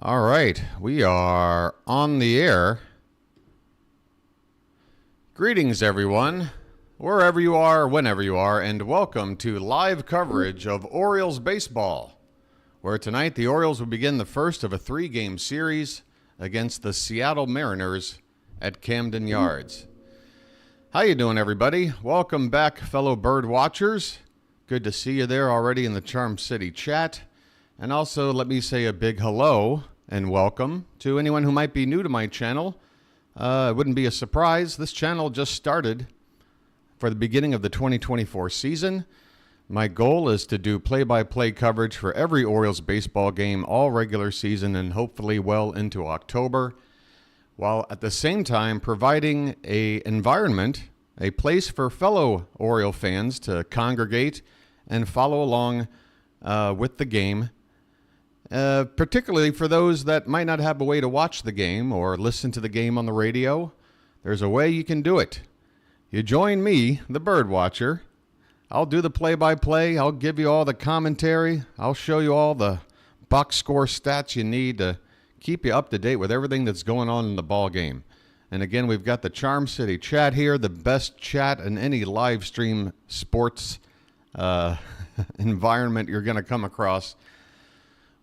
All right, we are on the air. Greetings, everyone, wherever you are, whenever you are, and welcome to live coverage of Orioles baseball, where tonight the Orioles will begin the first of a three-game series against the Seattle Mariners at Camden Yards. How you doing, everybody? Welcome back, fellow BirdWatchers. Good to see you there already in the Charm City chat. And also, let me say a big hello and welcome to anyone who might be new to my channel. It wouldn't be a surprise. This channel just started for the beginning of the 2024 season. My goal is to do play-by-play coverage for every Orioles baseball game all regular season and hopefully well into October, while at the same time providing an environment, a place for fellow Oriole fans to congregate and follow along with the game. Particularly for those that might not have a way to watch the game or listen to the game on the radio, there's a way you can do it. You join me, the BirdWatcher. I'll do the play-by-play. I'll give you all the commentary. I'll show you all the box score stats you need to keep you up to date with everything that's going on in the ball game. And again, we've got the Charm City chat here, the best chat in any live stream sports environment you're going to come across.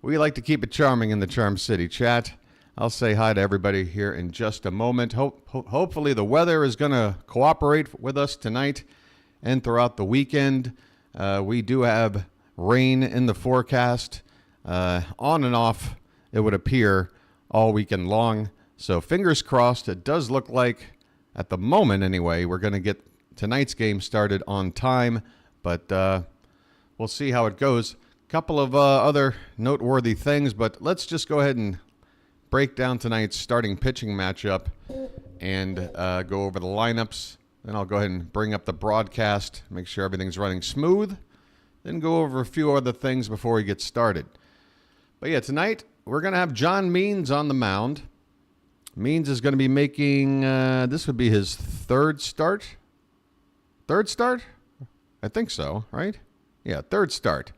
We like to keep it charming in the Charm City chat. I'll say hi to everybody here in just a moment. Hopefully the weather is going to cooperate with us tonight and throughout the weekend. We do have rain in the forecast, on and off, it would appear, all weekend long. So fingers crossed. It does look like, at the moment anyway, we're going to get tonight's game started on time, but we'll see how it goes. Couple of other noteworthy things, but let's just go ahead and break down tonight's starting pitching matchup and go over the lineups. Then I'll go ahead and bring up the broadcast, make sure everything's running smooth, then go over a few other things before we get started. But yeah, tonight we're going to have John Means on the mound. Means is going to be making, this would be his third start? Third start? I think so, right? Yeah, third start.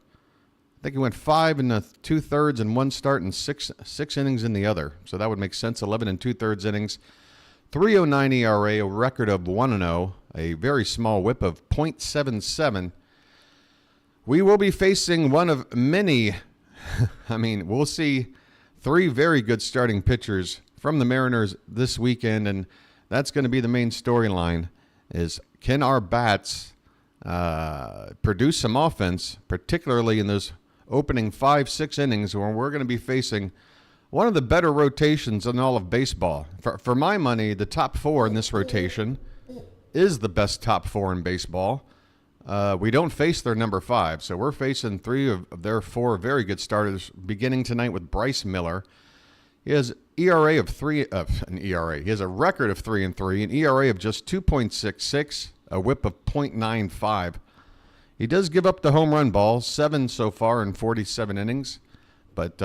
I think he went 5 and 2/3 in one start and six innings in the other. So that would make sense. 11 and 2/3 innings. 3.09 ERA, a record of 1-0, a very small whip of .77. We will be facing one of many, we'll see 3 very good starting pitchers from the Mariners this weekend, and that's going to be the main storyline, is can our bats produce some offense, particularly in those opening 5-6 innings where we're going to be facing one of the better rotations in all of baseball. For my money, the top 4 in this rotation is the best top 4 in baseball. We don't face their number 5, so we're facing 3 of their 4 very good starters, beginning tonight with Bryce Miller. He has ERA of 3, He has a record of 3-3, an ERA of just 2.66, a whip of .95. He does give up the home run ball, 7 so far in 47 innings, but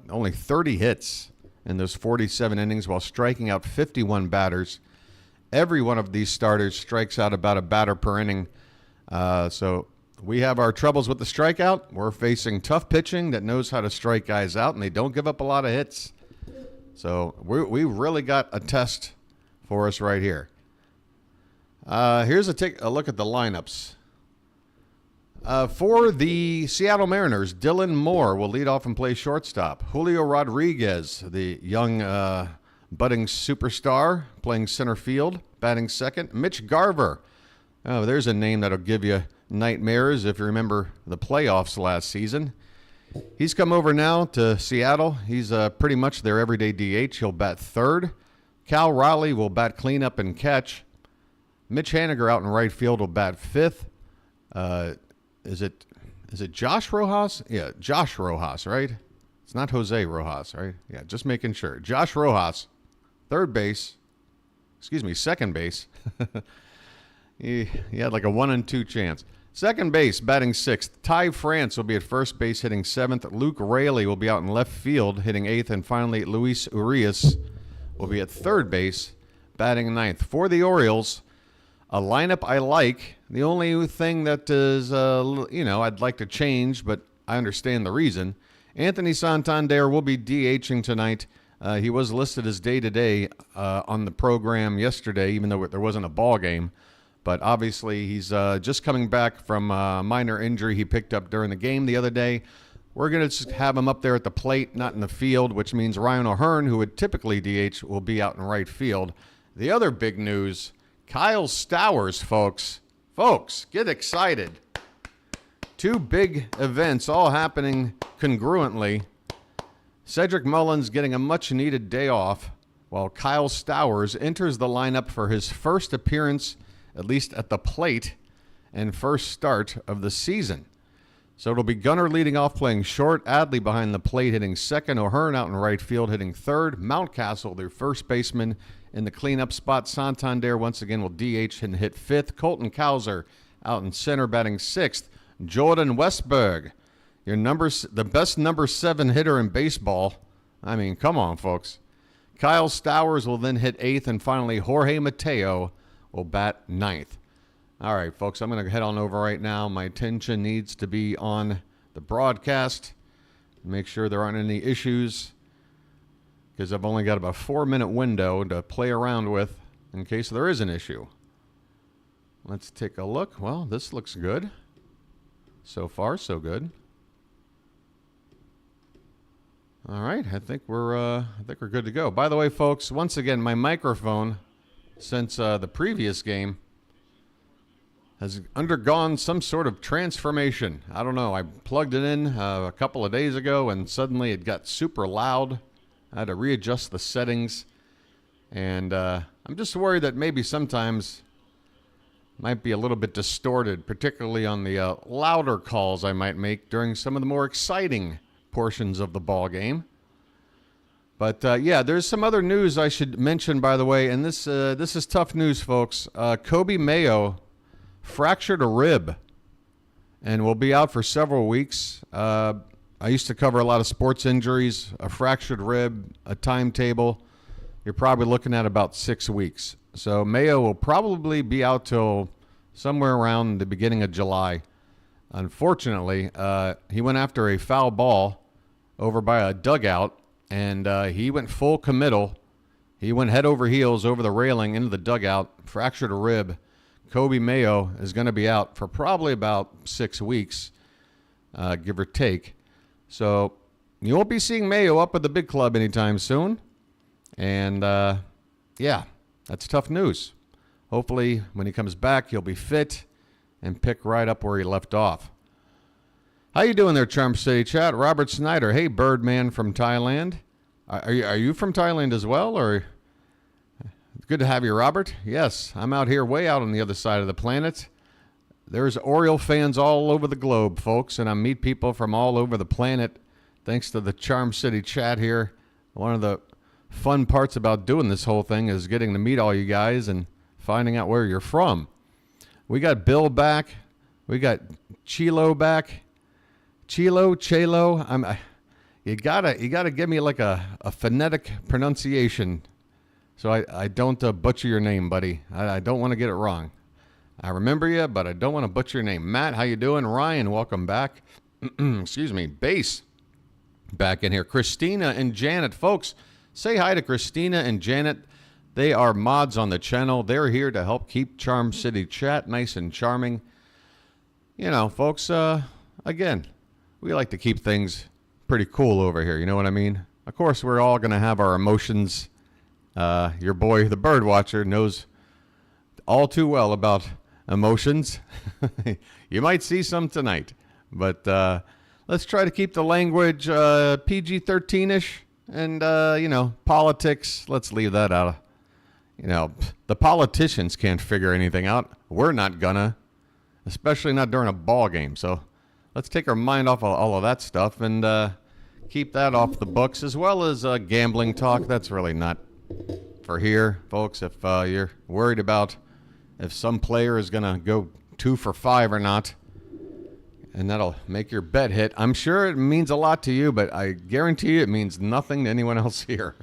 only 30 hits in those 47 innings while striking out 51 batters. Every one of these starters strikes out about a batter per inning. So we have our troubles with the strikeout. We're facing tough pitching that knows how to strike guys out, and they don't give up a lot of hits. So we really got a test for us right here. Here's a look at the lineups. For the Seattle Mariners, Dylan Moore will lead off and play shortstop. Julio Rodriguez, the young budding superstar, playing center field, batting second. Mitch Garver. Oh, there's a name that'll give you nightmares if you remember the playoffs last season. He's come over now to Seattle. He's pretty much their everyday DH. He'll bat third. Cal Raleigh will bat cleanup and catch. Mitch Haniger out in right field will bat fifth. Is it Josh Rojas? Yeah, Josh Rojas, right? It's not Jose Rojas, right? Yeah, just making sure. Josh Rojas, second base. he had like a 1 in 2 chance. Second base, batting sixth. Ty France will be at first base, hitting seventh. Luke Raley will be out in left field, hitting eighth. And finally, Luis Urias will be at third base, batting ninth. For the Orioles, a lineup I like. The only thing that is, I'd like to change, but I understand the reason, Anthony Santander will be DHing tonight. He was listed as day-to-day on the program yesterday, even though there wasn't a ball game. But obviously, he's just coming back from a minor injury he picked up during the game the other day. We're going to just have him up there at the plate, not in the field, which means Ryan O'Hearn, who would typically DH, will be out in right field. The other big news, Kyle Stowers, folks. Folks, get excited. Two big events all happening congruently. Cedric Mullins getting a much-needed day off, while Kyle Stowers enters the lineup for his first appearance, at least at the plate, and first start of the season. So it'll be Gunnar leading off, playing short, Adley behind the plate, hitting second, O'Hearn out in right field, hitting third, Mountcastle, their first baseman, in the cleanup spot. Santander once again will DH and hit fifth. Colton Cowser out in center, batting sixth. Jordan Westberg, the best number 7 hitter in baseball. I mean, come on, folks. Kyle Stowers will then hit eighth, and finally Jorge Mateo will bat ninth. All right, folks, I'm going to head on over right now. My attention needs to be on the broadcast. Make sure there aren't any issues, because I've only got about a 4-minute window to play around with in case there is an issue. Let's take a look. Well, this looks good. So far, so good. All right, I think we're good to go. By the way, folks, once again, my microphone, since the previous game, has undergone some sort of transformation. I don't know. I plugged it in a couple of days ago, and suddenly it got super loud. I had to readjust the settings, and I'm just worried that maybe sometimes might be a little bit distorted, particularly on the louder calls I might make during some of the more exciting portions of the ball game. But yeah, there's some other news I should mention, by the way, and this is tough news, folks. Kobe Mayo fractured a rib and will be out for several weeks. I used to cover a lot of sports injuries. A fractured rib, a timetable, you're probably looking at about 6 weeks. So Mayo will probably be out till somewhere around the beginning of July. Unfortunately, he went after a foul ball over by a dugout, and he went full committal. He went head over heels over the railing into the dugout, fractured a rib. Kobe Mayo is going to be out for probably about 6 weeks, give or take. So you won't be seeing Mayo up at the big club anytime soon. And, yeah, that's tough news. Hopefully, when he comes back, he'll be fit and pick right up where he left off. How you doing there, Charm City Chat? Robert Snyder. Hey, Birdman from Thailand. Are you from Thailand as well, or... Good to have you, Robert. Yes, I'm out here way out on the other side of the planet. There's Oriole fans all over the globe, folks, and I meet people from all over the planet thanks to the Charm City Chat here. One of the fun parts about doing this whole thing is getting to meet all you guys and finding out where you're from. We got Bill back. We got Chilo back. Chilo. You gotta give me like a phonetic pronunciation, so I don't butcher your name, buddy. I don't want to get it wrong. I remember you, but I don't want to butcher your name. Matt, how you doing? Ryan, welcome back. Excuse me. Base, back in here. Christina and Janet. Folks, say hi to Christina and Janet. They are mods on the channel. They're here to help keep Charm City Chat nice and charming. You know, folks, again, we like to keep things pretty cool over here. You know what I mean? Of course, we're all going to have our emotions. Your boy, the BirdWatcher, knows all too well about emotions. You might see some tonight, but let's try to keep the language PG-13-ish, and politics, let's leave that out. The politicians can't figure anything out. We're not gonna, especially not during a ball game. So let's take our mind off of all of that stuff and keep that off the books, as well as gambling talk. That's really not for here, folks. If you're worried about if some player is going to go 2 for 5 or not, and that'll make your bet hit, I'm sure it means a lot to you, but I guarantee you it means nothing to anyone else here.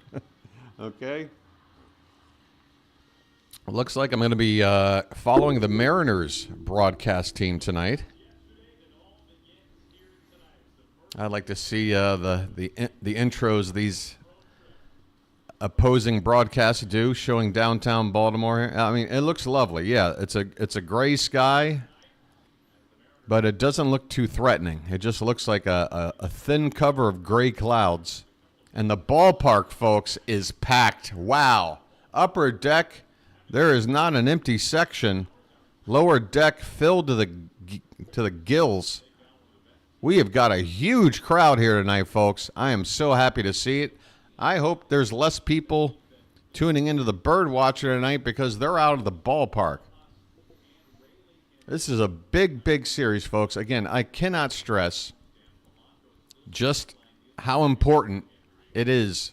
Okay? It looks like I'm going to be following the Mariners broadcast team tonight. I like to see the intros these opposing broadcasts do, showing downtown Baltimore. I mean, it looks lovely. Yeah, it's a gray sky, but it doesn't look too threatening. It just looks like a thin cover of gray clouds. And the ballpark, folks, is packed. Wow. Upper deck, there is not an empty section. Lower deck filled to the gills. We have got a huge crowd here tonight, folks. I am so happy to see it. I hope there's less people tuning into the BirdWatcher tonight because they're out of the ballpark. This is a big, big series, folks. Again, I cannot stress just how important it is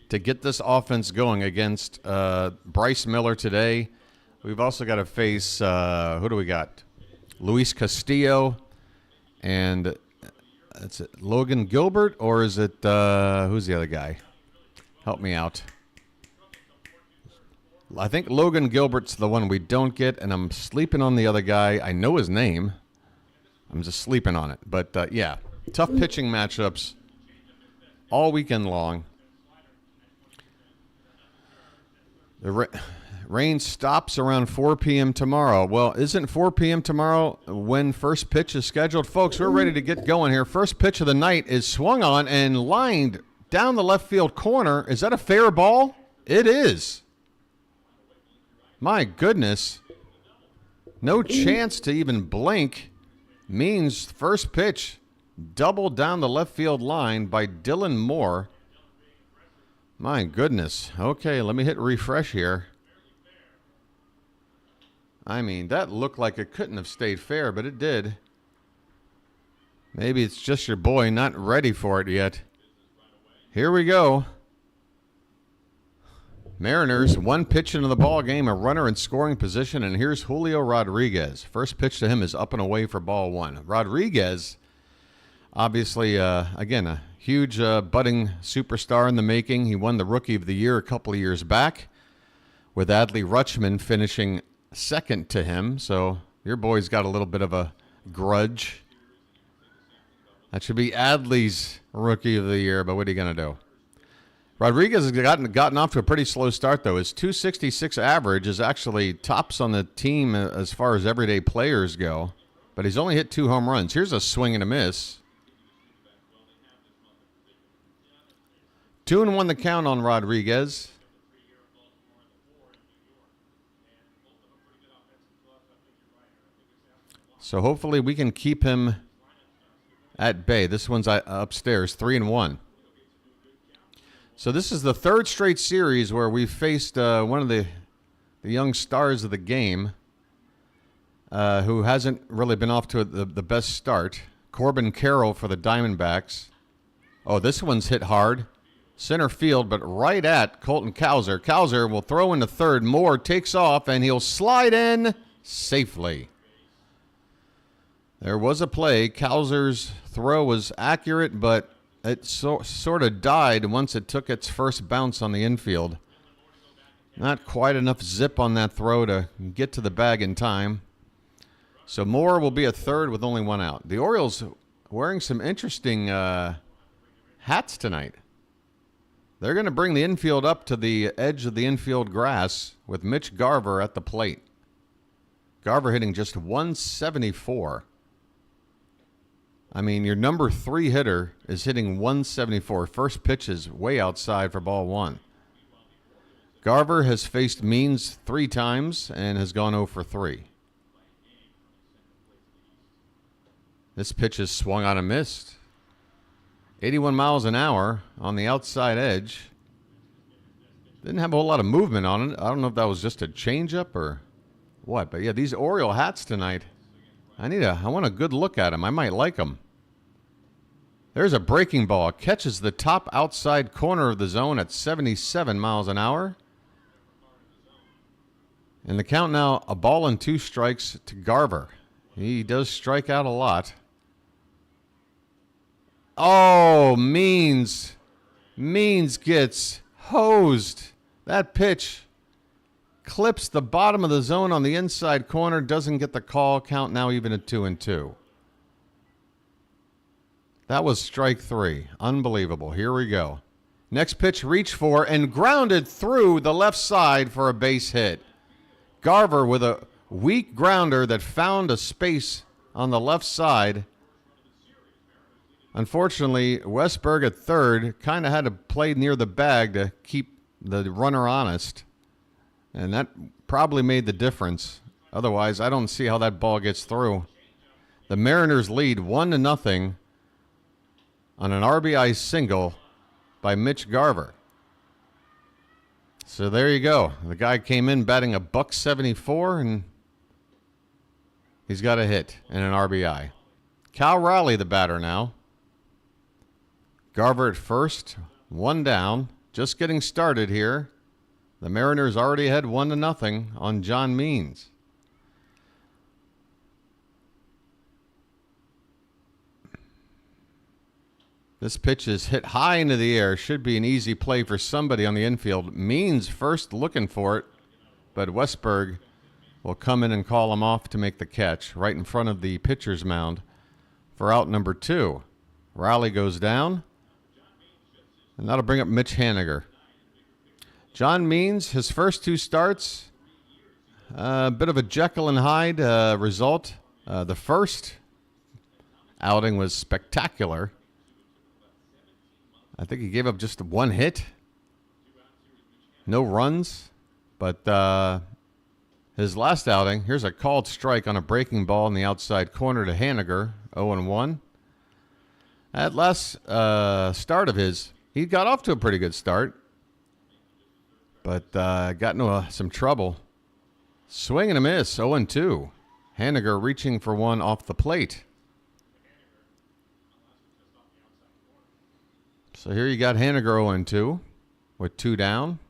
to get this offense going against Bryce Miller today. We've also got to face, who do we got? Luis Castillo. And is it Logan Gilbert, or is it, who's the other guy? Help me out. I think Logan Gilbert's the one we don't get, and I'm sleeping on the other guy. I know his name. I'm just sleeping on it. But, yeah, tough pitching matchups all weekend long. The rain stops around 4 p.m. tomorrow. Well, isn't 4 p.m. tomorrow when first pitch is scheduled? Folks, we're ready to get going here. First pitch of the night is swung on and lined down the left field corner. Is that a fair ball? It is. My goodness. No chance to even blink. Means first pitch doubled down the left field line by Dylan Moore. My goodness. Okay, let me hit refresh here. I mean, that looked like it couldn't have stayed fair, but it did. Maybe it's just your boy not ready for it yet. Here we go. Mariners, one pitch into the ball game, a runner in scoring position, and here's Julio Rodriguez. First pitch to him is up and away for ball one. Rodriguez, obviously, again, a huge budding superstar in the making. He won the Rookie of the Year a couple of years back, with Adley Rutschman finishing second to him. So your boy's got a little bit of a grudge. That should be Adley's Rookie of the Year, but what are you going to do? Rodriguez has gotten off to a pretty slow start, though. His 266 average is actually tops on the team as far as everyday players go, but he's only hit 2 home runs. Here's a swing and a miss. 2-1 the count on Rodriguez. So hopefully we can keep him at bay. This one's upstairs, 3-1. So this is the third straight series where we faced one of the young stars of the game who hasn't really been off to the best start. Corbin Carroll for the Diamondbacks. Oh, this one's hit hard. Center field, but right at Colton Cowser. Cowser will throw into third. Moore takes off, and he'll slide in safely. There was a play. Cowser's throw was accurate, but it sort of died once it took its first bounce on the infield. Not quite enough zip on that throw to get to the bag in time. So Moore will be a third with only one out. The Orioles wearing some interesting hats tonight. They're going to bring the infield up to the edge of the infield grass with Mitch Garver at the plate. Garver hitting just 174. I mean, your number 3 hitter is hitting 174. First pitch is way outside for ball one. Garver has faced Means 3 times and has gone 0 for 3. This pitch is swung on and missed. 81 miles an hour on the outside edge. Didn't have a whole lot of movement on it. I don't know if that was just a changeup or what. But yeah, these Oriole hats tonight, I want a good look at them. I might like them. There's a breaking ball. Catches the top outside corner of the zone at 77 miles an hour. And the count now, a ball and 2 strikes to Garver. He does strike out a lot. Oh, Means gets hosed. That pitch clips the bottom of the zone on the inside corner, doesn't get the call. Count now even at 2-2. That was strike 3. Unbelievable. Here we go. Next pitch, reach for, and grounded through the left side for a base hit. Garver with a weak grounder that found a space on the left side. Unfortunately, Westberg at third kind of had to play near the bag to keep the runner honest. And that probably made the difference. Otherwise, I don't see how that ball gets through. The Mariners lead 1-0 on an RBI single by Mitch Garver. So there you go. The guy came in batting a .174, and he's got a hit and an RBI. Cal Raleigh, the batter now. Garver at first, 1 down. Just getting started here. The Mariners already had 1-0 on John Means. This pitch is hit high into the air. Should be an easy play for somebody on the infield. Means first looking for it, but Westberg will come in and call him off to make the catch right in front of the pitcher's mound for out number 2. Raleigh goes down, and that'll bring up Mitch Haniger. John Means, his first 2 starts, a bit of a Jekyll and Hyde result. The first outing was spectacular. I think he gave up just 1 hit. No runs. But his last outing, here's a called strike on a breaking ball in the outside corner to Haniger, 0-1. At last start of his, he got off to a pretty good start, but got into some trouble. Swing and a miss, 0-2. Haniger reaching for one off the plate. So here you got Haniger 0-2 with 2 down.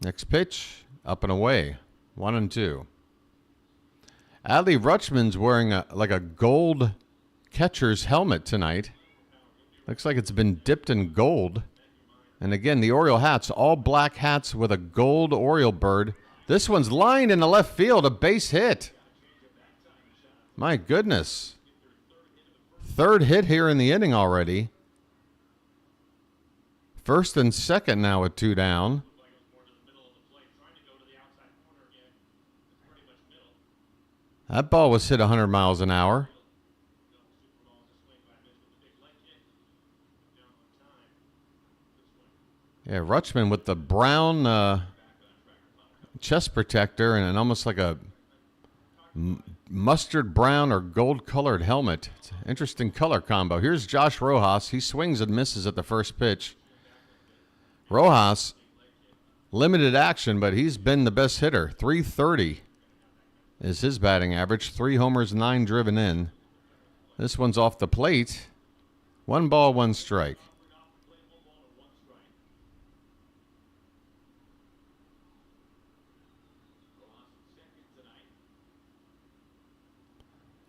Next pitch, up and away, 1-2. Adley Rutschman's wearing like a gold catcher's helmet tonight. Looks like it's been dipped in gold. And again, the Oriole hats, all black hats with a gold Oriole bird. This one's lined in the left field, a base hit. My goodness. 3rd hit here in the inning already. First and second now with 2 down. That ball was hit 100 miles an hour. Yeah, Rutschman with the brown chest protector and almost like a mustard brown or gold colored helmet. It's an interesting color combo. Here's Josh Rojas. He swings and misses at the first pitch. Rojas, limited action, but he's been the best hitter. .330 is his batting average. 3 homers, 9 driven in. This one's off the plate. 1 ball, 1 strike.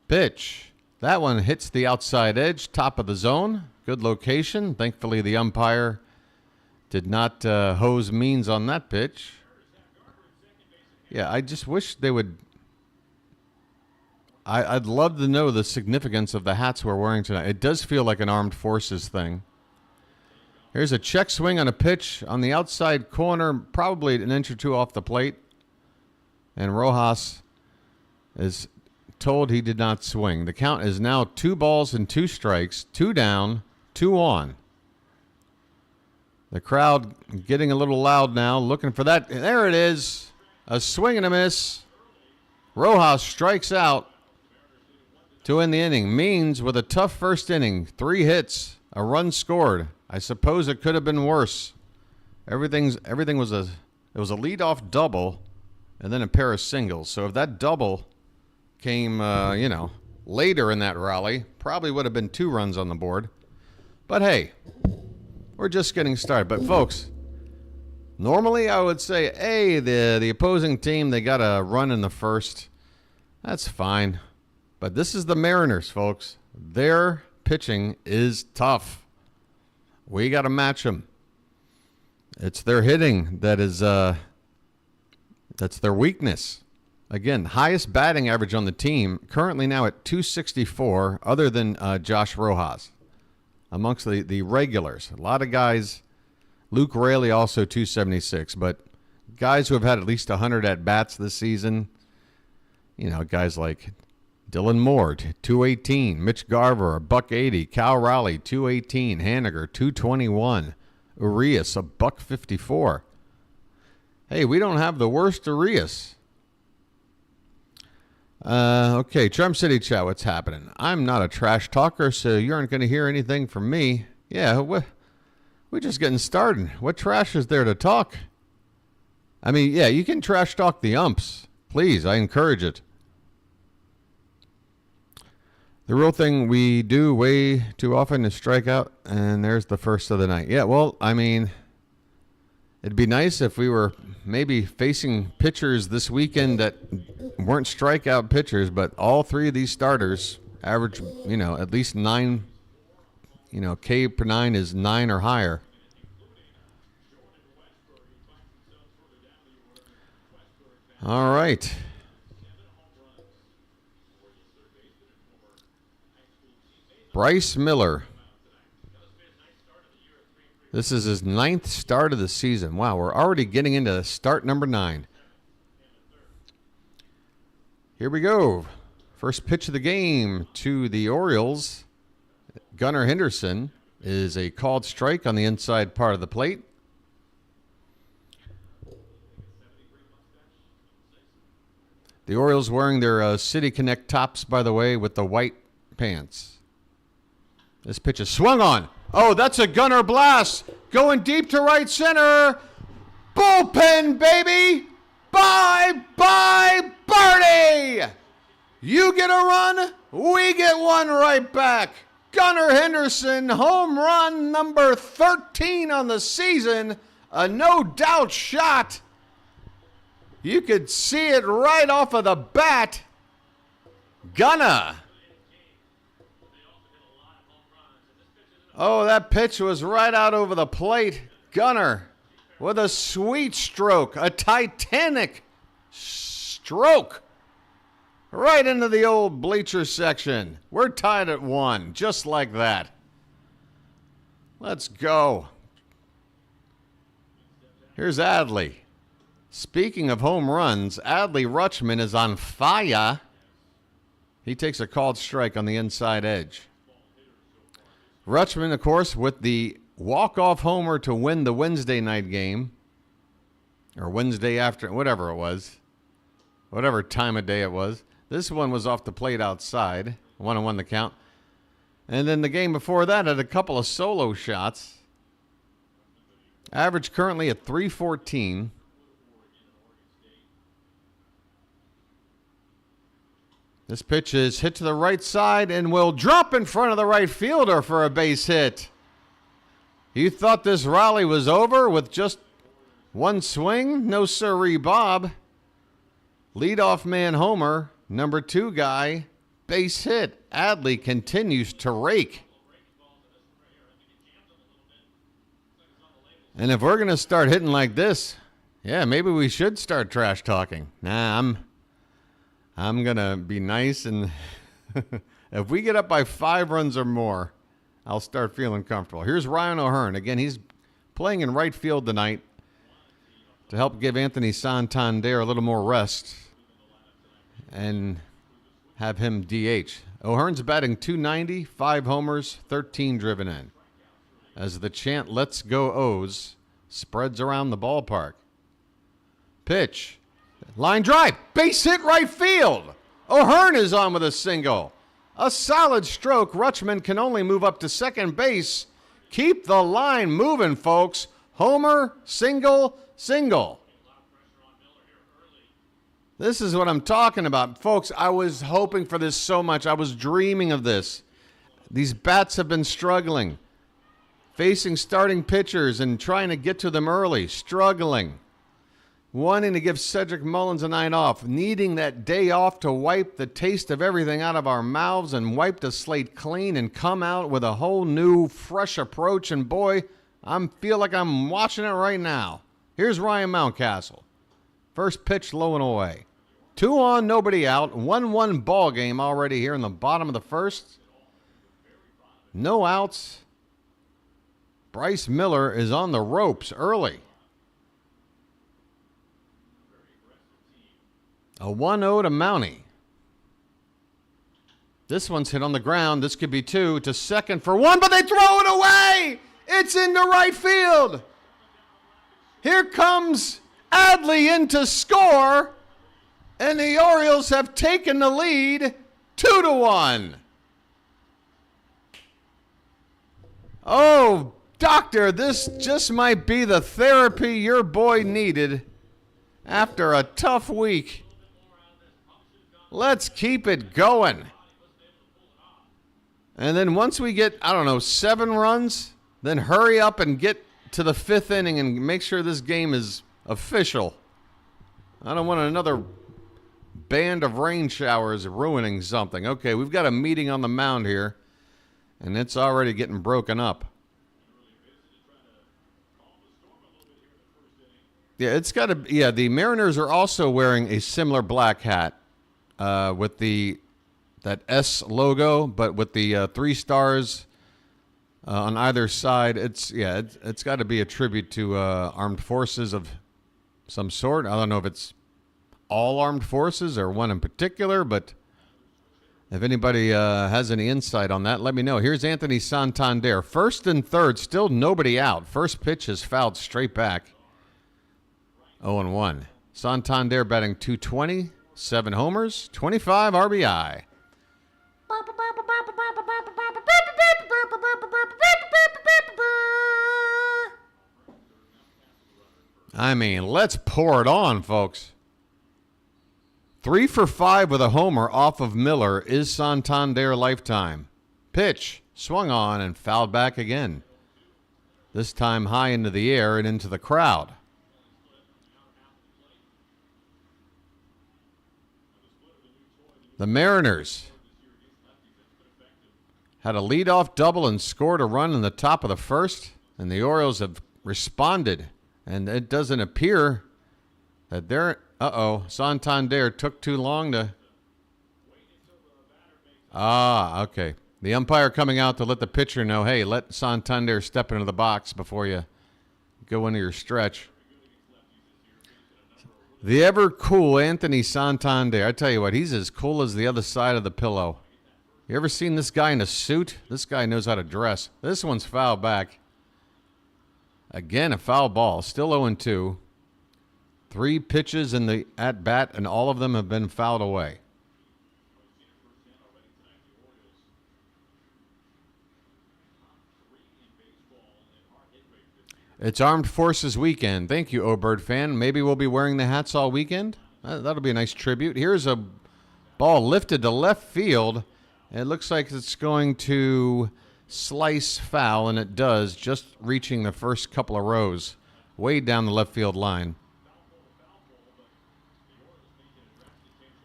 Pitch. That one hits the outside edge, top of the zone. Good location. Thankfully, the umpire did not hose Means on that pitch. Yeah, I just wish they would. I'd love to know the significance of the hats we're wearing tonight. It does feel like an armed forces thing. Here's a check swing on a pitch on the outside corner, probably an inch or 2 off the plate. And Rojas is told he did not swing. The count is now 2 balls and 2 strikes, 2 down, 2 on. The crowd getting a little loud now, looking for that. There it is. A swing and a miss. Rojas strikes out to end the inning. Means with a tough first inning. 3 hits, a run scored. I suppose it could have been worse. Everything was it was a leadoff double and then a pair of singles. So if that double came, later in that rally, probably would have been 2 runs on the board. But hey, we're just getting started. But folks, normally I would say, hey, the opposing team, they got a run in the first. That's fine. But this is the Mariners, folks. Their pitching is tough. We got to match them. It's their hitting that is that's their weakness. Again, highest batting average on the team, currently now at 264, other than Josh Rojas. Amongst the regulars, a lot of guys. Luke Raley also 276, but guys who have had at least 100 at-bats this season, you know, guys like Dylan Moore, 218, Mitch Garver, a $180, Cal Raleigh, 218, Haniger, 221, Urias, a $154. Hey, we don't have the worst Urias. Okay, Charm City chat, what's happening? I'm not a trash talker, so you aren't going to hear anything from me. Yeah, we're just getting started. What trash is there to talk? I mean, yeah, you can trash talk the umps. Please, I encourage it. The real thing we do way too often is strike out, and there's the first of the night. Yeah, well, I mean, it'd be nice if we were maybe facing pitchers this weekend that weren't strikeout pitchers, but all three of these starters average, you know, at least 9, you know, K per 9 is 9 or higher. All right. Bryce Miller. This is his 9th start of the season. Wow, we're already getting into start number 9. Here we go. First pitch of the game to the Orioles. Gunnar Henderson is a called strike on the inside part of the plate. The Orioles wearing their City Connect tops, by the way, with the white pants. This pitch is swung on. Oh, that's a Gunnar blast. Going deep to right center. Bullpen, baby. Bye-bye, birdie. You get a run, we get one right back. Gunnar Henderson, home run number 13 on the season. A no-doubt shot. You could see it right off of the bat. Gunnar. Oh, that pitch was right out over the plate. Gunnar with a sweet stroke, a Titanic stroke. Right into the old bleacher section. We're tied at 1, just like that. Let's go. Here's Adley. Speaking of home runs, Adley Rutschman is on fire. He takes a called strike on the inside edge. Rutschman, of course, with the walk-off homer to win the Wednesday night game, or Wednesday after, whatever it was, whatever time of day it was. This one was off the plate outside, 1-1 the count. And then the game before that had a couple of solo shots. Average currently at 314. This pitch is hit to the right side and will drop in front of the right fielder for a base hit. You thought this rally was over with just one swing? No sirree, Bob. Leadoff man homer, number 2 guy, base hit. Adley continues to rake. And if we're going to start hitting like this, yeah, maybe we should start trash talking. Nah, I'm going to be nice, and if we get up by 5 runs or more, I'll start feeling comfortable. Here's Ryan O'Hearn. Again, he's playing in right field tonight to help give Anthony Santander a little more rest and have him DH. O'Hearn's batting .290, 5 homers, 13 driven in, as the chant "Let's Go O's" spreads around the ballpark. Pitch. Line drive. Base hit right field. O'Hearn is on with a single. A solid stroke. Rutschman can only move up to second base. Keep the line moving, folks. Homer, single, single. This is what I'm talking about. Folks, I was hoping for this so much. I was dreaming of this. These bats have been struggling. Facing starting pitchers and trying to get to them early. Struggling. Wanting to give Cedric Mullins a night off. Needing that day off to wipe the taste of everything out of our mouths and wipe the slate clean and come out with a whole new, fresh approach. And boy, I feel like I'm watching it right now. Here's Ryan Mountcastle. First pitch low and away. 2 on, nobody out. 1-1 ball game already here in the bottom of the first. No outs. Bryce Miller is on the ropes early. A 1-0 to Mountie. This one's hit on the ground. This could be 2 to second for 1, but they throw it away. It's into right field. Here comes Adley in to score, and the Orioles have taken the lead 2-1. Oh, doctor, this just might be the therapy your boy needed after a tough week. Let's keep it going. And then once we get, 7 runs, then hurry up and get to the 5th inning and make sure this game is official. I don't want another band of rain showers ruining something. Okay, we've got a meeting on the mound here, and it's already getting broken up. Yeah, it's got to. Yeah, the Mariners are also wearing a similar black hat with that S logo, but with the 3 stars on either side. It's got to be a tribute to armed forces of some sort. I don't know if it's all armed forces or one in particular, but if anybody has any insight on that, let me know. Here's Anthony Santander. 1st and 3rd, still nobody out. First pitch is fouled straight back. 0-1. Santander batting .220, 7 homers, 25 RBI. I mean, let's pour it on, folks. 3 for 5 with a homer off of Miller is Santander lifetime. Pitch, swung on and fouled back again. This time high into the air and into the crowd. The Mariners had a leadoff double and scored a run in the top of the first, and the Orioles have responded, and it doesn't appear that they're... Santander took too long to... Okay. The umpire coming out to let the pitcher know, hey, let Santander step into the box before you go into your stretch. The ever-cool Anthony Santander. I tell you what, he's as cool as the other side of the pillow. You ever seen this guy in a suit? This guy knows how to dress. This one's fouled back. Again, a foul ball. Still 0-2. 3 pitches in the at-bat, and all of them have been fouled away. It's Armed Forces Weekend. Thank you, O-Bird fan. Maybe we'll be wearing the hats all weekend. That'll be a nice tribute. Here's a ball lifted to left field. It looks like it's going to slice foul, and it does, just reaching the first couple of rows, way down the left field line.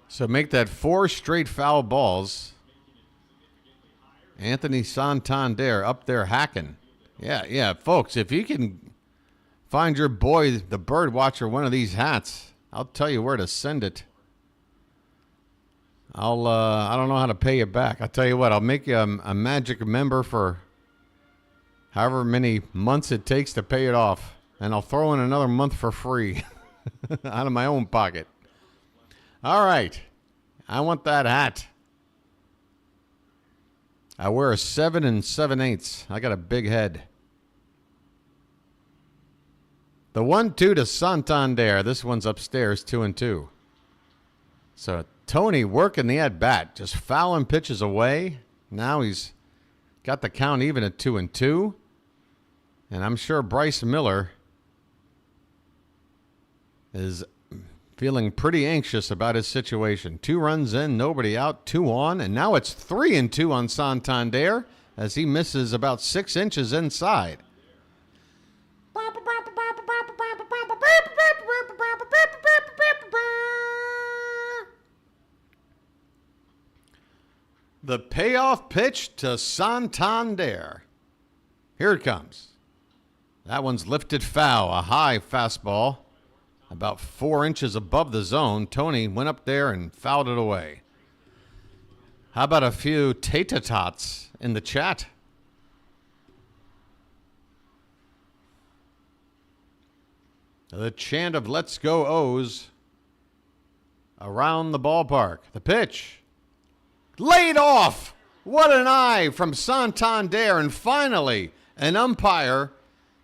So make that 4 straight foul balls. Anthony Santander up there hacking. Yeah, folks, if you can find your boy, the BirdWatcher, one of these hats, I'll tell you where to send it. I don't know how to pay you back. I'll tell you what, I'll make you a magic member for however many months it takes to pay it off. And I'll throw in another month for free out of my own pocket. All right. I want that hat. I wear a 7 7/8. I got a big head. The 1-2 to Santander. This one's upstairs, 2-2. So Tony working the at-bat, just fouling pitches away. Now he's got the count even at 2-2. And I'm sure Bryce Miller is feeling pretty anxious about his situation. 2 runs in, nobody out, 2 on, and now it's 3-2 on Santander as he misses about 6 inches inside. The payoff pitch to Santander. Here it comes. That one's lifted foul, a high fastball. about 4 inches above the zone. Tony went up there and fouled it away. How about a few tater-tots in the chat? The chant of "Let's Go O's" around the ballpark. The pitch. Laid off. What an eye from Santander. And finally, an umpire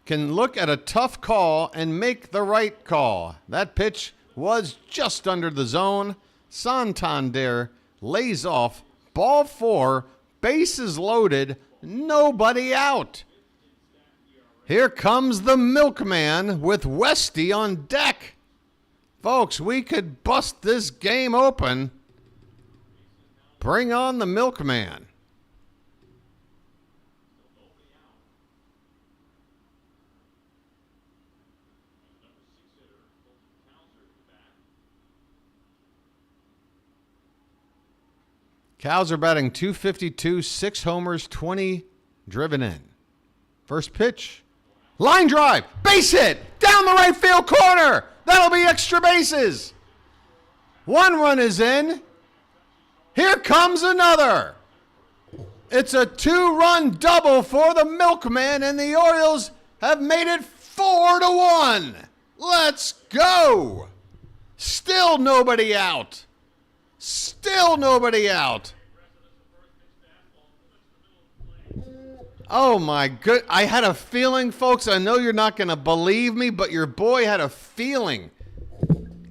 can look at a tough call and make the right call. That pitch was just under the zone. Santander lays off. Ball 4. Bases loaded. Nobody out. Here comes the milkman with Westy on deck. Folks, we could bust this game open. Bring on the milkman. Cows are batting .252, 6 homers, 20 driven in. First pitch. Line drive, base hit, down the right field corner. That'll be extra bases. 1 run is in. Here comes another. It's a 2-run double for the milkman, and the Orioles have made it 4-1. Let's go. Still nobody out. Still nobody out. Oh, my good. I had a feeling, folks. I know you're not going to believe me, but your boy had a feeling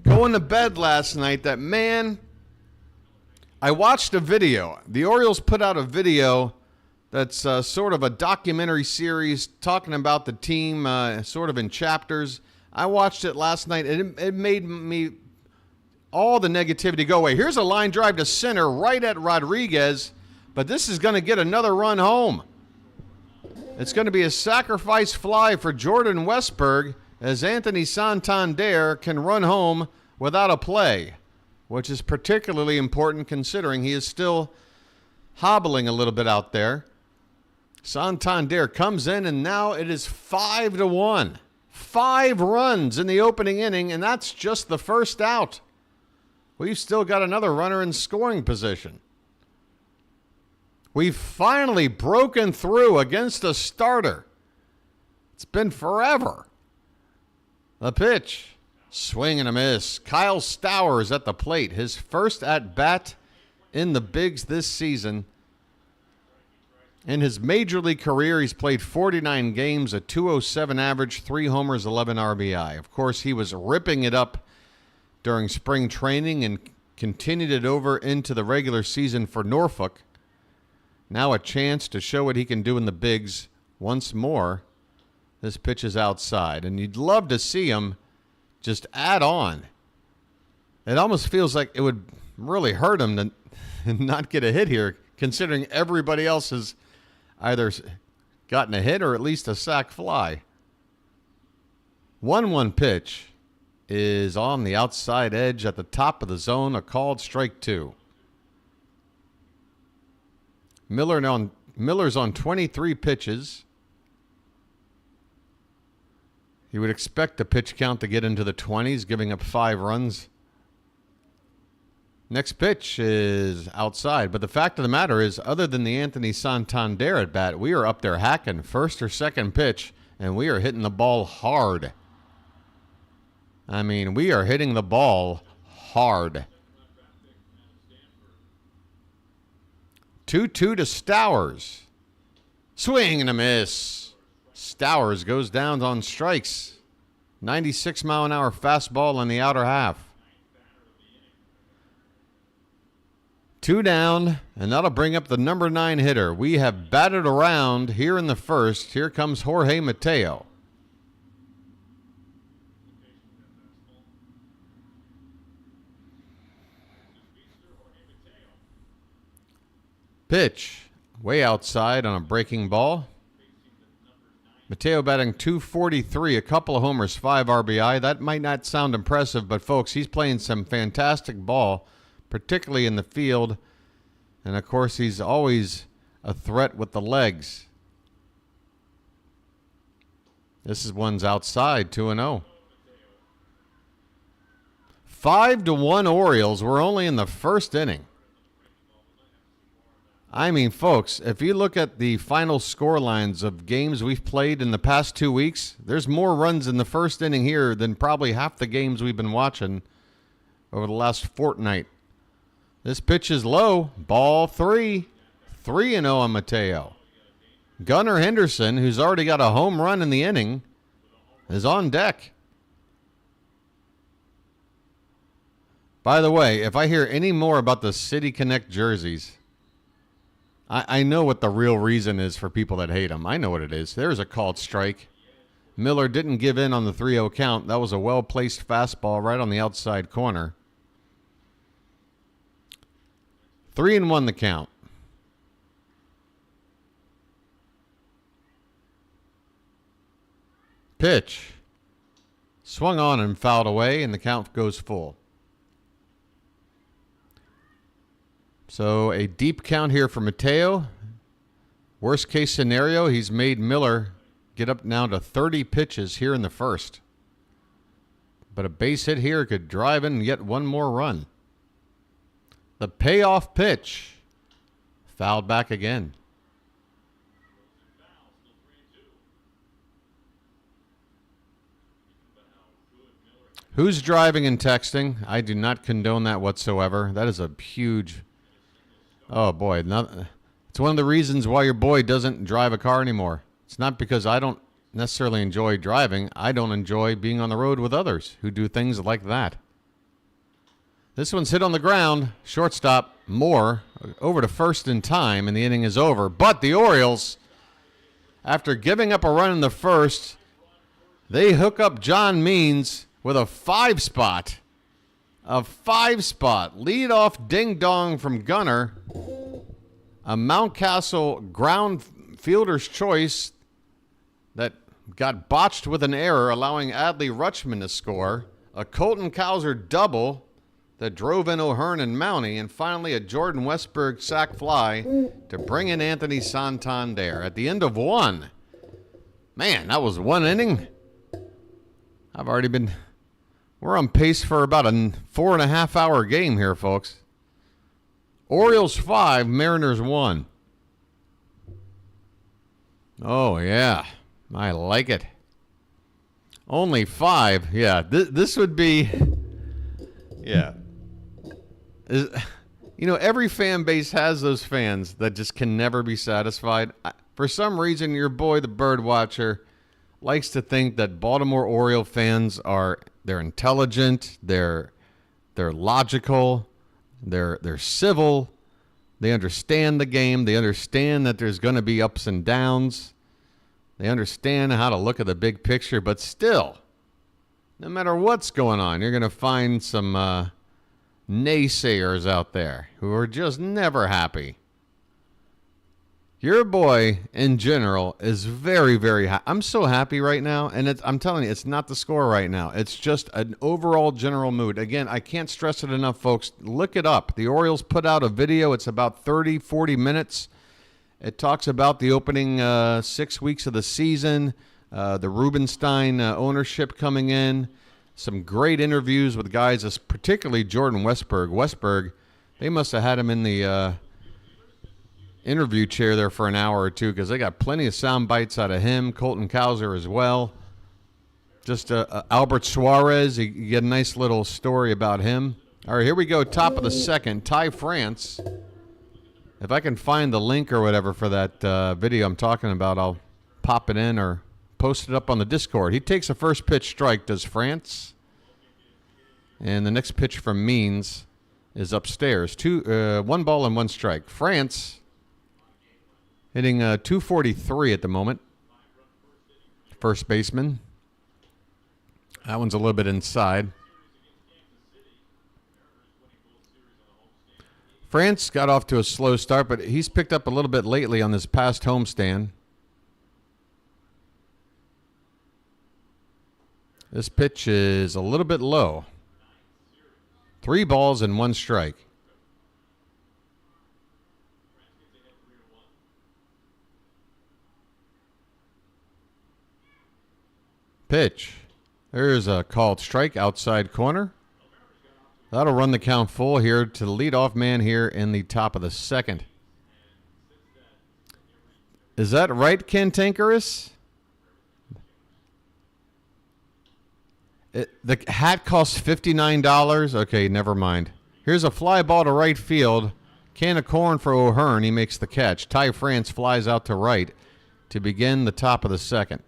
going to bed last night that, man, I watched a video. The Orioles put out a video that's sort of a documentary series talking about the team sort of in chapters. I watched it last night, and it made me all the negativity go away. Here's a line drive to center right at Rodriguez, but this is going to get another run home. It's going to be a sacrifice fly for Jordan Westburg as Anthony Santander can run home without a play, which is particularly important considering he is still hobbling a little bit out there. Santander comes in, and now it is 5-1. 5 runs in the opening inning, and that's just the first out. We've still got another runner in scoring position. We've finally broken through against a starter. It's been forever. The pitch. Swing and a miss. Kyle Stowers at the plate. His first at-bat in the bigs this season. In his major league career, he's played 49 games, a .207 average, 3 homers, 11 RBI. Of course, he was ripping it up during spring training and continued it over into the regular season for Norfolk. Now a chance to show what he can do in the bigs once more. This pitch is outside, and you'd love to see him just add on. It almost feels like it would really hurt him to not get a hit here, considering everybody else has either gotten a hit or at least a sac fly. 1-1 pitch is on the outside edge at the top of the zone, a called strike 2. Miller's on 23 pitches. You would expect the pitch count to get into the 20s, giving up 5 runs. Next pitch is outside. But the fact of the matter is, other than the Anthony Santander at bat, we are up there hacking first or second pitch, and we are hitting the ball hard. I mean, we are hitting the ball hard. 2-2 to Stowers. Swing and a miss. Stowers goes down on strikes. 96-mile-an-hour fastball in the outer half. 2 down, and that'll bring up the number 9 hitter. We have batted around here in the first. Here comes Jorge Mateo. Pitch, way outside on a breaking ball. Mateo batting .243, a couple of homers, 5 RBI. That might not sound impressive, but folks, he's playing some fantastic ball, particularly in the field. And of course, he's always a threat with the legs. This is one's outside, 2-0. 5-1 Orioles. We're only in the first inning. I mean, folks, if you look at the final score lines of games we've played in the past 2 weeks, there's more runs in the first inning here than probably half the games we've been watching over the last fortnight. This pitch is low. Ball 3. 3-0 on Mateo. Gunnar Henderson, who's already got a home run in the inning, is on deck. By the way, if I hear any more about the City Connect jerseys, I know what the real reason is for people that hate them. I know what it is. There's a called strike. Miller didn't give in on the 3-0 count. That was a well-placed fastball right on the outside corner. 3-1 the count. Pitch. Swung on and fouled away, and the count goes full. So a deep count here for Mateo. Worst case scenario, he's made Miller get up now to 30 pitches here in the first. But a base hit here could drive in yet one more run. The payoff pitch. Fouled back again. Who's driving and texting? I do not condone that whatsoever. That is a huge... Oh, boy. It's one of the reasons why your boy doesn't drive a car anymore. It's not because I don't necessarily enjoy driving. I don't enjoy being on the road with others who do things like that. This one's hit on the ground. Shortstop, Moore, over to first in time, and the inning is over. But the Orioles, after giving up a run in the first, they hook up John Means with a 5-spot. A 5-spot leadoff ding-dong from Gunnar. A Mountcastle ground fielder's choice that got botched with an error, allowing Adley Rutschman to score. A Colton Cowser double that drove in O'Hearn and Mountie. And finally a Jordan Westberg sac fly to bring in Anthony Santander at the end of one. Man, that was one inning. We're on pace for about a 4.5-hour game here, folks. Orioles 5, Mariners 1. Oh, yeah. I like it. Only 5. Yeah, this would be... Yeah. Every fan base has those fans that just can never be satisfied. For some reason, your boy, the BirdWatcher, likes to think that Baltimore Oriole fans they're intelligent, they're logical, they're civil, they understand the game, they understand that there's going to be ups and downs, they understand how to look at the big picture, but still, no matter what's going on, you're going to find some naysayers out there who are just never happy. Your boy, in general, is very, very happy. I'm so happy right now, and I'm telling you, it's not the score right now. It's just an overall general mood. Again, I can't stress it enough, folks. Look it up. The Orioles put out a video. It's about 30, 40 minutes. It talks about the opening 6 weeks of the season, the Rubenstein ownership coming in, some great interviews with guys, particularly Jordan Westberg. Westberg, they must have had him in the... interview chair there for an hour or two because they got plenty of sound bites out of him. Colton Cowser as well. Just Albert Suarez, you get a nice little story about him. All right, here we go. Top of the second. Ty France. If I can find the link or whatever for that video I'm talking about, I'll pop it in or post it up on the Discord. He takes a first pitch strike, does France. And the next pitch from Means is upstairs. 1 ball and 1 strike. France hitting 243 at the moment. First baseman. That one's a little bit inside. France got off to a slow start, but he's picked up a little bit lately on this past homestand. This pitch is a little bit low. 3 balls and 1 strike. Pitch. There's a called strike outside corner. That'll run the count full here to the leadoff man here in the top of the second. Is that right, Cantankerous? The hat costs $59. Okay, never mind. Here's a fly ball to right field. Can of corn for O'Hearn. He makes the catch. Ty France flies out to right to begin the top of the second.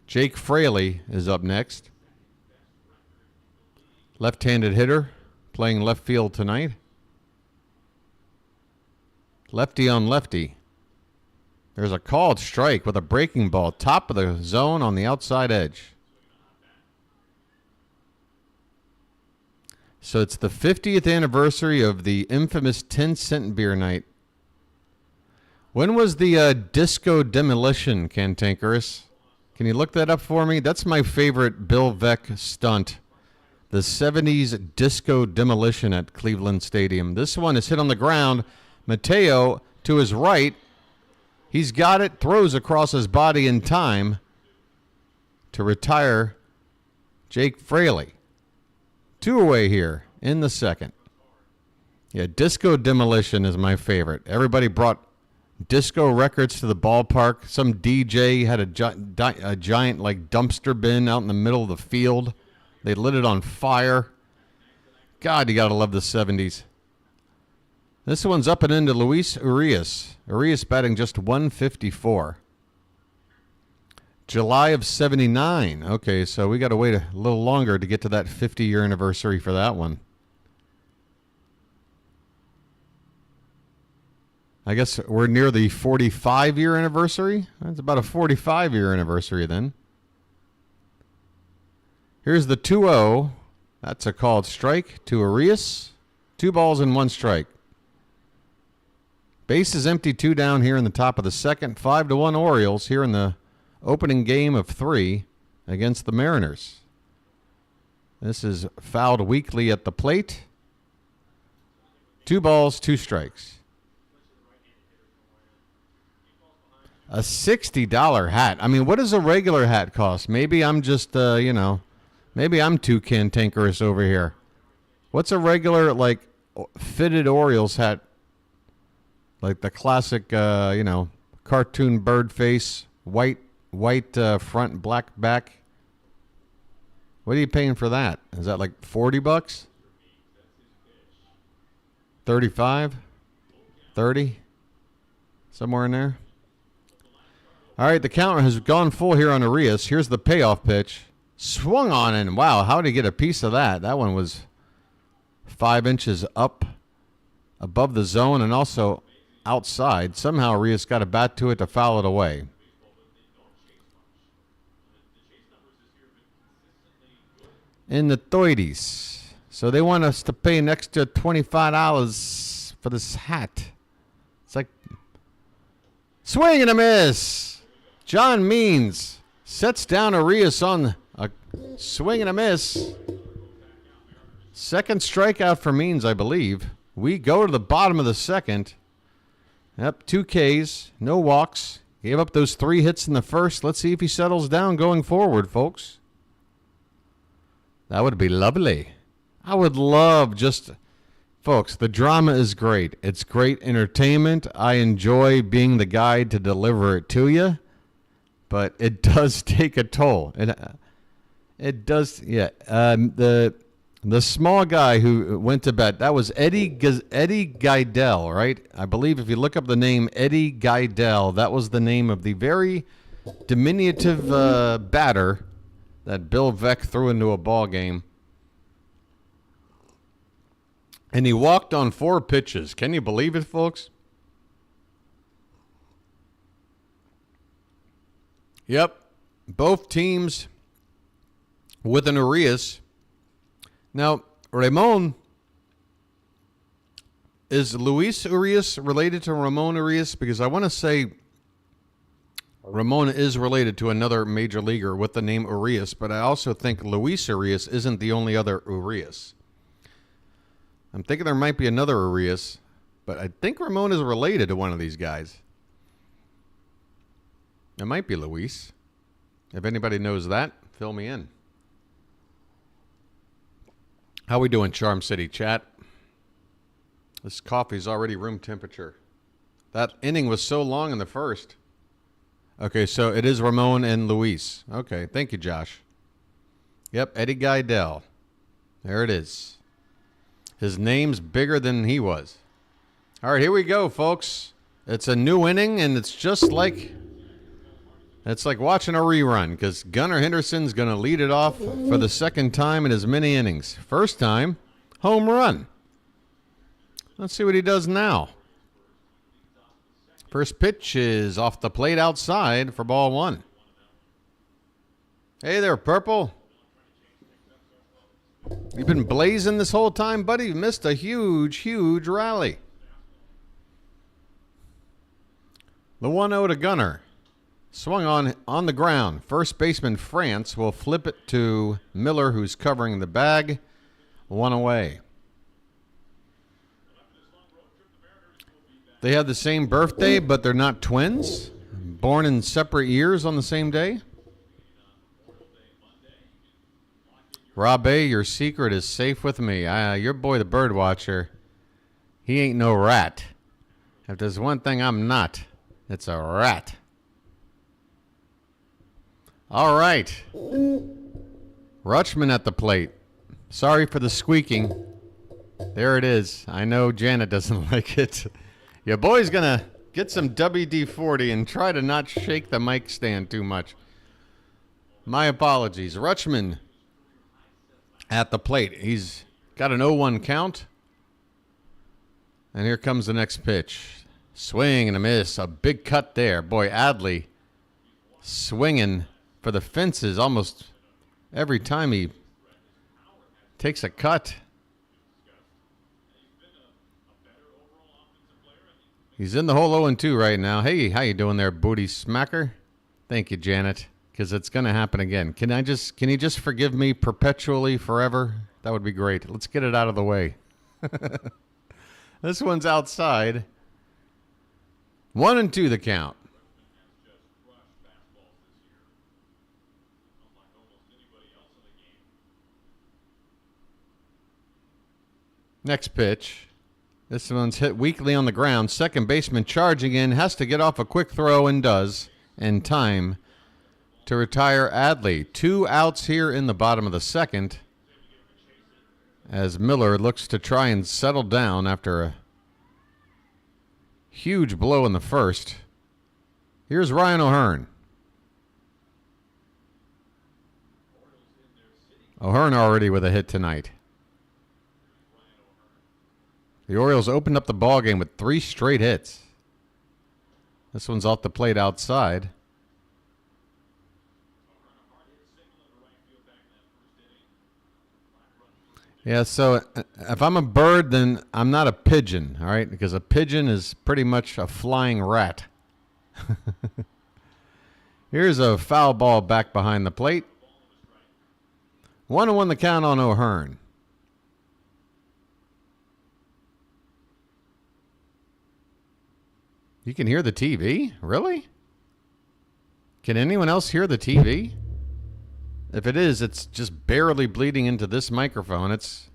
Jake Fraley is up next. Left-handed hitter playing left field tonight. Lefty on lefty. There's a called strike with a breaking ball. Top of the zone on the outside edge. So it's the 50th anniversary of the infamous 10-cent beer night. When was the disco demolition, Cantankerous? Can you look that up for me? That's my favorite Bill Veeck stunt. The 70s disco demolition at Cleveland Stadium. This one is hit on the ground. Mateo to his right. He's got it, throws across his body in time to retire Jake Fraley. 2 away here in the second. Yeah, disco demolition is my favorite. Everybody brought disco records to the ballpark. Some DJ had a giant like dumpster bin out in the middle of the field. They lit it on fire. God, you got to love the 70s. This one's up and into Luis Urias. Urias batting just 154. July of 79. Okay, so we got to wait a little longer to get to that 50-year anniversary for that one. I guess we're near the 45-year anniversary. That's about a 45-year anniversary then. Here's the 2-0. That's a called strike to Urias. 2 balls and 1 strike. Base is empty, 2 down here in the top of the second. 5-1 Orioles here in the opening game of 3 against the Mariners. This is fouled weakly at the plate. 2 balls, 2 strikes. A $60 hat. I mean, what does a regular hat cost? Maybe I'm just, maybe I'm too cantankerous over here. What's a regular, like, fitted Orioles hat? Like the classic, cartoon bird face, white front, black back. What are you paying for that? Is that like $40? 35? 30? Somewhere in there? All right, the counter has gone full here on Urias. Here's the payoff pitch. Swung on, and wow, how did he get a piece of that? That one was 5 inches up above the zone and also outside. Somehow Urias got a bat to it to foul it away. In the 30s. So they want us to pay an extra $25 for this hat. It's like swing and a miss. John Means sets down Urias on a swing and a miss. Second strikeout for Means, I believe. We go to the bottom of the second. Yep, 2 Ks, no walks. Gave up those 3 hits in the first. Let's see if he settles down going forward, folks. That would be lovely. I would love just... Folks, the drama is great. It's great entertainment. I enjoy being the guy to deliver it to you. But it does take a toll. It does, yeah. The small guy who went to bat, that was Eddie Geidel, right? I believe if you look up the name Eddie Geidel, that was the name of the very diminutive batter that Bill Veeck threw into a ball game. And he walked on 4 pitches. Can you believe it, folks? Yep. Both teams with an Urias. Now, Ramon, is Luis Urias related to Ramon Urias? Because I want to say Ramon is related to another major leaguer with the name Urias, but I also think Luis Urias isn't the only other Urias. I'm thinking there might be another Urias, but I think Ramon is related to one of these guys. It might be Luis. If anybody knows that, fill me in. How we doing, Charm City chat? This coffee's already room temperature. That inning was so long in the first. Okay, so it is Ramon and Luis. Okay, thank you, Josh. Yep, Eddie Geidel. There it is. His name's bigger than he was. All right, here we go, folks. It's a new inning, and it's just like... It's like watching a rerun, because Gunnar Henderson's going to lead it off for the second time in as many innings. First time, home run. Let's see what he does now. First pitch is off the plate outside for ball one. Hey there, Purple. You've been blazing this whole time, buddy. You missed a huge, huge rally. The 1-0 to Gunnar. Swung on the ground. First baseman France will flip it to Miller, who's covering the bag. One away. They have the same birthday, but they're not twins. Born in separate years on the same day. Rob A., your secret is safe with me. Your boy, the BirdWatcher, he ain't no rat. If there's one thing I'm not, it's a rat. All right. Rutschman at the plate. Sorry for the squeaking. There it is. I know Janet doesn't like it. Your boy's going to get some WD-40 and try to not shake the mic stand too much. My apologies. Rutschman at the plate. He's got an 0-1 count. And here comes the next pitch. Swing and a miss. A big cut there. Boy, Adley swinging for the fences almost every time he takes a cut. He's in the hole 0-2 right now. Hey, how you doing there, booty smacker? Thank you, Janet, because it's going to happen again. Can you just forgive me perpetually forever? That would be great. Let's get it out of the way. This one's outside. 1-2 the count. Next pitch. This one's hit weakly on the ground. Second baseman charging in. Has to get off a quick throw and does. In time to retire Adley. 2 outs here in the bottom of the second. As Miller looks to try and settle down after a huge blow in the first. Here's Ryan O'Hearn. O'Hearn already with a hit tonight. The Orioles opened up the ballgame with 3 straight hits. This one's off the plate outside. Yeah, so if I'm a bird, then I'm not a pigeon, all right? Because a pigeon is pretty much a flying rat. Here's a foul ball back behind the plate. 1-1 the count on O'Hearn. You can hear the TV? Really? Can anyone else hear the TV? If it is, it's just barely bleeding into this microphone. It's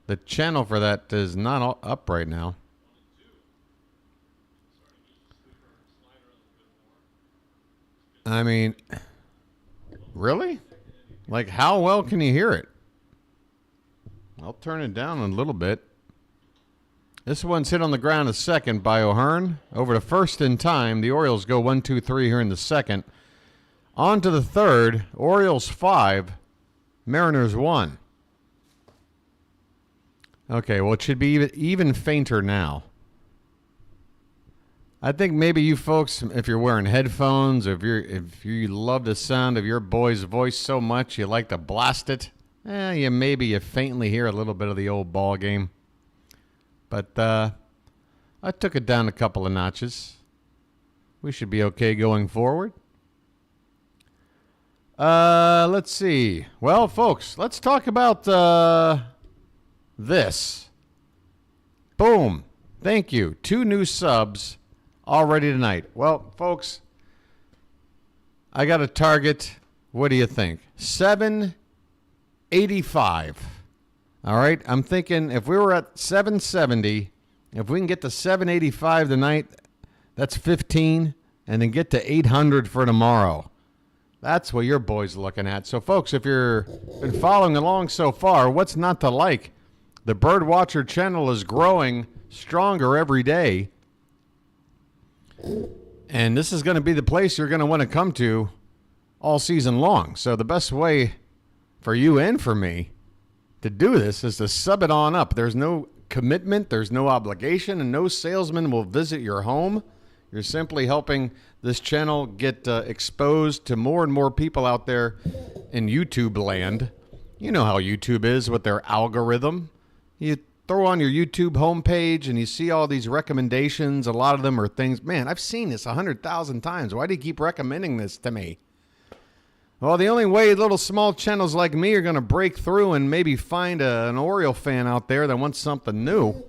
the channel for that is not up right now. I mean, really? Like, how well can you hear it? I'll turn it down a little bit. This one's hit on the ground a second by O'Hearn. Over to first in time. The Orioles go 1-2-3 here in the second. On to the third. Orioles 5. Mariners 1. Okay, well, it should be even fainter now. I think maybe you folks, if you're wearing headphones, or if you love the sound of your boy's voice so much you like to blast it, you faintly hear a little bit of the old ball game. But I took it down a couple of notches. We should be okay going forward. Let's see. Well, folks, let's talk about this. Boom. Thank you. 2 new subs already tonight. Well, folks, I got a target. What do you think? 785. All right, I'm thinking if we were at 770, if we can get to 785 tonight, that's 15, and then get to 800 for tomorrow. That's what your boy's looking at. So, folks, if you've been following along so far, what's not to like? The BirdWatcher channel is growing stronger every day. And this is going to be the place you're going to want to come to all season long. So the best way for you and for me to do this is to sub it on up. There's no commitment, there's no obligation, and no salesman will visit your home. You're simply helping this channel get exposed to more and more people out there in YouTube land. You know how YouTube is with their algorithm. You throw on your YouTube homepage and you see all these recommendations. A lot of them are things, man, I've seen this 100,000 times. Why do you keep recommending this to me? Well, the only way little small channels like me are going to break through and maybe find an Oriole fan out there that wants something new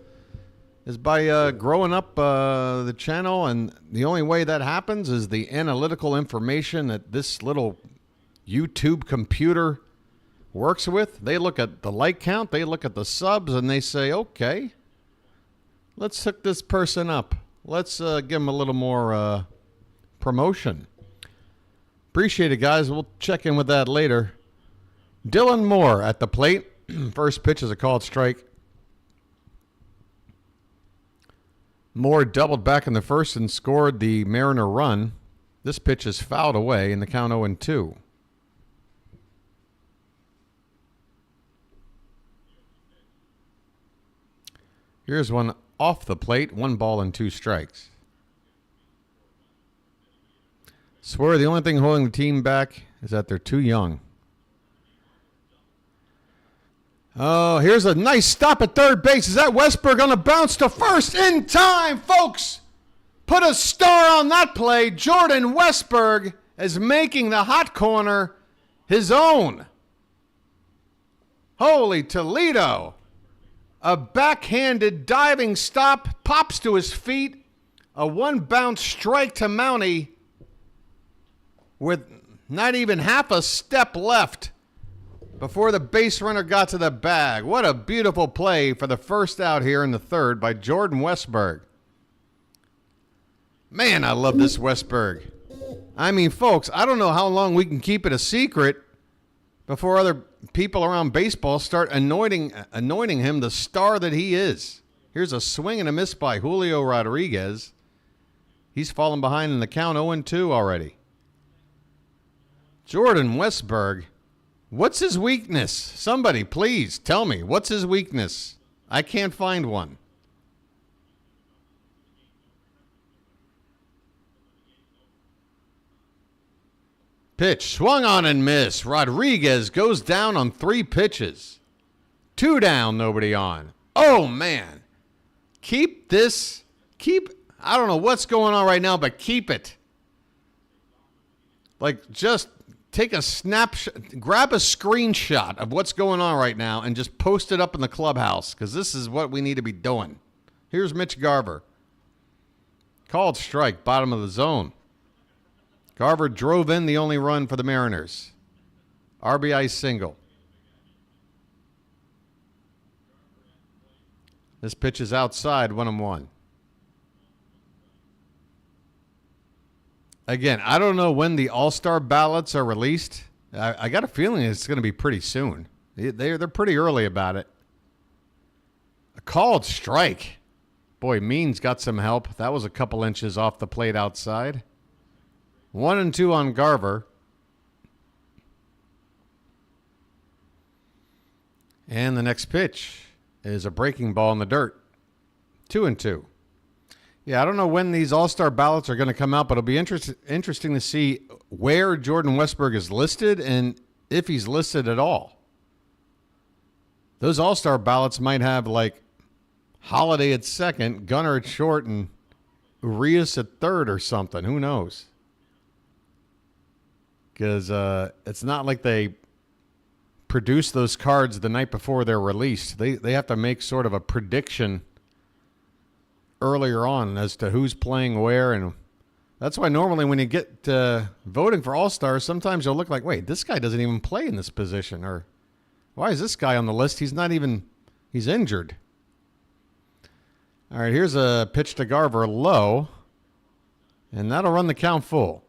is by growing up the channel. And the only way that happens is the analytical information that this little YouTube computer works with. They look at the like count, they look at the subs, and they say, okay, let's hook this person up. Let's give them a little more promotion. Appreciate it, guys. We'll check in with that later. Dylan Moore at the plate. First pitch is a called strike. Moore doubled back in the first and scored the Mariner run. This pitch is fouled away in the count 0-2. Here's one off the plate. 1 ball and 2 strikes. Swear the only thing holding the team back is that they're too young. Oh, here's a nice stop at third base. Is that Westberg on a bounce to first in time, folks? Put a star on that play. Jordan Westberg is making the hot corner his own. Holy Toledo. A backhanded diving stop, pops to his feet. A 1-bounce strike to Mountie with not even half a step left before the base runner got to the bag. What a beautiful play for the first out here in the third by Jordan Westberg. Man, I love this Westberg. I mean, folks, I don't know how long we can keep it a secret before other people around baseball start anointing him the star that he is. Here's a swing and a miss by Julio Rodriguez. He's fallen behind in the count 0-2 already. Jordan Westberg, what's his weakness? Somebody, please tell me, what's his weakness? I can't find one. Pitch swung on and missed. Rodriguez goes down on 3 pitches. 2 down, nobody on. Oh, man. I don't know what's going on right now, but keep it. Like, just take a snapshot, grab a screenshot of what's going on right now and just post it up in the clubhouse because this is what we need to be doing. Here's Mitch Garver. Called strike, bottom of the zone. Garver drove in the only run for the Mariners. RBI single. This pitch is outside, 1-1. Again, I don't know when the All-Star ballots are released. I got a feeling it's going to be pretty soon. They're pretty early about it. A called strike. Boy, Means got some help. That was a couple inches off the plate outside. 1-2 on Garver. And the next pitch is a breaking ball in the dirt. 2-2. Yeah, I don't know when these All-Star ballots are going to come out, but it'll be interesting to see where Jordan Westberg is listed and if he's listed at all. Those All-Star ballots might have, like, Holiday at second, Gunnar at short, and Urias at third or something. Who knows? Because it's not like they produce those cards the night before they're released. They have to make sort of a prediction earlier on as to who's playing where, and that's why normally when you get voting for All-Stars, sometimes you'll look like, wait, this guy doesn't even play in this position, or Why is this guy on the list? He's not even, he's injured. All right, here's a pitch to Garver low, and that'll run the count full.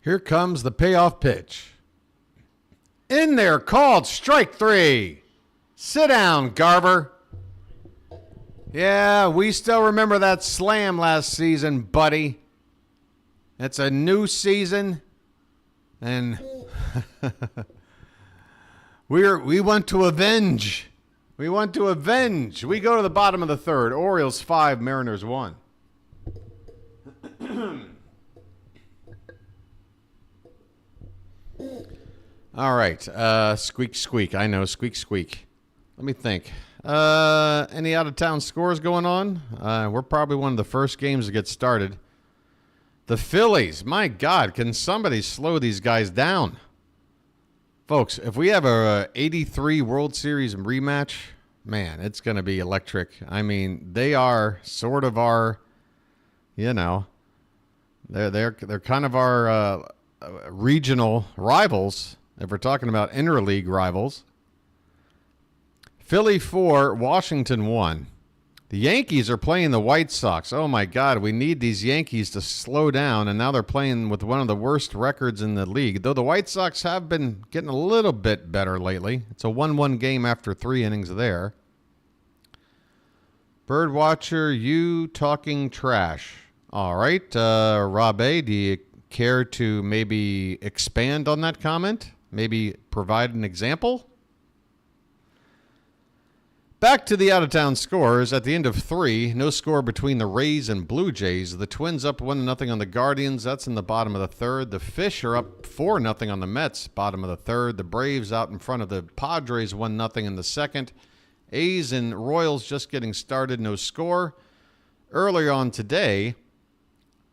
Here comes the payoff pitch. In there, called strike 3. Sit down, Garver. Yeah, we still remember that slam last season, buddy. It's a new season, and we want to avenge. We want to avenge. We go to the bottom of the third. Orioles 5, Mariners 1. All right. Squeak, squeak. I know. Squeak, squeak. Let me think. Any out-of-town scores going on? We're probably one of the first games to get started. The Phillies. My God, can somebody slow these guys down? Folks, if we have a 83 World Series rematch, man, it's going to be electric. I mean, they are sort of our, they're kind of our regional rivals, if we're talking about interleague rivals. Philly 4, Washington 1. The Yankees are playing the White Sox. Oh, my God, we need these Yankees to slow down, and now they're playing with one of the worst records in the league, though the White Sox have been getting a little bit better lately. It's a 1-1 game after 3 innings there. BirdWatcher, you talking trash. All right, Rob A., do you care to maybe expand on that comment? Maybe provide an example? Back to the out-of-town scores. At the end of 3, no score between the Rays and Blue Jays. The Twins up 1-0 on the Guardians. That's in the bottom of the third. The Fish are up 4-0 on the Mets, bottom of the third. The Braves out in front of the Padres, 1-0 in the second. A's and Royals just getting started, no score. Earlier on today,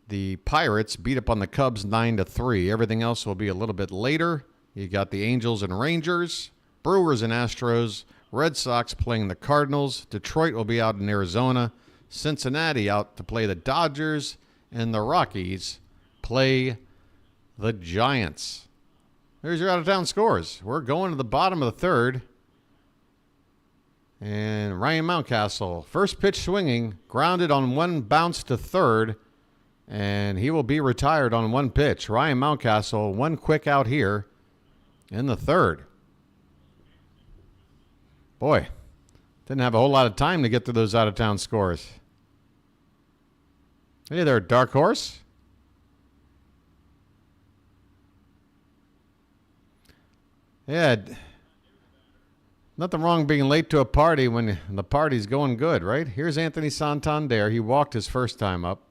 the Pirates beat up on the Cubs 9-3. Everything else will be a little bit later. You got the Angels and Rangers, Brewers and Astros, Red Sox playing the Cardinals. Detroit will be out in Arizona. Cincinnati out to play the Dodgers. And the Rockies play the Giants. There's your out-of-town scores. We're going to the bottom of the third. And Ryan Mountcastle, first pitch swinging, grounded on one bounce to third. And he will be retired on one pitch. Ryan Mountcastle, one quick out here in the third. Boy, didn't have a whole lot of time to get through those out-of-town scores. Hey there, Dark Horse. Yeah, nothing wrong being late to a party when the party's going good, right? Here's Anthony Santander. He walked his first time up.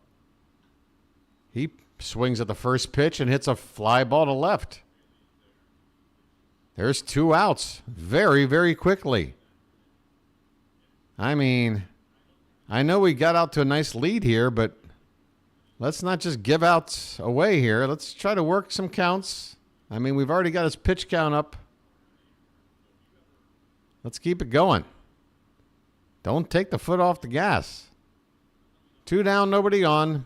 He swings at the first pitch and hits a fly ball to left. There's 2 outs very, very quickly. I mean, I know we got out to a nice lead here, but let's not just give outs away here. Let's try to work some counts. I mean, we've already got his pitch count up. Let's keep it going. Don't take the foot off the gas. 2 down, nobody on.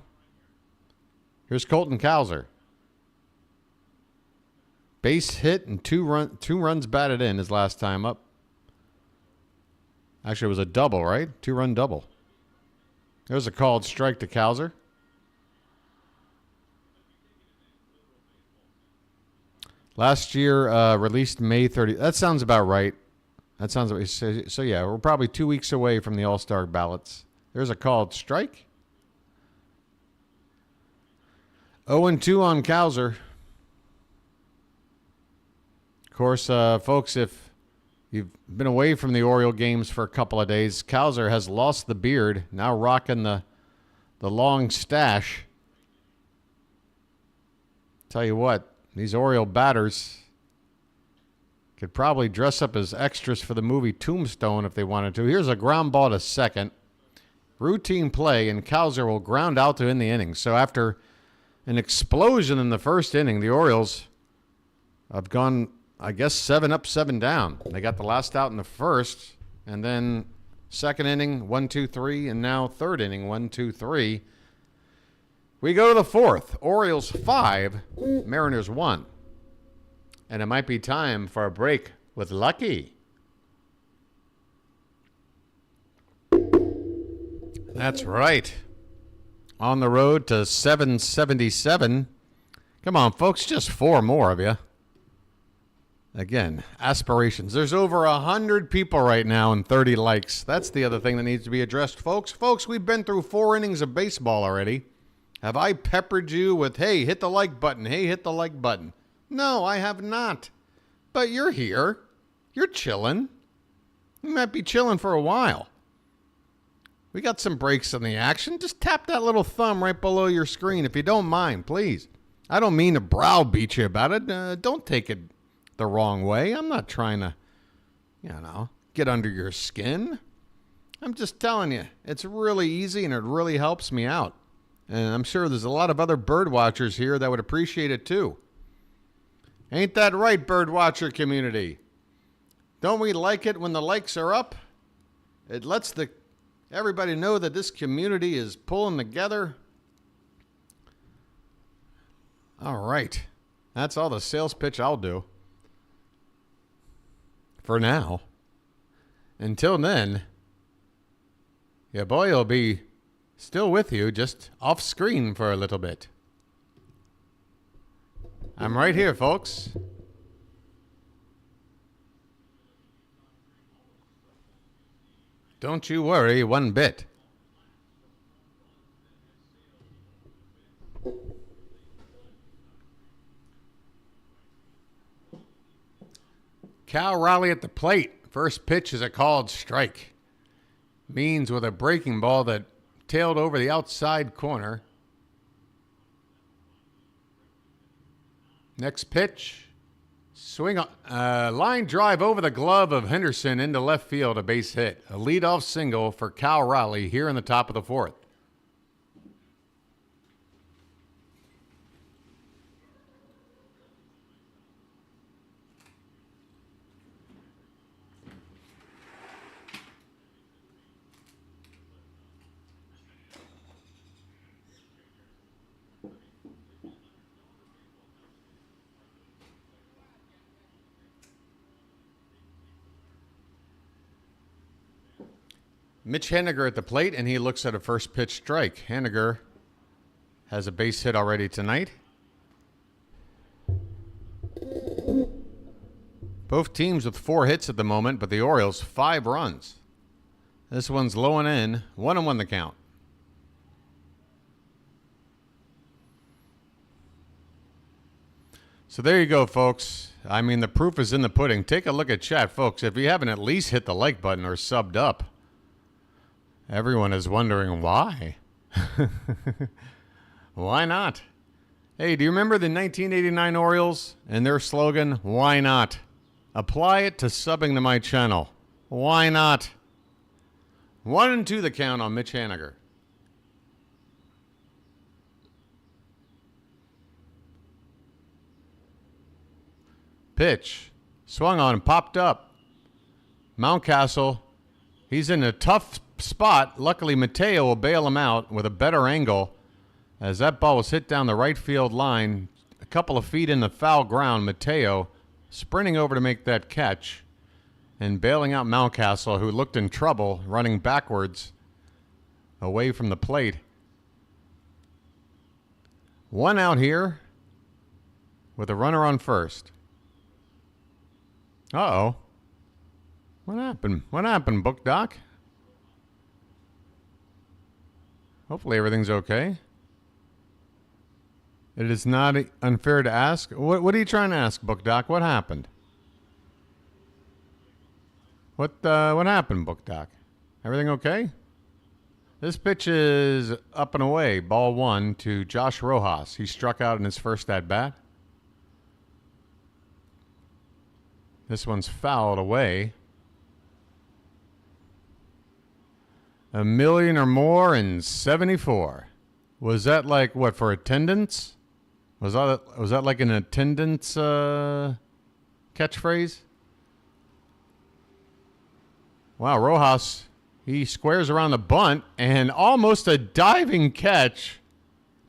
Here's Colton Cowser. Base hit and 2 runs batted in his last time up. Actually, it was a double, right? 2-run double. There's a called strike to Cowser. Last year, released May 30. That sounds about right. That sounds what you say. So, yeah, we're probably 2 weeks away from the All-Star ballots. There's a called strike. 0-2 on Cowser. Of course, folks, if you've been away from the Oriole games for a couple of days, Cowser has lost the beard, now rocking the long stash. Tell you what, these Oriole batters could probably dress up as extras for the movie Tombstone if they wanted to. Here's a ground ball to second. Routine play, and Cowser will ground out to end the inning. So after an explosion in the first inning, the Orioles have gone, I guess, 7 up, 7 down. They got the last out in the first, and then second inning, 1, 2, 3, and now third inning, 1, 2, 3. We go to the fourth. Orioles 5, Mariners 1. And it might be time for a break with Lucky. That's right. On the road to 777. Come on, folks, just 4 more of you. Again, aspirations. There's over 100 people right now and 30 likes. That's the other thing that needs to be addressed, folks. Folks, we've been through 4 innings of baseball already. Have I peppered you with, hey, hit the like button, hey, hit the like button? No, I have not. But you're here. You're chilling. You might be chilling for a while. We got some breaks in the action. Just tap that little thumb right below your screen if you don't mind, please. I don't mean to browbeat you about it. Don't take it the wrong way. I'm not trying to, get under your skin. I'm just telling you, it's really easy and it really helps me out. And I'm sure there's a lot of other bird watchers here that would appreciate it too. Ain't that right, bird watcher community? Don't we like it when the likes are up? It lets everybody know that this community is pulling together. All right. That's all the sales pitch I'll do. For now. Until then, your boy will be still with you, just off screen for a little bit. I'm right here, folks. Don't you worry one bit. Cal Raleigh at the plate. First pitch is a called strike. Means with a breaking ball that tailed over the outside corner. Next pitch. Swing line drive over the glove of Henderson into left field, a base hit. A leadoff single for Cal Raleigh here in the top of the fourth. Mitch Haniger at the plate, and he looks at a first pitch strike. Haniger has a base hit already tonight. Both teams with 4 hits at the moment, but the Orioles 5 runs. This one's low and in, 1-1 the count. So there you go, folks. I mean, the proof is in the pudding. Take a look at chat, folks. If you haven't at least hit the like button or subbed up, everyone is wondering why. Why not? Hey, do you remember the 1989 Orioles and their slogan, why not? Apply it to subbing to my channel. Why not? 1-2 the count on Mitch Haniger. Pitch. Swung on and popped up. Mountcastle. He's in a tough spot. Luckily, Mateo will bail him out with a better angle as that ball was hit down the right field line. A couple of feet in the foul ground. Mateo sprinting over to make that catch and bailing out Mountcastle, who looked in trouble, running backwards away from the plate. 1 out here with a runner on first. Uh-oh. What happened? What happened, Book Doc? Hopefully everything's okay. It is not unfair to ask. What are you trying to ask, Book Doc? What happened? What happened, Book Doc? Everything okay? This pitch is up and away. Ball 1 to Josh Rojas. He struck out in his first at-bat. This one's fouled away. 1 million or more in 74. Was that like what, for attendance? Was that like an attendance catchphrase? Wow, Rojas, he squares around the bunt and almost a diving catch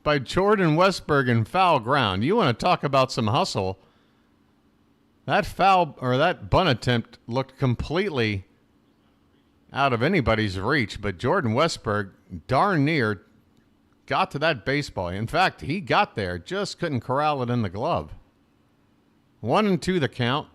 by Jordan Westburg in foul ground. You want to talk about some hustle. That foul or that bunt attempt looked completely out of anybody's reach, but Jordan Westburg darn near got to that baseball. In fact, he got there, just couldn't corral it in the glove. 1-2 the count.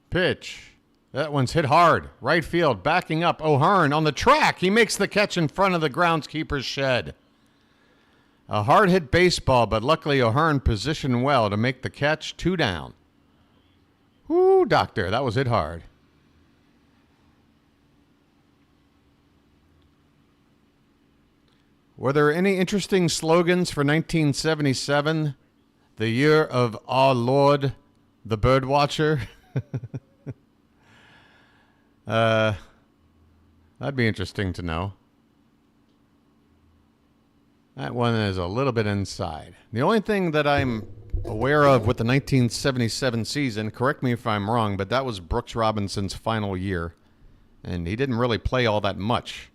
Pitch. That one's hit hard. Right field, backing up. O'Hearn on the track. He makes the catch in front of the groundskeeper's shed. A hard-hit baseball, but luckily O'Hearn positioned well to make the catch. 2 down. Whoo, doctor, that was hit hard. Were there any interesting slogans for 1977? The year of our Lord, the BirdWatcher? That'd be interesting to know. That one is a little bit inside. The only thing that I'm aware of with the 1977 season, correct me if I'm wrong, but that was Brooks Robinson's final year. And he didn't really play all that much,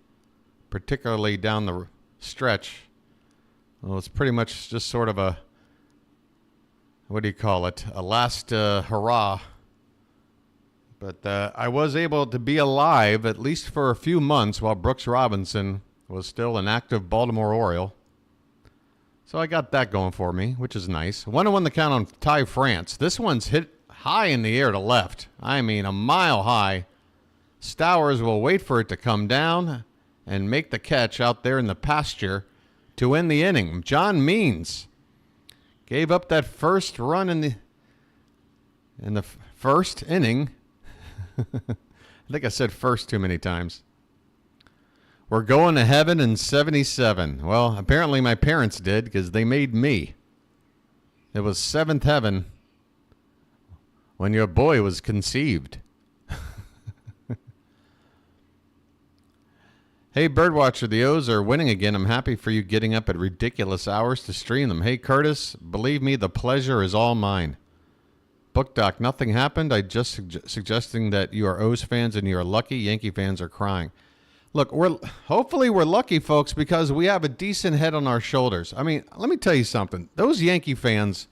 particularly down the stretch. Well, it's pretty much just sort of a, what do you call it, a last hurrah. But I was able to be alive at least for a few months while Brooks Robinson was still an active Baltimore Oriole. So I got that going for me, which is nice. 1-1 the count on Ty France. This one's hit high in the air to left. I mean, a mile high. Stowers will wait for it to come down and make the catch out there in the pasture to end the inning. John Means gave up that first run in the first inning. I think I said first too many times. We're going to heaven in 77. Well, apparently my parents did because they made me. It was seventh heaven when your boy was conceived. Hey, BirdWatcher, the O's are winning again. I'm happy for you getting up at ridiculous hours to stream them. Hey, Curtis, believe me, the pleasure is all mine. Book Doc, nothing happened. I just suggesting that you are O's fans and you are lucky. Yankee fans are crying. Look, hopefully we're lucky, folks, because we have a decent head on our shoulders. I mean, let me tell you something. Those Yankee fans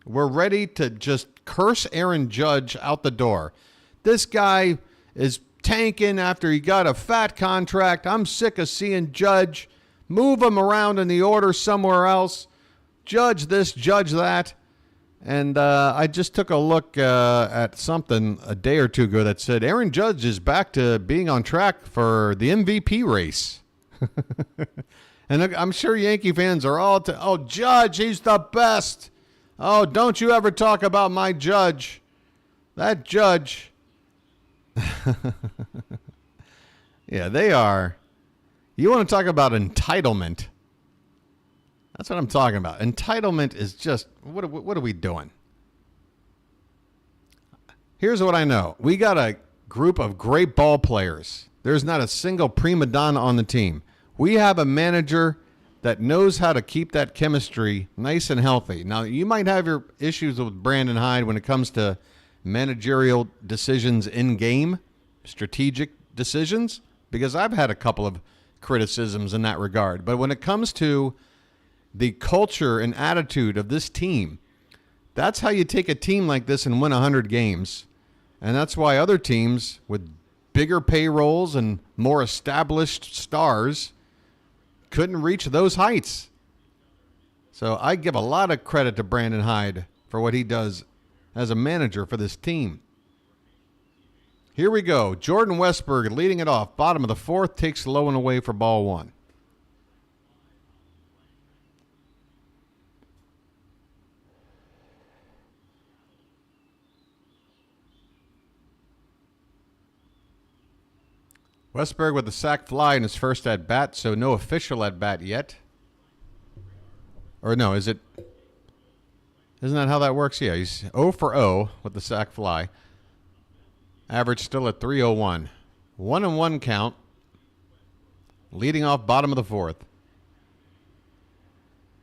were ready to just curse Aaron Judge out the door. This guy is tanking after he got a fat contract. I'm sick of seeing Judge. Move him around in the order somewhere else. Judge this, judge that. And I just took a look at something a day or two ago that said Aaron Judge is back to being on track for the MVP race. And I'm sure Yankee fans are all, oh, Judge, he's the best. Oh, don't you ever talk about my Judge. That Judge. Yeah, they are. You want to talk about entitlement. That's what I'm talking about. Entitlement is just, what are we doing? Here's what I know. We got a group of great ball players. There's not a single prima donna on the team. We have a manager that knows how to keep that chemistry nice and healthy. Now, you might have your issues with Brandon Hyde when it comes to managerial decisions in game, strategic decisions, because I've had a couple of criticisms in that regard. But when it comes to the culture and attitude of this team, that's how you take a team like this and win 100 games. And that's why other teams with bigger payrolls and more established stars couldn't reach those heights. So I give a lot of credit to Brandon Hyde for what he does as a manager for this team. Here we go. Jordan Westburg leading it off. Bottom of the fourth, takes low and away for ball one. Westburg with a sac fly in his first at-bat, so no official at-bat yet. Or no, isn't that how that works? Yeah, he's 0 for 0 with the sac fly. Average still at 301. 1-1 count. Leading off bottom of the fourth.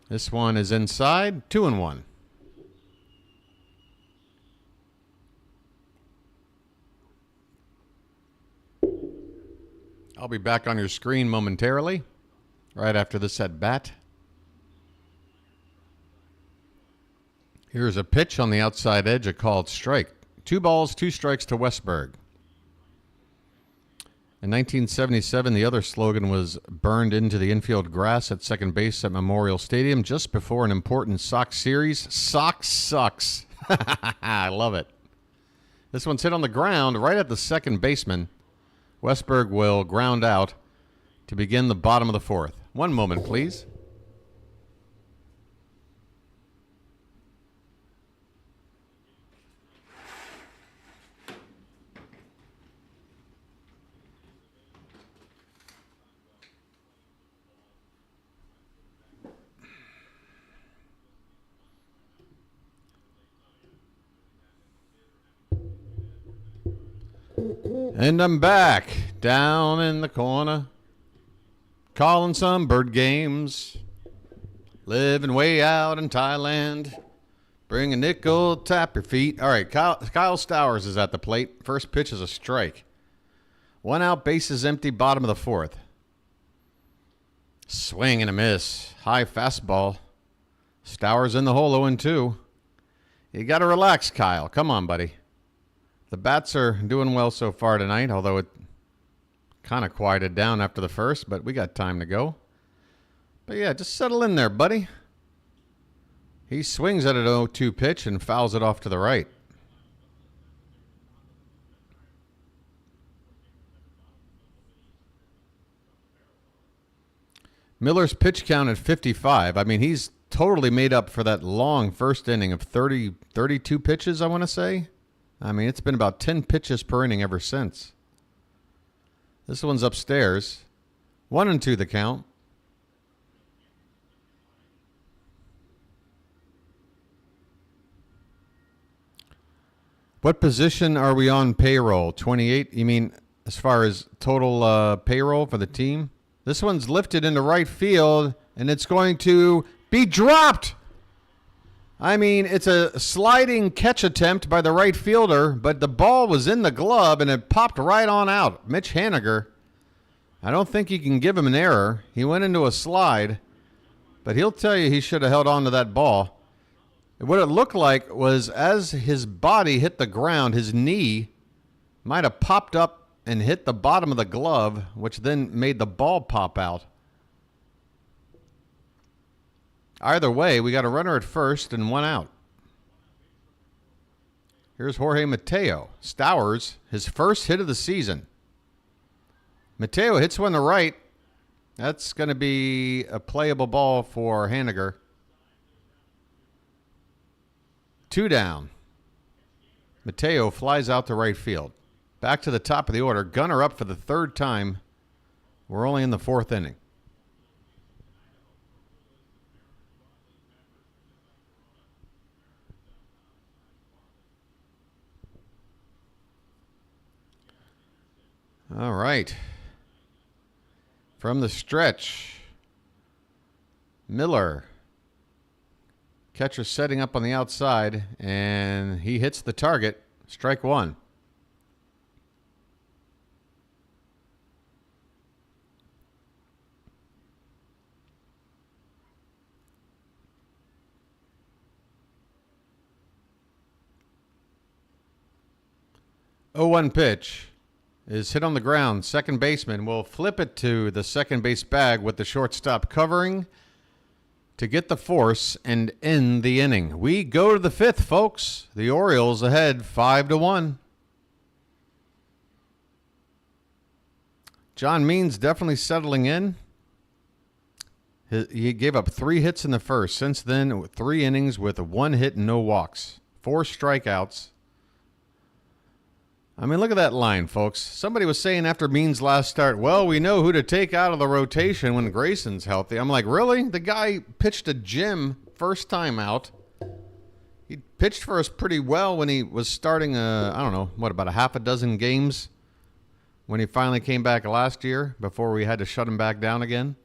This one is inside, 2-1. I'll be back on your screen momentarily, right after this at bat. Here's a pitch on the outside edge, a called strike. 2 balls, 2 strikes to Westberg. In 1977, the other slogan was burned into the infield grass at second base at Memorial Stadium just before an important Sox series. Sox sucks. I love it. This one's hit on the ground right at the second baseman. Westberg will ground out to begin the bottom of the 4th. One moment, please. And I'm back down in the corner, calling some bird games, living way out in Thailand, bring a nickel, tap your feet. All right, Kyle Stowers is at the plate. First pitch is a strike. 1 out, bases empty, bottom of the 4th. Swing and a miss. High fastball. Stowers in the hole, 0-2. You got to relax, Kyle. Come on, buddy. The bats are doing well so far tonight, although it kind of quieted down after the first, but we got time to go. But yeah, just settle in there, buddy. He swings at an 0-2 pitch and fouls it off to the right. Miller's pitch count at 55. I mean, he's totally made up for that long first inning of 32 pitches, I want to say. I mean, it's been about 10 pitches per inning ever since. This one's upstairs. 1-2 the count. What position are we on payroll? 28? You mean as far as total payroll for the team? This one's lifted into right field, and it's going to be dropped. I mean, it's a sliding catch attempt by the right fielder, but the ball was in the glove, and it popped right on out. Mitch Haniger, I don't think you can give him an error. He went into a slide, but he'll tell you he should have held on to that ball. What it looked like was as his body hit the ground, his knee might have popped up and hit the bottom of the glove, which then made the ball pop out. Either way, we got a runner at first and 1 out. Here's Jorge Mateo. Stowers, his first hit of the season. Mateo hits one to right. That's going to be a playable ball for Haniger. 2 down. Mateo flies out to right field. Back to the top of the order. Gunner up for the 3rd time. We're only in the 4th inning. All right. From the stretch, Miller. Catcher setting up on the outside, and he hits the target. Strike 1. Oh, 1 pitch is hit on the ground. Second baseman will flip it to the second base bag with the shortstop covering to get the force and end the inning. We go to the 5th, folks. The Orioles ahead 5-1. John Means definitely settling in. He gave up 3 hits in the first. Since then, 3 innings with 1 hit and no walks. 4 strikeouts. I mean, look at that line, folks. Somebody was saying after Means' last start, well, we know who to take out of the rotation when Grayson's healthy. I'm like, really? The guy pitched a gem first time out. He pitched for us pretty well when he was starting, I don't know, about a half a dozen games when he finally came back last year before we had to shut him back down again.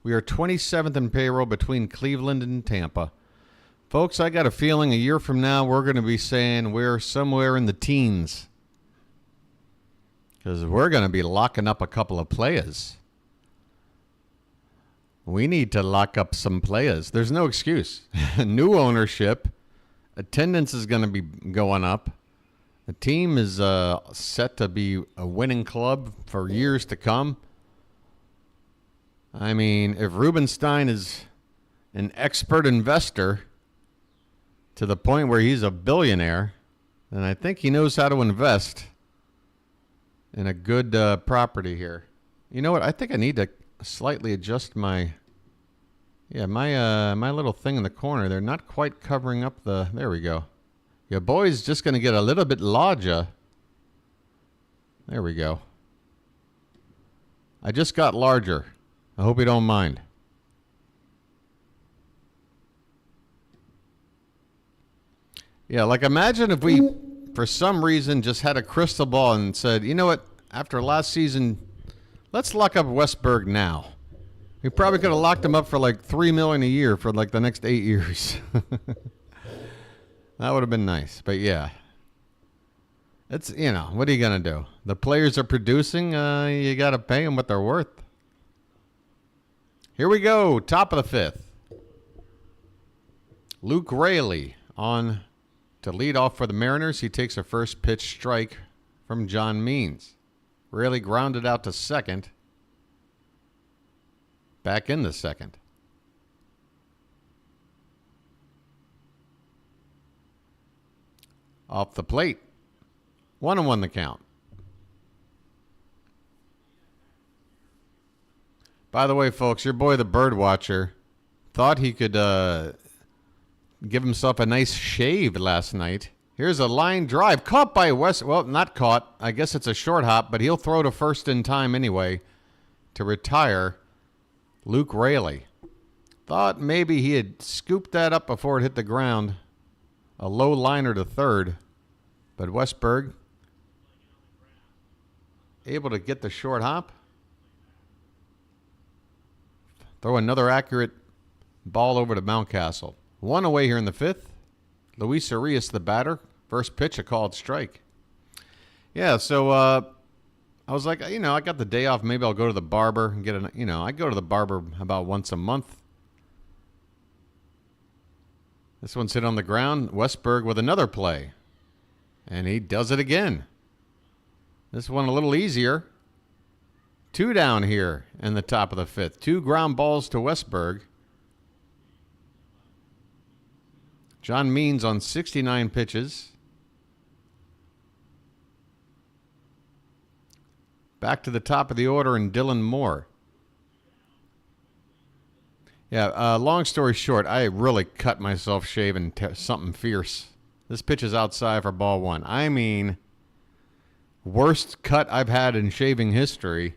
We are 27th in payroll between Cleveland and Tampa. Folks, I got a feeling a year from now we're going to be saying we're somewhere in the teens. because we're going to be locking up a couple of players. We need to lock up some players. There's no excuse. New ownership. Attendance is going to be going up. The team is set to be a winning club for years to come. I mean, if Rubenstein is an expert investor to the point where he's a billionaire, then I think he knows how to invest in a good property here. You know what? I think I need to slightly adjust my my little thing in the corner. They're not quite covering up the. There we go. Your boy's just going to get a little bit larger. There we go. I just got larger. I hope you don't mind. Yeah, like imagine if we, for some reason, just had a crystal ball and said, you know what, after last season, let's lock up Westberg now. We probably could have locked him up for like $3 million a year for like the next 8 years. That would have been nice. But yeah, it's, you know, what are you going to do? The players are producing. You got to pay them what they're worth. Here we go. Top of the 5th. Luke Raley on to lead off for the Mariners. He takes a first pitch strike from John Means. Raley grounded out to second. Back in the second. Off the plate. 1-1 the count. By the way, folks, your boy the BirdWatcher thought he could give himself a nice shave last night. Here's a line drive caught by West. Well, not caught. I guess it's a short hop, but he'll throw to first in time anyway to retire Luke Raley. Thought maybe he had scooped that up before it hit the ground. A low liner to third. But Westberg able to get the short hop. Throw another accurate ball over to Mountcastle. 1 away here in the 5th. Luis Arias, the batter. First pitch, a called strike. Yeah, so I was like, you know, I got the day off. Maybe I'll go to the barber and get a, you know, I go to the barber about once a month. This one's hit on the ground. Westberg with another play. And he does it again. This one a little easier. 2 down here in the top of the 5th. 2 ground balls to Westberg. John Means on 69 pitches. Back to the top of the order and Dylan Moore. Yeah, long story short, I really cut myself shaving something fierce. This pitch is outside for ball 1. I mean, worst cut I've had in shaving history.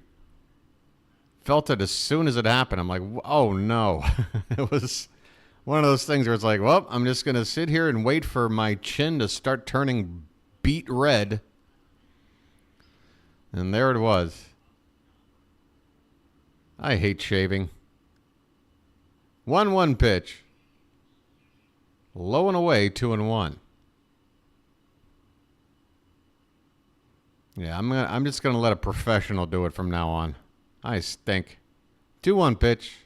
Felt it as soon as it happened. I'm like, oh no. It was one of those things where it's like, well, I'm just going to sit here and wait for my chin to start turning beet red. And there it was. I hate shaving. 1-1 pitch. Low and away, 2-1. Yeah, I'm just gonna let a professional do it from now on. I stink. 2-1 pitch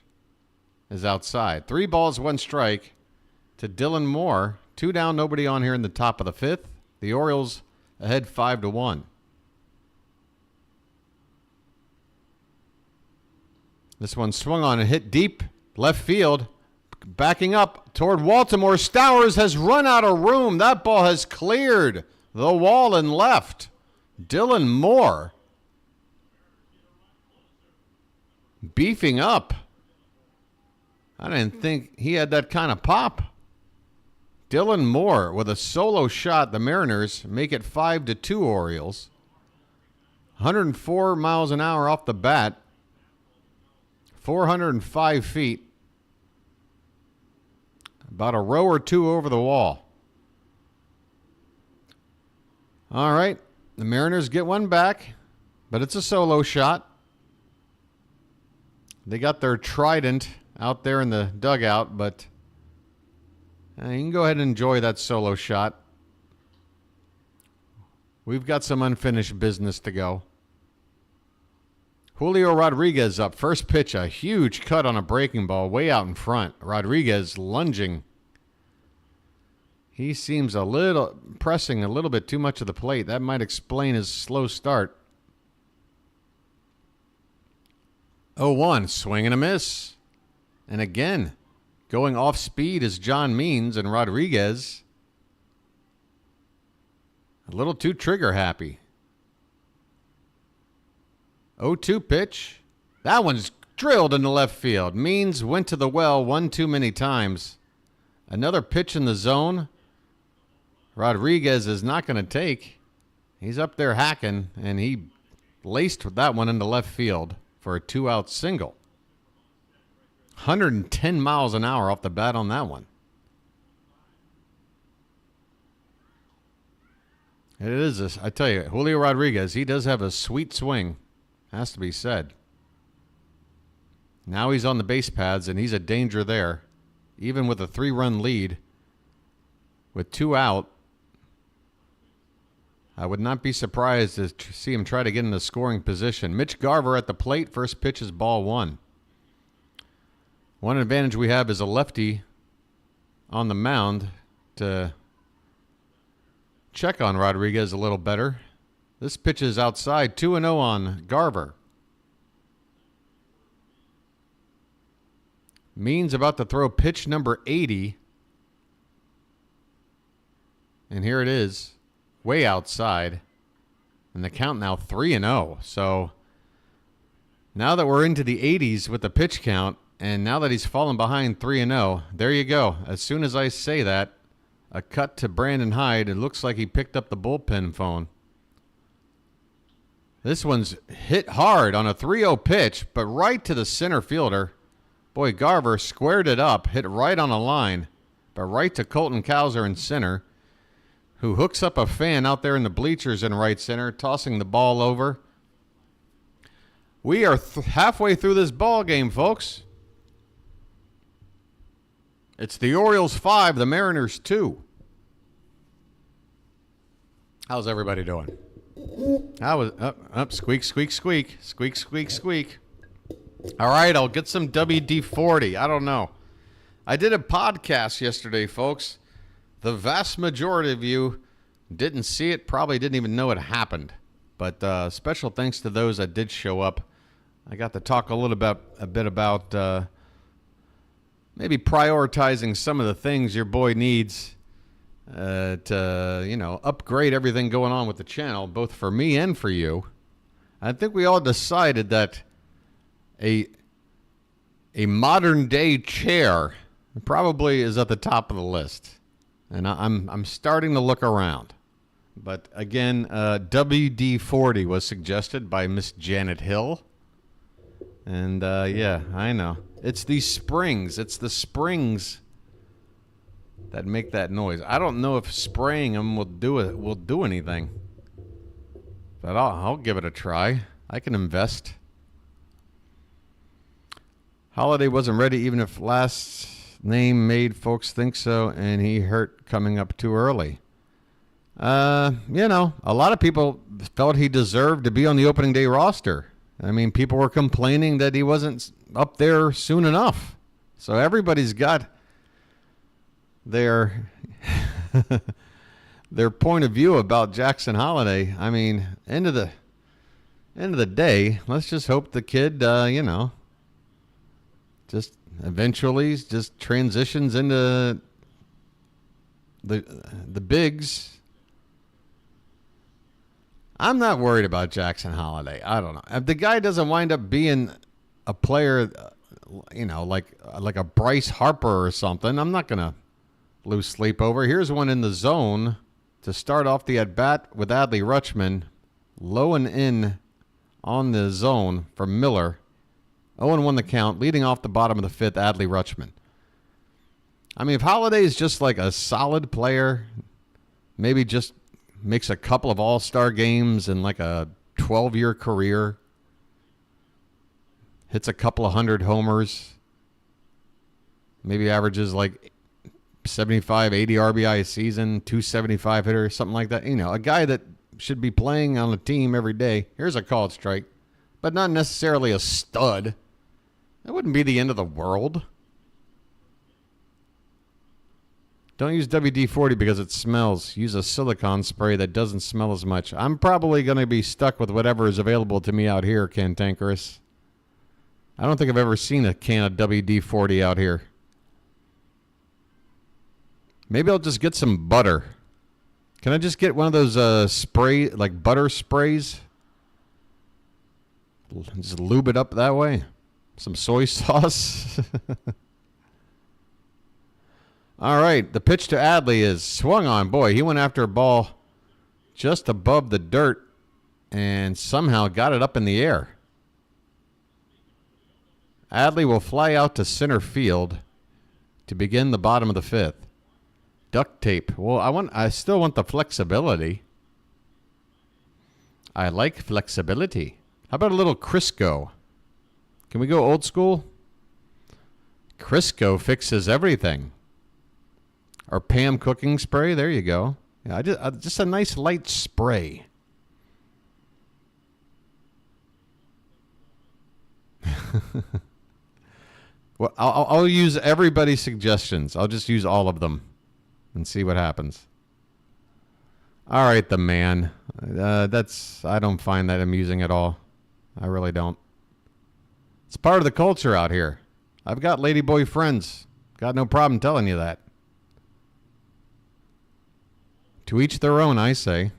is outside. 3 balls, 1 strike to Dylan Moore. 2 down, nobody on here in the top of the 5th. The Orioles ahead 5-1. This one swung on and hit deep left field. Backing up toward Baltimore. Stowers has run out of room. That ball has cleared the wall and left. Dylan Moore beefing up. I didn't think he had that kind of pop. Dylan Moore with a solo shot. The Mariners make it 5-2 Orioles. 104 miles an hour off the bat. 405 feet. About a row or 2 over the wall. All right. The Mariners get one back, but it's a solo shot. They got their trident out there in the dugout, but you can go ahead and enjoy that solo shot. We've got some unfinished business to go. Julio Rodriguez up. First pitch, a huge cut on a breaking ball way out in front. Rodriguez lunging. He seems pressing a little bit too much of the plate. That might explain his slow start. 0-1, swing and a miss. And again, going off speed is John Means, and Rodriguez a little too trigger happy. 0-2 pitch. That one's drilled into left field. Means went to the well one too many times. Another pitch in the zone. Rodriguez is not going to take. He's up there hacking, and he laced that one into left field for a 2-out single. 110 miles an hour off the bat on that one. It is this. I tell you, Julio Rodriguez, he does have a sweet swing. Has to be said. Now he's on the base paths, and he's a danger there. Even with a 3-run lead, with 2 out, I would not be surprised to see him try to get in a scoring position. Mitch Garver at the plate. First pitch is ball 1. One advantage we have is a lefty on the mound to check on Rodriguez a little better. This pitch is outside. 2-0 on Garver. Means about to throw pitch number 80. And here it is. Way outside. And the count now 3-0. So now that we're into the 80s with the pitch count, and now that he's fallen behind 3-0, there you go. As soon as I say that, a cut to Brandon Hyde. It looks like he picked up the bullpen phone. This one's hit hard on a 3-0 pitch, but right to the center fielder. Boy, Garver squared it up, hit right on a line, but right to Colton Cowser in center, who hooks up a fan out there in the bleachers in right center, tossing the ball over. We are halfway through this ball game, folks. It's the Orioles 5, the Mariners 2. How's everybody doing? How was up? Squeak, squeak, squeak, squeak, squeak, squeak. All right, I'll get some WD-40. I don't know. I did a podcast yesterday, folks. The vast majority of you didn't see it, probably didn't even know it happened. But special thanks to those that did show up. I got to talk a bit about maybe prioritizing some of the things your boy needs to, upgrade everything going on with the channel, both for me and for you. I think we all decided that a modern day chair probably is at the top of the list. And I'm starting to look around. But again, WD-40 was suggested by Miss Janet Hill. And yeah, I know. It's these springs. It's the springs that make that noise. I don't know if spraying them will do anything. But I'll give it a try. I can invest. Holiday wasn't ready even if last name made folks think so, and he hurt coming up too early. A lot of people felt he deserved to be on the opening day roster. I mean, people were complaining that he wasn't up there soon enough. So everybody's got their their point of view about Jackson Holiday. I mean, end of the day, let's just hope the kid, just eventually just transitions into the bigs. I'm not worried about Jackson Holiday. I don't know. If the guy doesn't wind up being a player, like a Bryce Harper or something, I'm not going to lose sleep over. Here's one in the zone to start off the at-bat with Adley Rutschman. Low and in on the zone for Miller. 0-1 the count, leading off the bottom of the fifth, Adley Rutschman. I mean, if Holiday is just like a solid player, maybe just makes a couple of all-star games in like a 12-year career, hits a couple of 100 homers, maybe averages like 75, 80 RBI a season, 275 hitter, something like that. A guy that should be playing on a team every day. Here's a called strike. but not necessarily a stud. That wouldn't be the end of the world. Don't use WD-40 because it smells. Use a silicone spray that doesn't smell as much. I'm probably going to be stuck with whatever is available to me out here, Cantankerous. I don't think I've ever seen a can of WD-40 out here. Maybe I'll just get some butter. Can I just get one of those spray, like butter sprays? Just lube it up that way. Some soy sauce. All right, the pitch to Adley is swung on. Boy, he went after a ball just above the dirt and somehow got it up in the air. Adley will fly out to center field to begin the bottom of the fifth. Duct tape. Well, I still want the flexibility. I like flexibility. How about a little Crisco? Can we go old school? Crisco fixes everything. Or Pam cooking spray. There you go. Yeah, just a nice light spray. Well, I'll use everybody's suggestions. I'll just use all of them and see what happens. All right, the man. I don't find that amusing at all. I really don't. It's part of the culture out here. I've got ladyboy friends. Got no problem telling you that. To each their own, I say.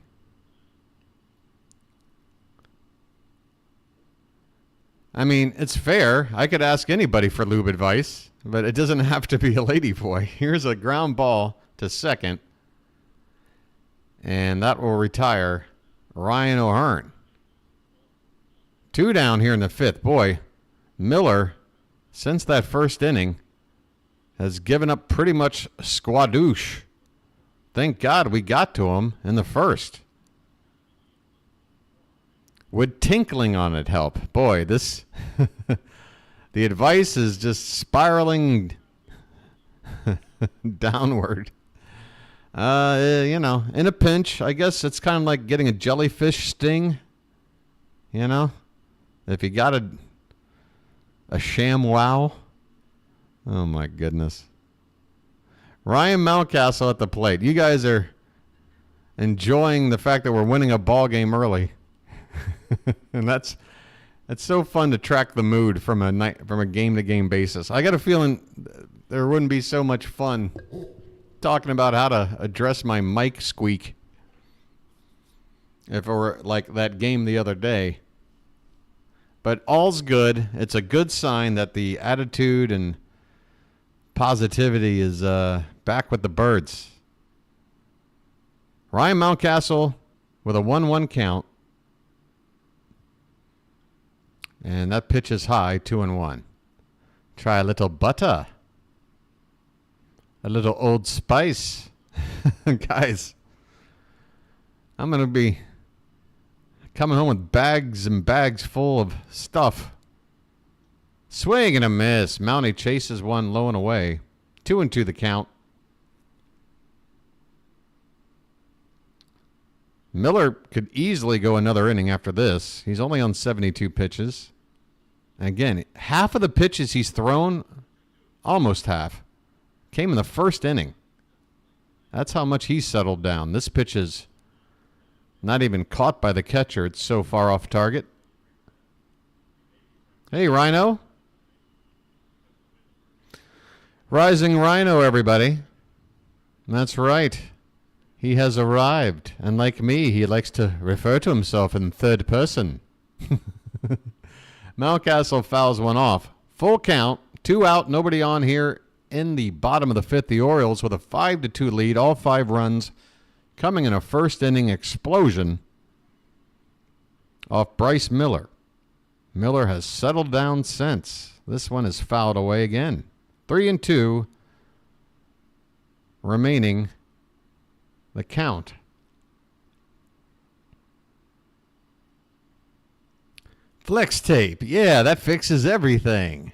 I mean, it's fair. I could ask anybody for lube advice, but it doesn't have to be a ladyboy. Here's a ground ball to second, and that will retire Ryan O'Hearn. 2 down here in the fifth. Boy, Miller, since that first inning, has given up pretty much squadouche. Thank God we got to him in the first. Would tinkling on it help? Boy, this the advice is just spiraling downward. In a pinch, I guess it's kind of like getting a jellyfish sting. You know, if you got a sham wow. Oh my goodness. Ryan Mountcastle at the plate. You guys are enjoying the fact that we're winning a ball game early. And it's so fun to track the mood from a game-to-game basis. I got a feeling there wouldn't be so much fun talking about how to address my mic squeak if it were like that game the other day. But all's good. It's a good sign that the attitude and positivity is back with the Birds. Ryan Mountcastle with a 1-1 count. And that pitch is high, 2-1. Try a little butter. A little Old Spice. Guys, I'm going to be coming home with bags and bags full of stuff. Swing and a miss. Mountie chases one low and away. 2-2 the count. Miller could easily go another inning after this. He's only on 72 pitches. And again, half of the pitches he's thrown, almost half, came in the first inning. That's how much he's settled down. This pitch is not even caught by the catcher. It's so far off target. Hey, Rhino. Rising Rhino, everybody. That's right. He has arrived, and like me, he likes to refer to himself in third person. Mountcastle fouls one off. Full count, 2 out, nobody on here in the bottom of the fifth. The Orioles with a 5-2 lead, all 5 runs coming in a first inning explosion off Bryce Miller. Miller has settled down since. This one is fouled away again. 3-2 remaining. The count. Flex tape. Yeah, that fixes everything.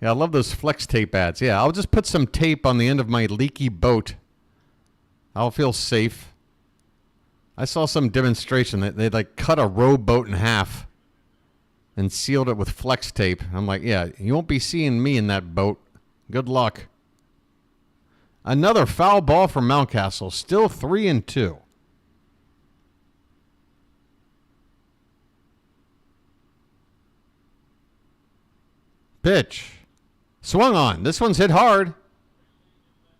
Yeah, I love those flex tape ads. Yeah, I'll just put some tape on the end of my leaky boat. I'll feel safe. I saw some demonstration that they'd like cut a rowboat in half and sealed it with flex tape. I'm like, yeah, you won't be seeing me in that boat. Good luck. Another foul ball from Mountcastle. Still 3-2. Pitch. Swung on. This one's hit hard.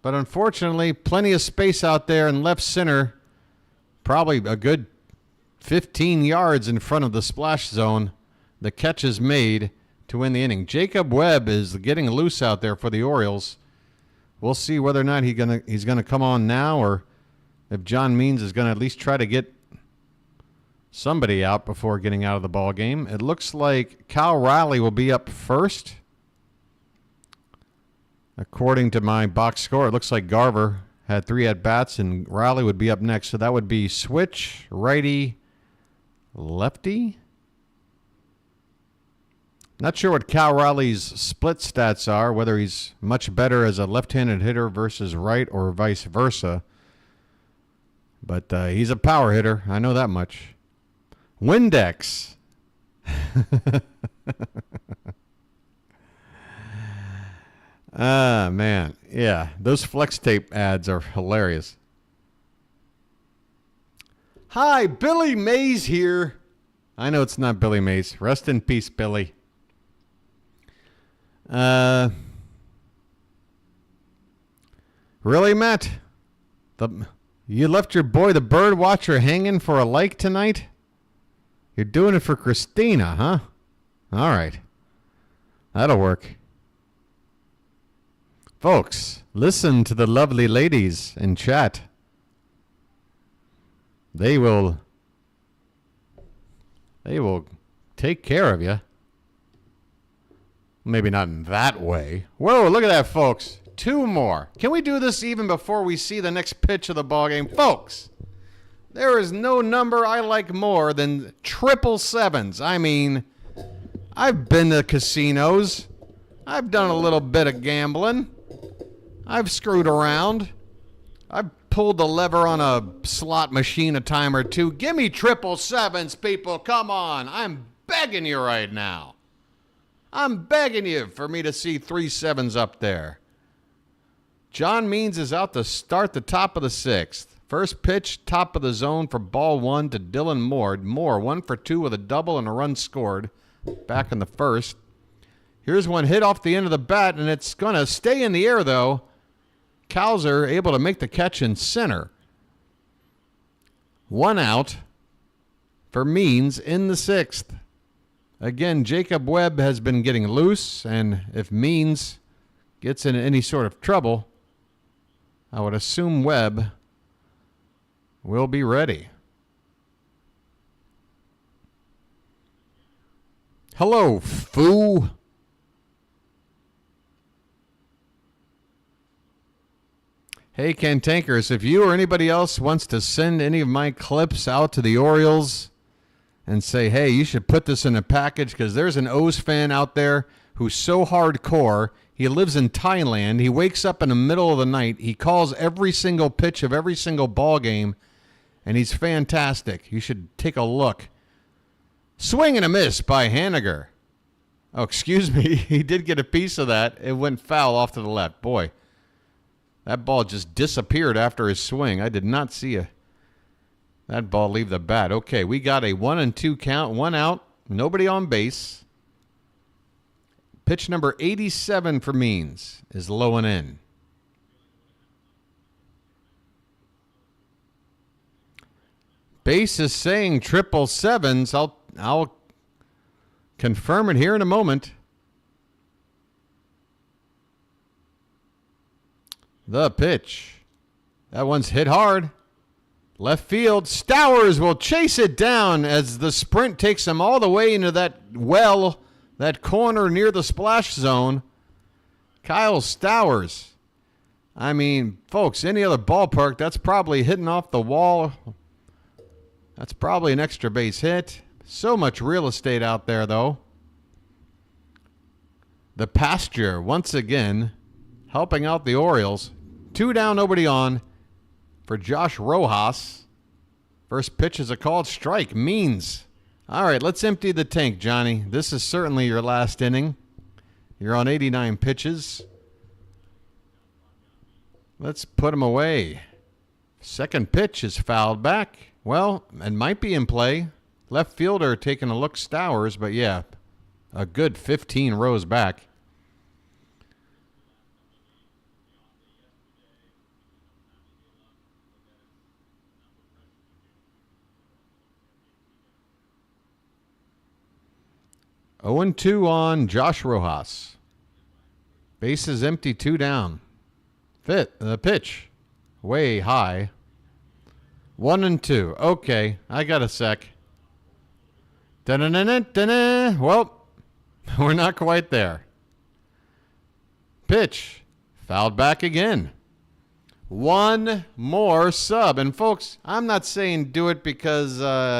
But unfortunately, plenty of space out there in left center. Probably a good 15 yards in front of the splash zone. The catch is made to win the inning. Jacob Webb is getting loose out there for the Orioles. We'll see whether or not he's gonna come on now, or if John Means is gonna at least try to get somebody out before getting out of the ball game. It looks like Cal Riley will be up first. According to my box score, it looks like Garver had 3 at-bats, and Riley would be up next. So that would be switch, righty, lefty. Not sure what Cal Riley's split stats are, whether he's much better as a left-handed hitter versus right or vice versa. But he's a power hitter. I know that much. Windex. Ah, man. Yeah, those flex tape ads are hilarious. Hi, Billy Mays here. I know it's not Billy Mays. Rest in peace, Billy. Really, Matt? You left your boy, the BirdWatcher, hanging for a like tonight? You're doing it for Christina, huh? All right. That'll work. Folks, listen to the lovely ladies in chat. They will take care of you. Maybe not in that way. Whoa, look at that, folks. 2 more. Can we do this even before we see the next pitch of the ballgame? Folks, there is no number I like more than 777s. I mean, I've been to casinos. I've done a little bit of gambling. I've screwed around. I've pulled the lever on a slot machine a time or two. Give me 777s, people. Come on. I'm begging you right now. I'm begging you for me to see 3 7s up there. John Means is out to start the top of the 6th. First pitch, top of the zone for ball 1 to Dylan Moore. Moore, 1 for 2 with a double and a run scored back in the first. Here's one hit off the end of the bat, and it's going to stay in the air, though. Cowser able to make the catch in center. 1 out for Means in the 6th. Again, Jacob Webb has been getting loose, and if Means gets in any sort of trouble, I would assume Webb will be ready. Hello, foo. Hey, Cantankers, if you or anybody else wants to send any of my clips out to the Orioles and say, hey, you should put this in a package, because there's an O's fan out there who's so hardcore. He lives in Thailand. He wakes up in the middle of the night. He calls every single pitch of every single ball game, and he's fantastic. You should take a look. Swing and a miss by Haniger. Oh, excuse me. He did get a piece of that. It went foul off to the left. Boy, that ball just disappeared after his swing. I did not see that ball leave the bat. Okay, we got a 1-2 count, 1 out, nobody on base. Pitch number 87 for Means is low and in. Base is saying 777s. I'll confirm it here in a moment. The pitch. That one's hit hard. Left field. Stowers will chase it down as the sprint takes him all the way into that well, that corner near the splash zone. Kyle Stowers. I mean, folks, any other ballpark, that's probably hitting off the wall. That's probably an extra base hit. So much real estate out there, though. The pasture, once again, helping out the Orioles. 2 down, nobody on for Josh Rojas. First pitch is a called strike. Means All right, let's empty the tank, Johnny. This is certainly your last inning. You're on 89 pitches. Let's put him away. Second pitch is fouled back. Well, it might be in play. Left fielder taking a look, Stowers, but yeah, a good 15 rows back. Oh and 2 on Josh Rojas. Bases empty, 2 down. Pitch. Way high. 1 and 2. Okay, I got a sec. Da-na-na-na-na-na. Well, we're not quite there. Pitch. Fouled back again. One more sub. And folks, I'm not saying do it because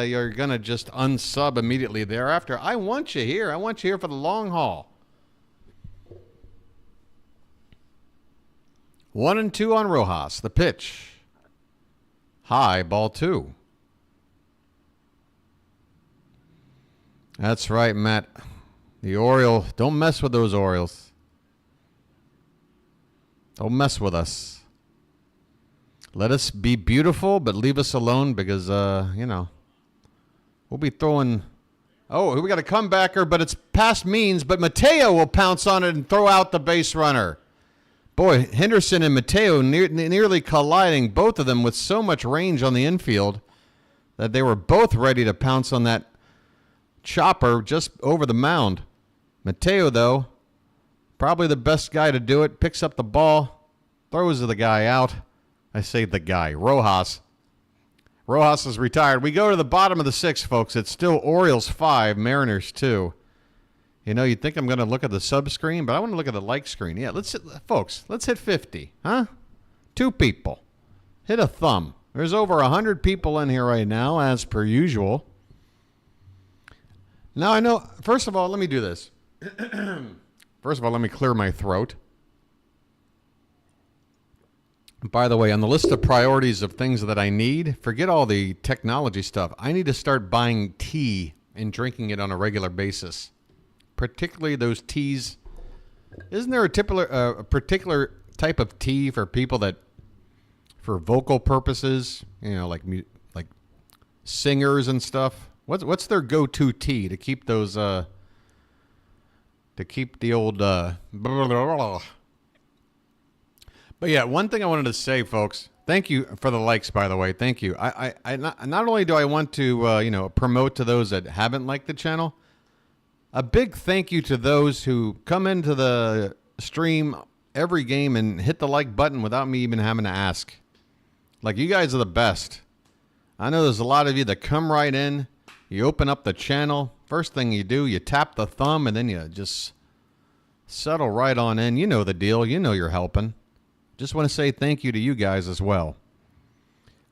you're going to just unsub immediately thereafter. I want you here. I want you here for the long haul. 1 and 2 on Rojas. The pitch. High, ball 2. That's right, Matt. The Oriole. Don't mess with those Orioles. Don't mess with us. Let us be beautiful, but leave us alone because, we'll be throwing. Oh, we got a comebacker, but it's past means. But Mateo will pounce on it and throw out the base runner. Boy, Henderson and Mateo nearly colliding, both of them with so much range on the infield that they were both ready to pounce on that chopper just over the mound. Mateo, though, probably the best guy to do it, picks up the ball, throws the guy out. I say the guy, Rojas. Rojas is retired. We go to the bottom of the 6th, folks. It's still Orioles 5, Mariners 2. You know, you'd think I'm going to look at the sub screen, but I want to look at the like screen. Yeah, let's hit 50, huh? 2 people. Hit a thumb. There's over 100 people in here right now, as per usual. Now, I know, first of all, let me do this. First of all, let me clear my throat. By the way, on the list of priorities of things that I need, forget all the technology stuff. I need to start buying tea and drinking it on a regular basis. Particularly those teas. Isn't there a particular type of tea for people that, for vocal purposes, like singers and stuff? What's their go-to tea to keep those to keep the old blah, blah, blah. But yeah, one thing I wanted to say, folks. Thank you for the likes, by the way. Thank you. I not only do I want to promote to those that haven't liked the channel. A big thank you to those who come into the stream every game and hit the like button without me even having to ask. Like, you guys are the best. I know there's a lot of you that come right in. You open up the channel. First thing you do, you tap the thumb, and then you just settle right on in. You know the deal. You know you're helping. Just want to say thank you to you guys as well.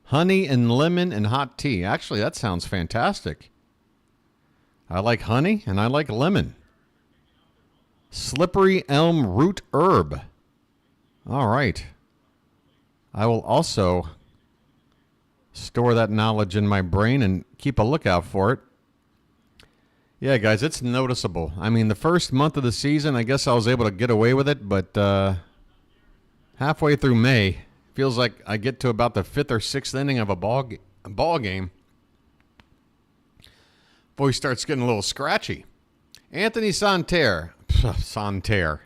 Honey and lemon and hot tea. Actually, that sounds fantastic. I like honey and I like lemon. Slippery elm root herb. All right. I will also store that knowledge in my brain and keep a lookout for it. Yeah, guys, it's noticeable. I mean, the first month of the season, I guess I was able to get away with it, but halfway through May, feels like I get to about the 5th or 6th inning of a ball game. Voice starts getting a little scratchy. Anthony Santerre. Santerre.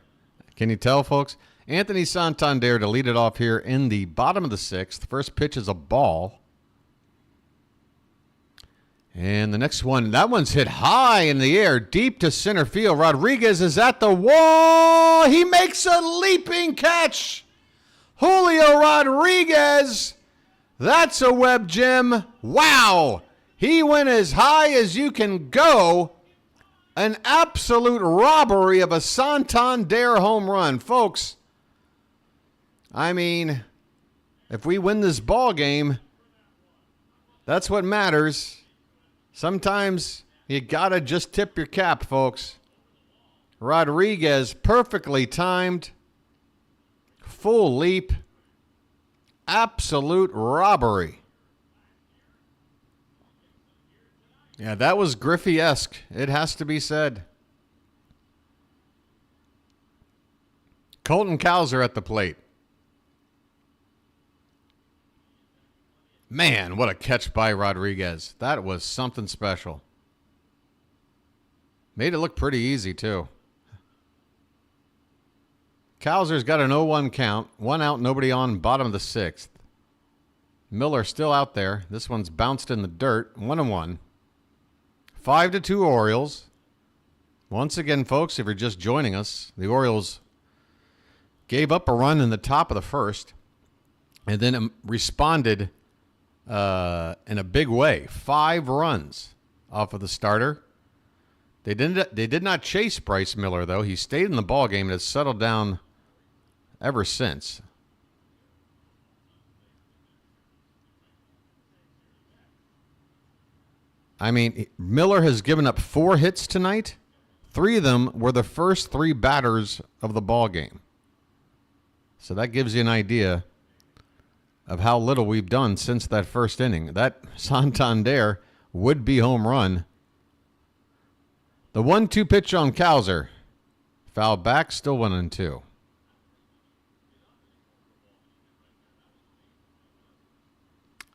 Can you tell, folks? Anthony Santander to lead it off here in the bottom of the 6th. First pitch is a ball. And the next one, that one's hit high in the air, deep to center field. Rodriguez is at the wall. He makes a leaping catch. Julio Rodriguez. That's a web gem. Wow. He went as high as you can go. An absolute robbery of a Santander home run. Folks, I mean, if we win this ball game, that's what matters. Sometimes you got to just tip your cap, folks. Rodriguez, perfectly timed. Full leap. Absolute robbery. Yeah, that was Griffey-esque. It has to be said. Colton Cowser at the plate. Man, what a catch by Rodriguez. That was something special. Made it look pretty easy, too. Cowser's got an 0-1 count. 1 out, nobody on, bottom of the 6th. Miller still out there. This one's bounced in the dirt. 1-1. 5-2 Orioles. Once again, folks, if you're just joining us, the Orioles gave up a run in the top of the first and then responded in a big way. 5 runs off of the starter. They did not chase Bryce Miller, though. He stayed in the ballgame and has settled down ever since. I mean, Miller has given up 4 hits tonight. 3 of them were the first 3 batters of the ballgame. So that gives you an idea of how little we've done since that first inning. That Santander would-be home run. The 1-2 pitch on Cowser. Foul back, still 1-2.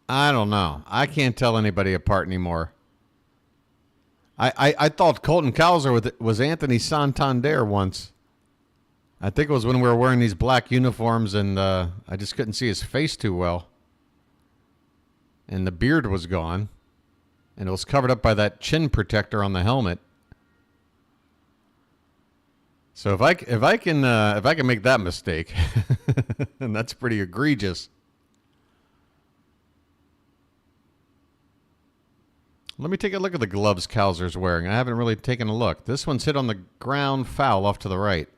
I don't know. I can't tell anybody apart anymore. I thought Colton Cowser was Anthony Santander once. I think it was when we were wearing these black uniforms and I just couldn't see his face too well. And the beard was gone. And it was covered up by that chin protector on the helmet. So if I can make that mistake, and that's pretty egregious. Let me take a look at the gloves Cowser's wearing. I haven't really taken a look. This one's hit on the ground, foul off to the right.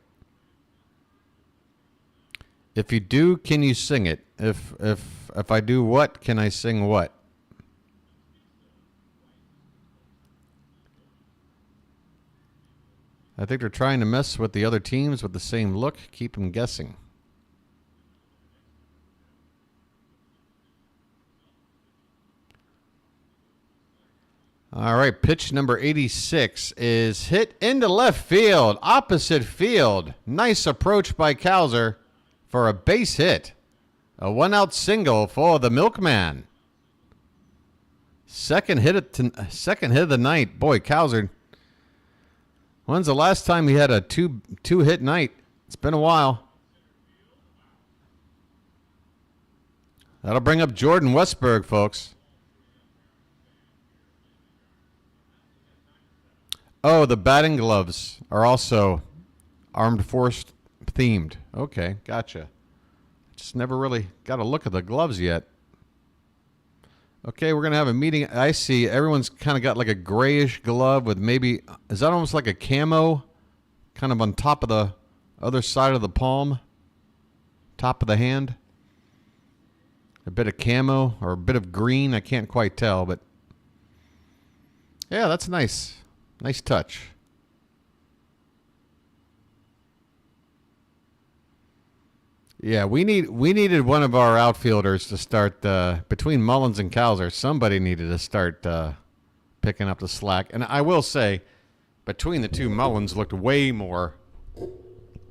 If you do, can you sing it? If I do what, can I sing what? I think they're trying to mess with the other teams with the same look, keep them guessing. All right, pitch number 86 is hit into left field, opposite field. Nice approach by Cowser for a base hit. A 1-out single for the Milkman. Second hit of the night. Boy, Cowser. When's the last time he had a two hit night? It's been a while. That'll bring up Jordan Westberg, folks. Oh, the batting gloves are also Armed Force themed. Okay, gotcha. Just never really got a look at the gloves yet. Okay, we're going to have a meeting. I see everyone's kind of got like a grayish glove with maybe, is that almost like a camo? Kind of on top of the other side of the palm? Top of the hand? A bit of camo or a bit of green. I can't quite tell, but yeah, that's nice. Nice touch. Yeah, we needed one of our outfielders to start between Mullins and Cowser. Somebody needed to start picking up the slack. And I will say, between the two, Mullins looked way more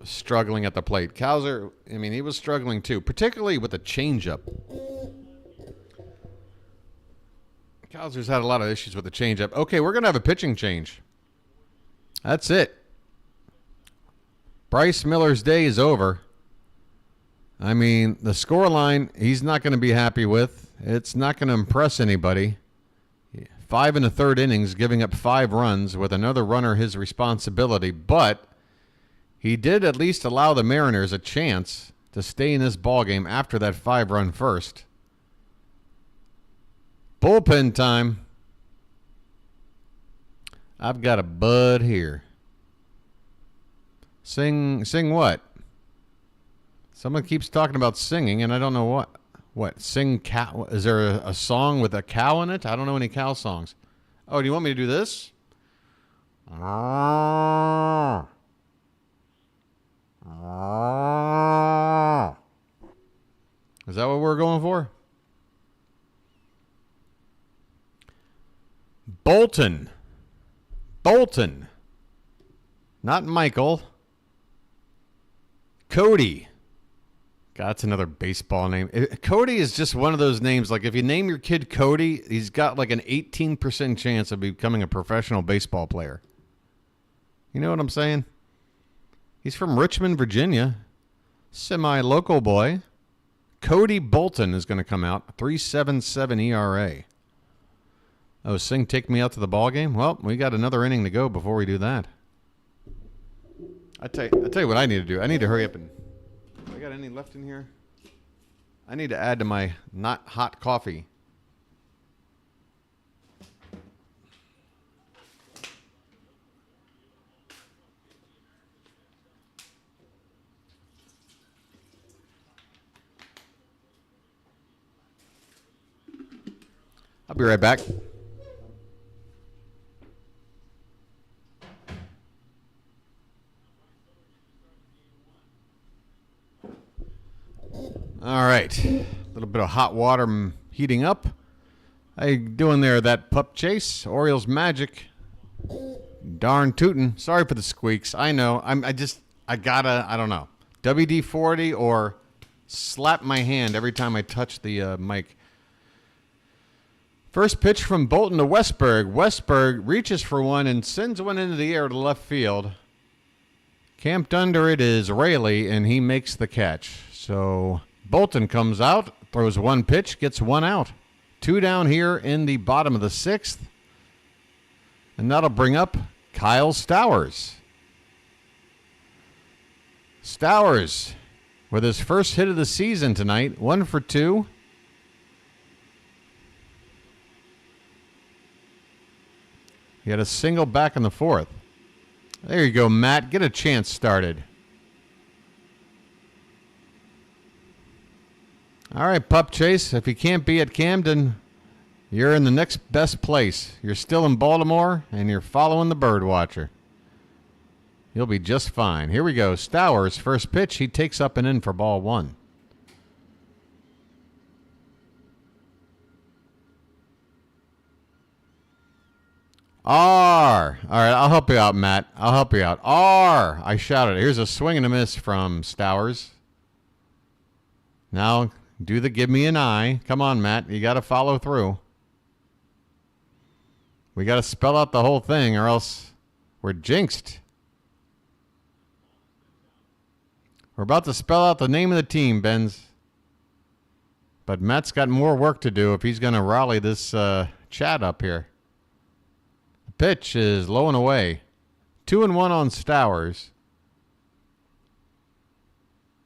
struggling at the plate. Cowser, I mean, he was struggling too, particularly with the changeup. Cowser's had a lot of issues with the changeup. Okay, we're going to have a pitching change. That's it. Bryce Miller's day is over. I mean, the scoreline, he's not going to be happy with. It's not going to impress anybody. 5 1/3 innings, giving up 5 runs with another runner his responsibility. But he did at least allow the Mariners a chance to stay in this ballgame after that 5-run first. Bullpen time. I've got a bud here. Sing what? Someone keeps talking about singing, and I don't know what. What? Sing cow? Is there a song with a cow in it? I don't know any cow songs. Oh, do you want me to do this? Is that what we're going for? Bolton. Bolton. Not Michael. Cody. God, that's another baseball name. Cody is just one of those names. Like, if you name your kid Cody, he's got like an 18% chance of becoming a professional baseball player. You know what I'm saying? He's from Richmond, Virginia. Semi-local boy. Cody Bolton is going to come out. 3.77 ERA. Oh, Singh, take me out to the ball game? Well, we got another inning to go before we do that. I tell you what I need to do. I need to hurry up and... I got any left in here? I need to add to my not hot coffee. I'll be right back. All right, a little bit of hot water heating up. How you doing there, that pup chase? Orioles magic. Darn tootin'. Sorry for the squeaks. I know. I don't know. WD-40 or slap my hand every time I touch the mic. First pitch from Bolton to Westberg. Westberg reaches for one and sends one into the air to left field. Camped under it is Rayleigh, and he makes the catch. So Bolton comes out, throws one pitch, gets one out. Two down here in the bottom of the sixth. And that'll bring up Kyle Stowers. Stowers with his first hit of the season tonight, 1 for 2. He had a single back in the fourth. There you go, Matt. Get a chance started. All right, pup chase. If you can't be at Camden, you're in the next best place. You're still in Baltimore, and you're following the BirdWatcher. You'll be just fine. Here we go. Stowers, first pitch. He takes up and in for ball one. R. All right, I'll help you out, Matt. I'll help you out. R. I shouted. Here's a swing and a miss from Stowers. Now, do the give me an eye. Come on, Matt. You got to follow through. We got to spell out the whole thing or else we're jinxed. We're about to spell out the name of the team, Benz. But Matt's got more work to do if he's going to rally this chat up here. The pitch is low and away. 2-1 on Stowers.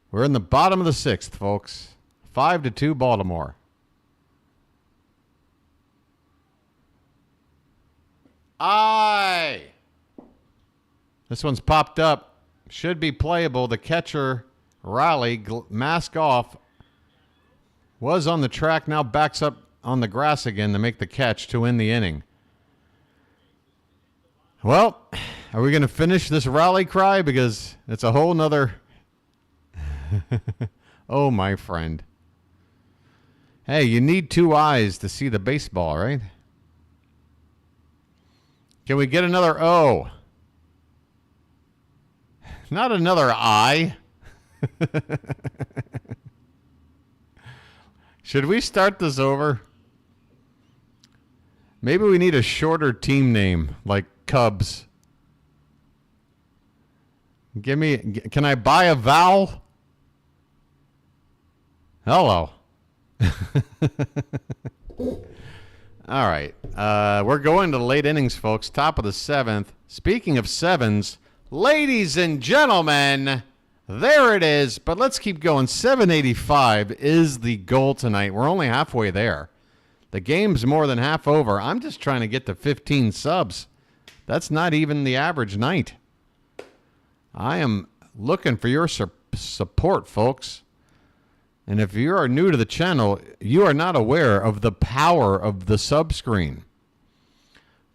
We're in the bottom of the sixth, folks. 5-2 Baltimore. Aye. This one's popped up. Should be playable. The catcher, Riley, mask off, was on the track, now backs up on the grass again to make the catch to win the inning. Well, are we going to finish this rally cry? Because it's a whole nother... Oh, my friend. Hey, you need two eyes to see the baseball, right? Can we get another O? Not another I. Should we start this over? Maybe we need a shorter team name, like Cubs. Can I buy a vowel? Hello. All right. We're going to late innings, folks. Top of the seventh. Speaking of sevens, ladies and gentlemen, there it is. But let's keep going. 785 is the goal tonight. We're only halfway there. The game's more than half over. I'm just trying to get to 15 subs. That's not even the average night. I am looking for your support, folks. And if you are new to the channel, you are not aware of the power of the subscreen.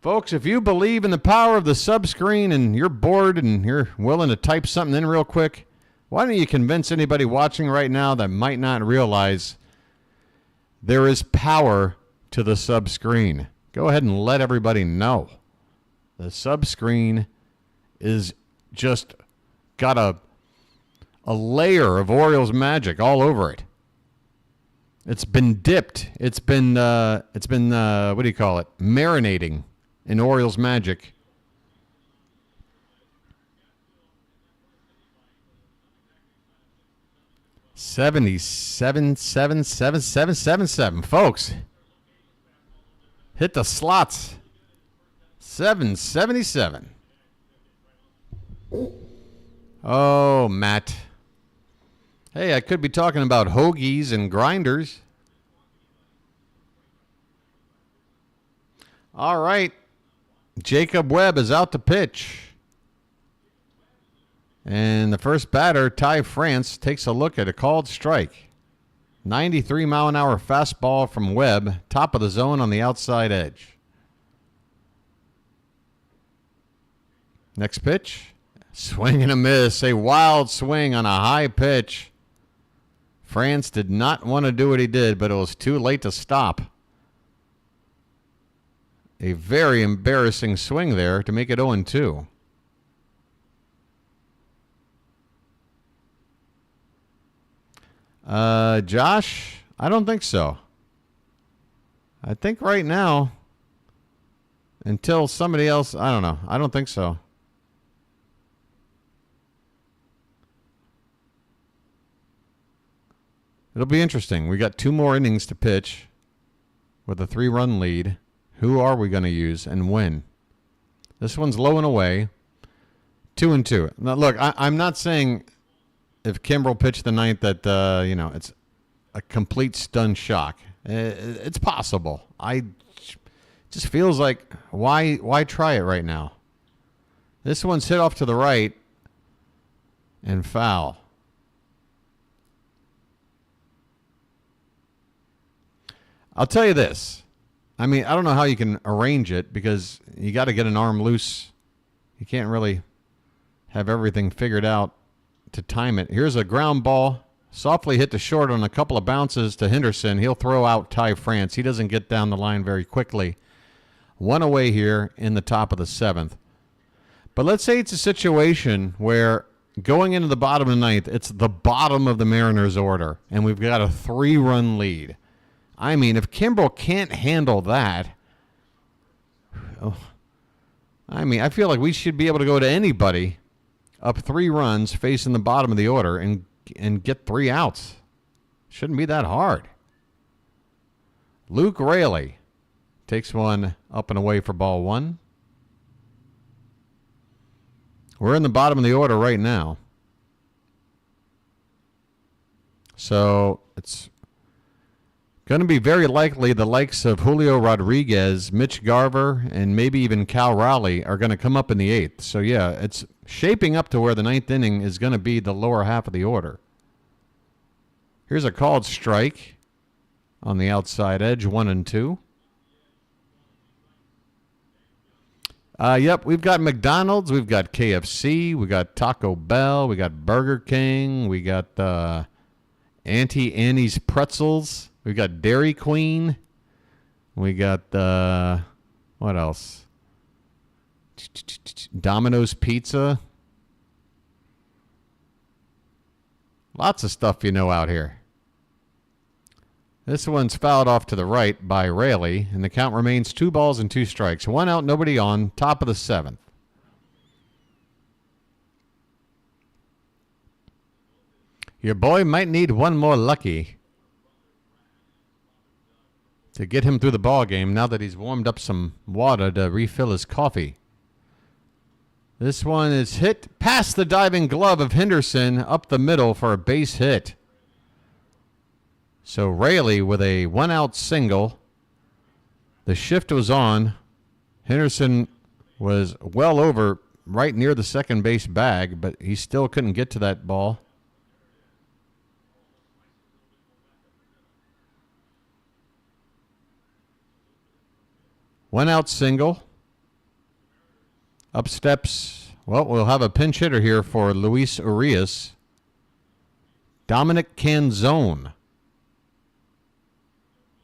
Folks, if you believe in the power of the subscreen and you're bored and you're willing to type something in real quick, why don't you convince anybody watching right now that might not realize there is power to the subscreen? go ahead and let everybody know. The sub screen is just got a layer of Orioles magic all over it. It's been dipped. It's been what do you call it? Marinating in Orioles magic. 777777, folks. Hit the slots. 777. Oh, Matt. Hey, I could be talking about hoagies and grinders. All right. Jacob Webb is out to pitch. And the first batter, Ty France, takes a look at a called strike. 93-mile-an-hour fastball from Webb, top of the zone on the outside edge. Next pitch, swing and a miss, a wild swing on a high pitch. France did not want to do what he did, but it was too late to stop. A very embarrassing swing there to make it 0-2. Josh, I don't think so. I think right now, until somebody else, I don't know. I don't think so. It'll be interesting. We got 2 more innings to pitch with a 3-run lead. Who are we going to use and when? This one's low and away. 2-2. Now, look, I'm not saying if Kimbrel pitched the ninth that, it's a complete stun shock. It's possible. Just feels like, why try it right now? This one's hit off to the right and foul. I'll tell you this. I mean, I don't know how you can arrange it because you got to get an arm loose. You can't really have everything figured out to time it. Here's a ground ball, softly hit to short on a couple of bounces to Henderson. He'll throw out Ty France. He doesn't get down the line very quickly. 1 away here in the top of the 7th. But let's say it's a situation where going into the bottom of the 9th, it's the bottom of the Mariners' order, and we've got a 3-run lead. I mean, if Kimbrel can't handle that, I feel like we should be able to go to anybody up 3 runs facing the bottom of the order and get 3 outs. Shouldn't be that hard. Luke Raley takes one up and away for ball 1. We're in the bottom of the order right now. So it's going to be very likely the likes of Julio Rodriguez, Mitch Garver, and maybe even Cal Raleigh are going to come up in the 8th. So, yeah, it's shaping up to where the 9th inning is going to be the lower half of the order. Here's a called strike on the outside edge, 1-2. Yep, we've got McDonald's, we've got KFC, we got Taco Bell, we got Burger King, we got Auntie Annie's Pretzels. We've got Dairy Queen. We got, what else? Domino's Pizza. Lots of stuff out here. This one's fouled off to the right by Raley, and the count remains 2 balls and 2 strikes. 1 out, nobody on, top of the 7th. Your boy might need one more lucky to get him through the ball game now that he's warmed up some water to refill his coffee. This one is hit past the diving glove of Henderson up the middle for a base hit. So Raley with a 1-out single. The shift was on. Henderson was well over right near the second base bag, but he still couldn't get to that ball. One out single. Up steps. Well, we'll have a pinch hitter here for Luis Urias. Dominic Canzone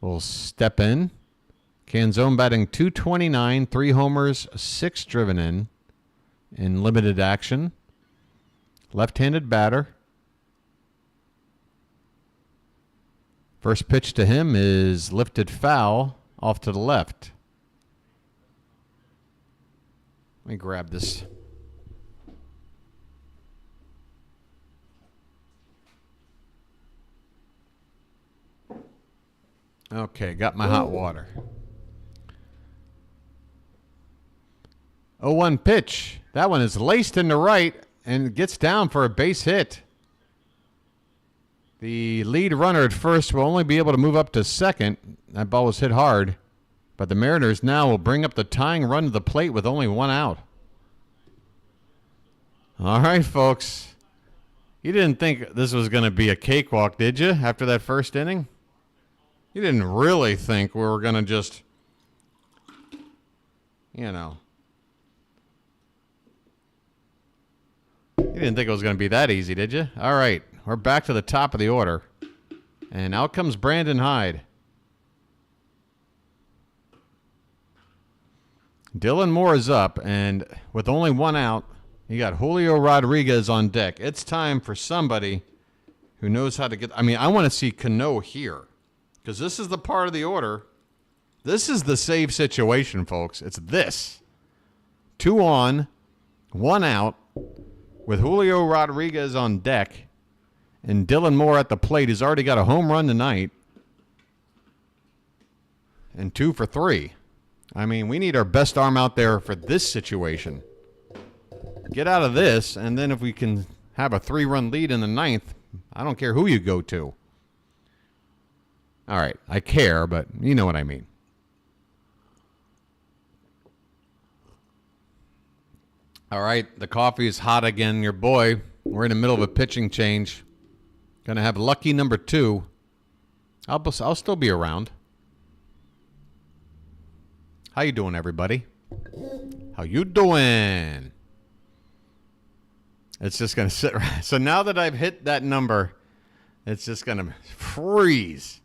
will step in. Canzone batting .229, 3 homers, 6 driven in limited action. Left-handed batter. First pitch to him is lifted foul off to the left. Let me grab this. Okay, got my hot water. 0-1 pitch. That one is laced in the right and gets down for a base hit. The lead runner at first will only be able to move up to second. That ball was hit hard. But the Mariners now will bring up the tying run to the plate with only 1 out. All right, folks. You didn't think this was going to be a cakewalk, did you, after that first inning? You didn't really think we were going to just, you know. You didn't think it was going to be that easy, did you? All right, we're back to the top of the order. And out comes Brandon Hyde. Dylan Moore is up, and with only 1 out, you got Julio Rodriguez on deck. It's time for somebody who knows how to get. I mean, I want to see Cano here, because this is the part of the order. This is the save situation, folks. It's this. 2 on, 1 out, with Julio Rodriguez on deck, and Dylan Moore at the plate. He's already got a home run tonight, and 2 for 3. I mean, we need our best arm out there for this situation. Get out of this, and then if we can have a 3-run lead in the 9th, I don't care who you go to. All right, I care, but you know what I mean. All right, the coffee is hot again. Your boy, we're in the middle of a pitching change. Going to have lucky number 2. I'll still be around. How you doing, everybody? How you doing? It's just going to sit right. So now that I've hit that number, it's just going to freeze.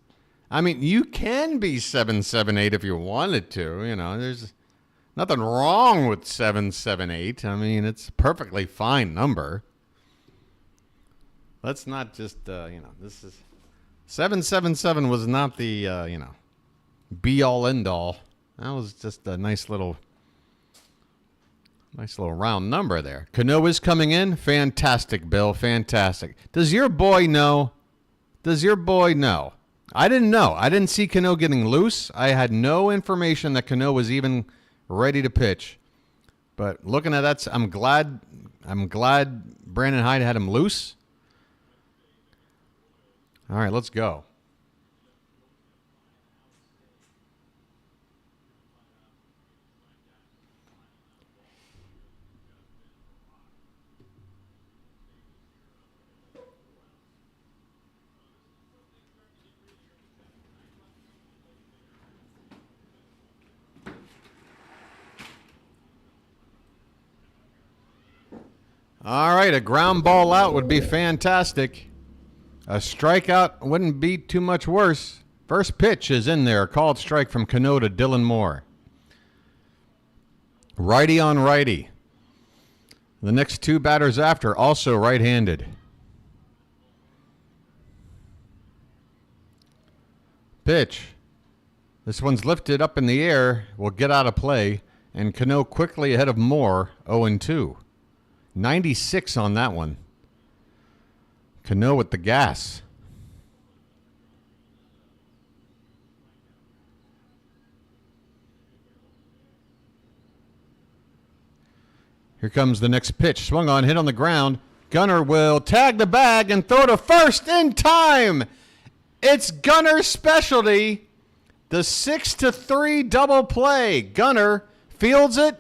I mean, you can be 778 if you wanted to. You know, there's nothing wrong with 778. I mean, it's a perfectly fine number. Let's not just, this is 777 was not the, be all end all. That was just a nice little round number there. Cano is coming in. Fantastic, Bill. Fantastic. Does your boy know? I didn't know. I didn't see Cano getting loose. I had no information that Cano was even ready to pitch. But looking at that, I'm glad Brandon Hyde had him loose. All right, let's go. All right, a ground ball out would be fantastic. A strikeout wouldn't be too much worse. First pitch is in there. Called strike from Cano to Dylan Moore. Righty on righty. The next 2 batters after also right-handed. Pitch. This one's lifted up in the air. Will get out of play. And Cano quickly ahead of Moore, 0-2. 96 on that one. Cano with the gas. Here comes the next pitch. Swung on, hit on the ground. Gunner will tag the bag and throw to first in time. It's Gunner's specialty. The 6-3 double play. Gunner fields it.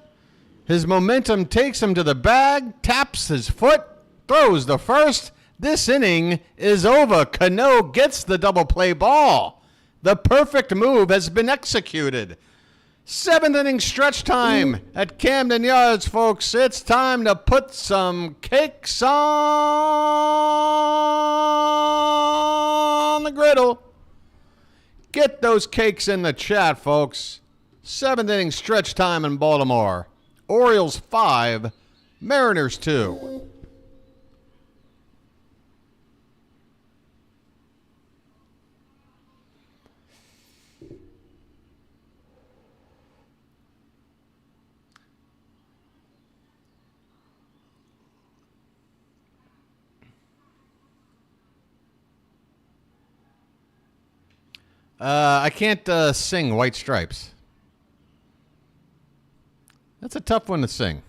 His momentum takes him to the bag, taps his foot, throws the first. This inning is over. Cano gets the double play ball. The perfect move has been executed. 7th inning stretch time at Camden Yards, folks. It's time to put some cakes on the griddle. Get those cakes in the chat, folks. Seventh inning stretch time in Baltimore. Orioles 5, Mariners 2. I can't sing White Stripes. That's a tough one to sing.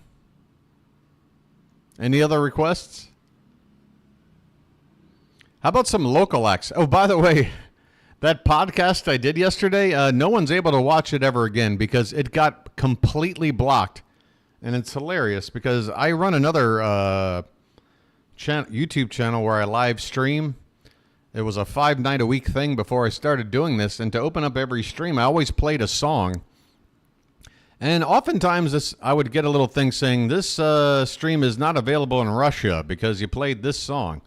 Any other requests? How about some local acts? Oh, by the way, that podcast I did yesterday, no one's able to watch it ever again because it got completely blocked. And it's hilarious because I run another YouTube channel where I live stream. It was a 5-night-a-week thing before I started doing this. And to open up every stream, I always played a song. And oftentimes I would get a little thing saying, this stream is not available in Russia because you played this song.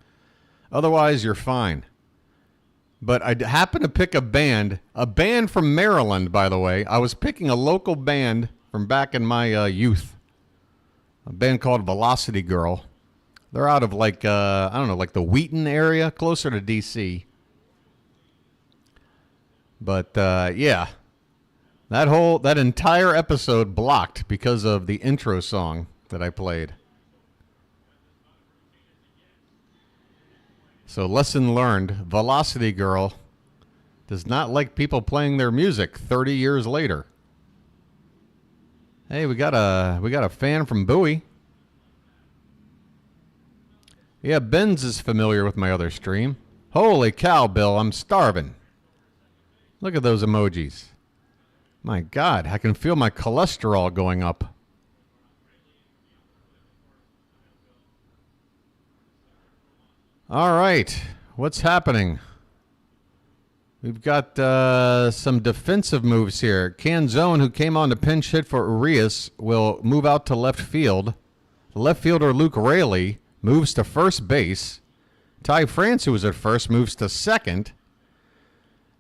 Otherwise, you're fine. But I happened to pick a band from Maryland, by the way. I was picking a local band from back in my youth. A band called Velocity Girl. They're out of like, I don't know, like the Wheaton area, closer to D.C. But, yeah. That entire episode blocked because of the intro song that I played. So lesson learned, Velocity Girl does not like people playing their music 30 years later. Hey, we got a fan from Bowie. Yeah, Ben's is familiar with my other stream. Holy cow, Bill, I'm starving. Look at those emojis. My God, I can feel my cholesterol going up. All right, what's happening? We've got some defensive moves here. Canzone, who came on to pinch hit for Urias, will move out to left field. Left fielder Luke Raley moves to first base. Ty France, who was at first, moves to second.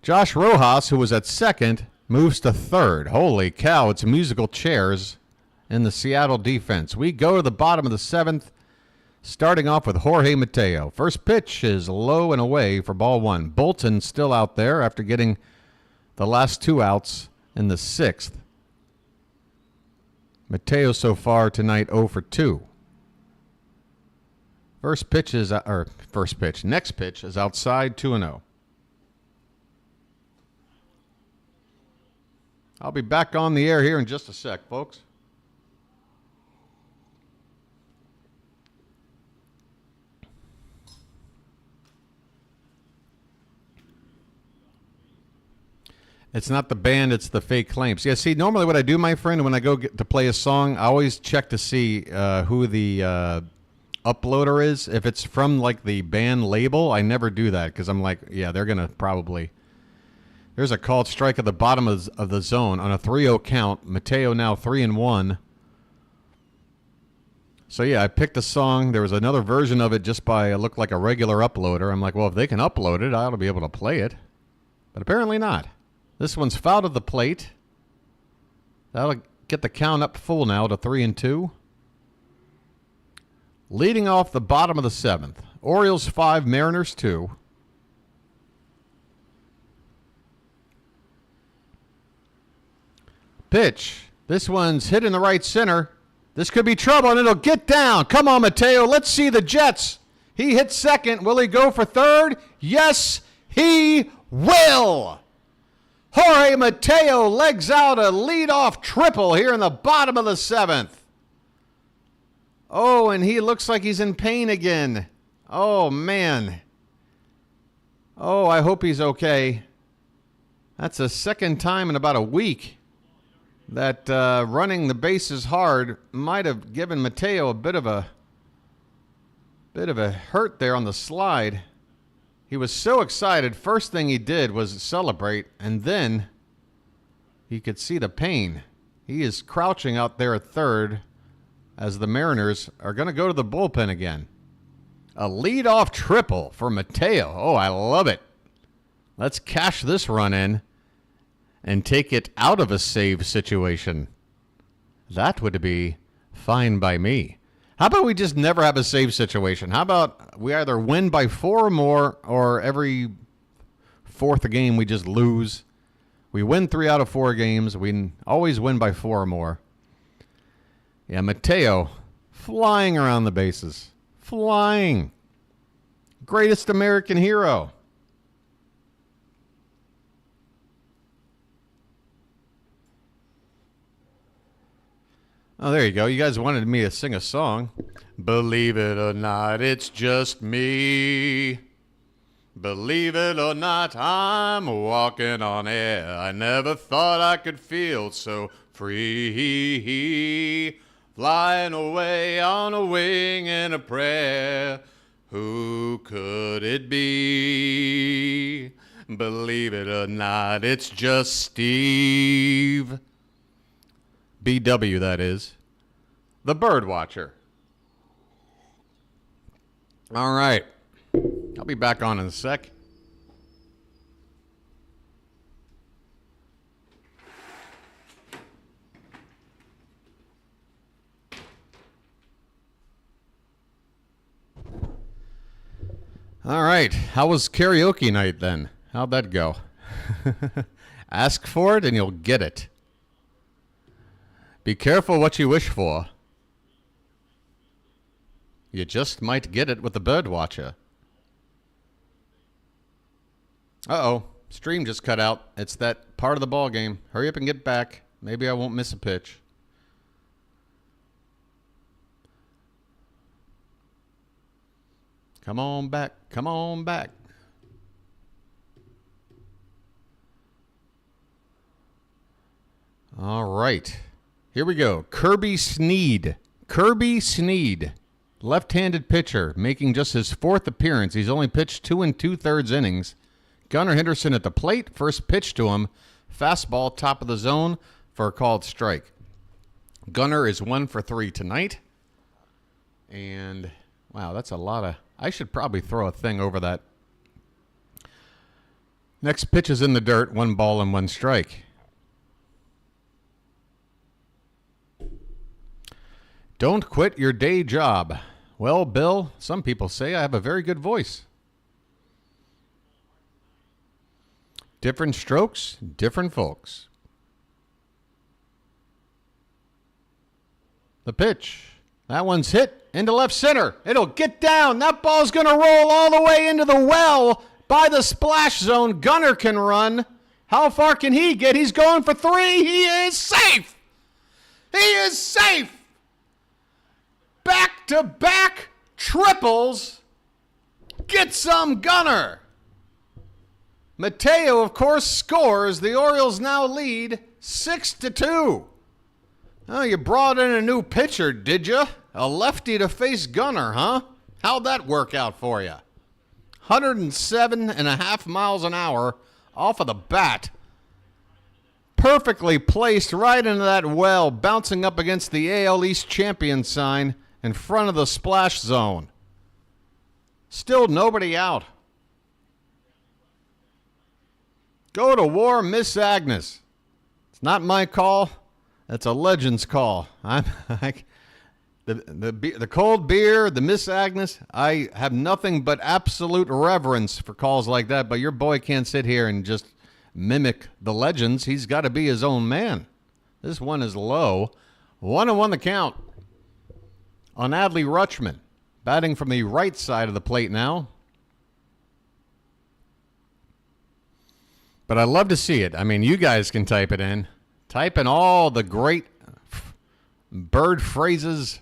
Josh Rojas, who was at second, moves to third. Holy cow, it's musical chairs in the Seattle defense. We go to the bottom of the seventh, starting off with Jorge Mateo. First pitch is low and away for ball one. Bolton still out there after getting the last two outs in the sixth. Mateo so far tonight 0 for 2. Next pitch is outside 2-0. I'll be back on the air here in just a sec, folks. It's not the band, it's the fake claims. Yeah, see, normally what I do, my friend, when I go to play a song, I always check to see who the uploader is. If it's from, like, the band label, I never do that because I'm like, yeah, they're going to probably... There's a called strike at the bottom of the zone on a 3-0 count. Mateo now 3-1. So, yeah, I picked a song. There was another version of it just by, it looked like a regular uploader. I'm like, well, if they can upload it, I ought to be able to play it. But apparently not. This one's fouled at the plate. That'll get the count up full now to 3-2. Leading off the bottom of the seventh. Orioles 5, Mariners 2. Pitch. This one's hit in the right center. This could be trouble, and it'll get down. Come on, Mateo. Let's see the Jets. He hits second. Will he go for third? Yes, he will. Jorge Mateo legs out a leadoff triple here in the bottom of the seventh. Oh, and he looks like he's in pain again. Oh, man. Oh, I hope he's okay. That's the second time in about a week that running the bases hard might have given Mateo a bit of a hurt there on the slide. He was so excited. First thing he did was celebrate, and then he could see the pain. He is crouching out there at third as the Mariners are going to go to the bullpen again. A leadoff triple for Mateo. Oh, I love it. Let's cash this run in. and take it out of a save situation. That would be fine by me. How about we just never have a save situation? How about we either win by 4 or more, or every fourth game we just lose? We win 3 out of 4 games. We always win by 4 or more. Yeah, Mateo, flying around the bases. Flying. Greatest American hero. Oh, there you go. You guys wanted me to sing a song. Believe it or not, it's just me. Believe it or not, I'm walking on air. I never thought I could feel so free. Flying away on a wing in a prayer. Who could it be? Believe it or not, it's just Steve. BW, that is. The BirdWatcher. All right. I'll be back on in a sec. All right. How was karaoke night then? How'd that go? Ask for it and you'll get it. Be careful what you wish for. You just might get it with the BirdWatcher. Uh-oh. Stream just cut out. It's that part of the ball game. Hurry up and get back. Maybe I won't miss a pitch. Come on back. Come on back. All right. Here we go. Kirby Snead. Kirby Snead. Left-handed pitcher, making just his 4th appearance. He's only pitched 2 2/3 innings. Gunnar Henderson at the plate. First pitch to him. Fastball, top of the zone for a called strike. Gunnar is 1 for 3 tonight. And, wow, that's a lot of... I should probably throw a thing over that. Next pitch is in the dirt. 1 ball and 1 strike. Don't quit your day job. Well, Bill, some people say I have a very good voice. Different strokes, different folks. The pitch. That one's hit into left center. It'll get down. That ball's going to roll all the way into the well by the splash zone. Gunnar can run. How far can he get? He's going for 3. He is safe. He is safe. Back-to-back triples. Get some, Gunnar. Mateo, of course, scores. The Orioles now lead 6-2. Oh, you brought in a new pitcher, did you? A lefty to face Gunnar, huh? How'd that work out for you? 107.5 miles an hour off of the bat. Perfectly placed right into that well, bouncing up against the AL East champion sign in front of the splash zone. Still nobody out. Go to war, Miss Agnes. It's not my call. That's a legend's call. The cold beer, the Miss Agnes, I have nothing but absolute reverence for calls like that, but your boy can't sit here and just mimic the legends. He's got to be his own man. This one is low. 1-1 the count on Adley Rutschman, batting from the right side of the plate now. But I love to see it. I mean, you guys can type it in. Type in all the great bird phrases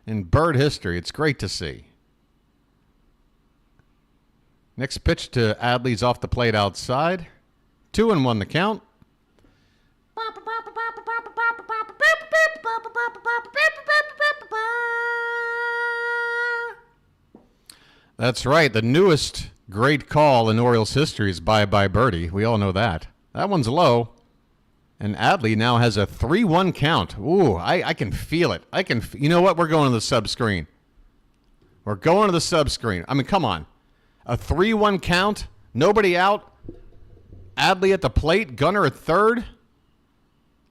in bird history. It's great to see. Next pitch to Adley's off the plate outside. 2-1 the count. That's right. The newest great call in Orioles history is Bye Bye Birdie. We all know that. That one's low. And Adley now has a 3-1 count. Ooh, I can feel it. You know what? We're going to the sub-screen. We're going to the sub-screen. I mean, come on. A 3-1 count? Nobody out? Adley at the plate. Gunner at third.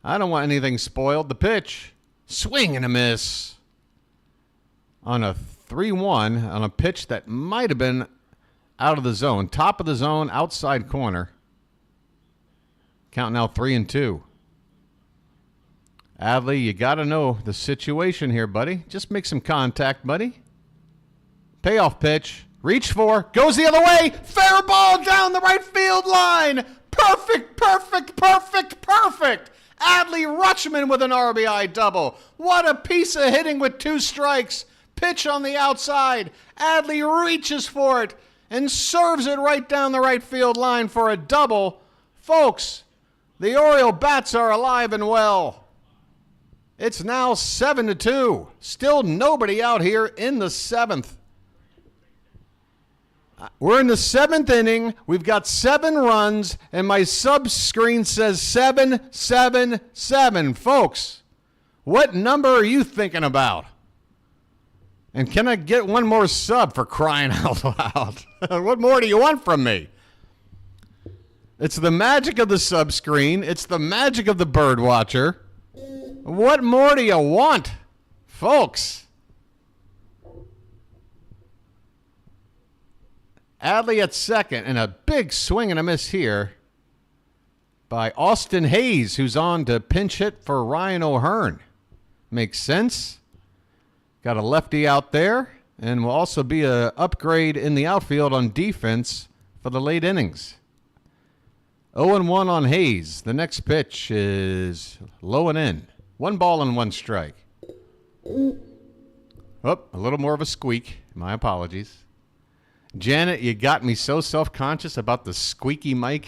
I don't want anything spoiled. The pitch. Swing and a miss. On a 3-1 on a pitch that might have been out of the zone. Top of the zone, outside corner. Count now 3-2. Adley, you got to know the situation here, buddy. Just make some contact, buddy. Payoff pitch. Reach for. Goes the other way. Fair ball down the right field line. Perfect, perfect, perfect, perfect. Adley Rutschman with an RBI double. What a piece of hitting with 2 strikes. Pitch on the outside. Adley reaches for it and serves it right down the right field line for a double. Folks, the Oriole bats are alive and well. It's now 7-2. Still nobody out here in the 7th. We're in the 7th inning. We've got 7 runs, and my sub screen says 7-7-7. Folks, what number are you thinking about? And can I get one more sub for crying out loud? What more do you want from me? It's the magic of the sub screen. It's the magic of the BirdWatcher. What more do you want, folks? Adley at second, and a big swing and a miss here by Austin Hayes, who's on to pinch hit for Ryan O'Hearn. Makes sense. Got a lefty out there, and will also be an upgrade in the outfield on defense for the late innings. 0-1 on Hayes. The next pitch is low and in. 1 ball and 1 strike. Oh, a little more of a squeak. My apologies. Janet, you got me so self-conscious about the squeaky mic.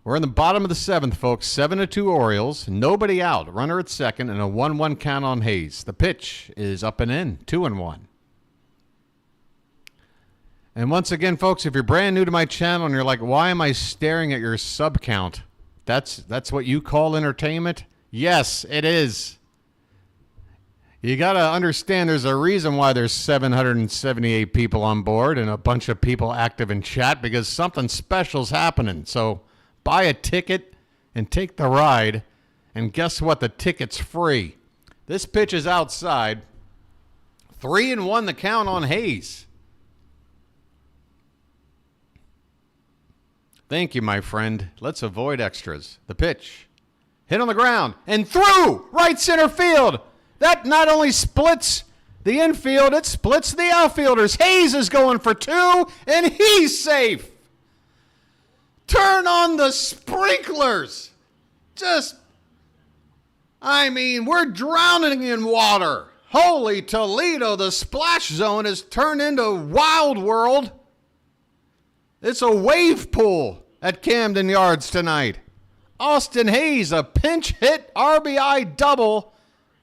We're in the bottom of the 7th, folks. 7-2 Orioles. Nobody out. Runner at second and a 1-1 count on Hayes. The pitch is up and in. 2-1. And once again, folks, if you're brand new to my channel and you're like, why am I staring at your sub count? That's what you call entertainment? Yes, it is. You got to understand there's a reason why there's 778 people on board and a bunch of people active in chat, because something special's happening. So buy a ticket and take the ride, and guess what? The ticket's free. This pitch is outside. 3-1 the count on Hayes. Thank you, my friend. Let's avoid extras. The pitch. Hit on the ground and through right center field. That not only splits the infield, it splits the outfielders. Hayes is going for 2, and he's safe. Turn on the sprinklers. We're drowning in water. Holy Toledo, the splash zone has turned into Wild World. It's a wave pool at Camden Yards tonight. Austin Hayes, a pinch hit RBI double,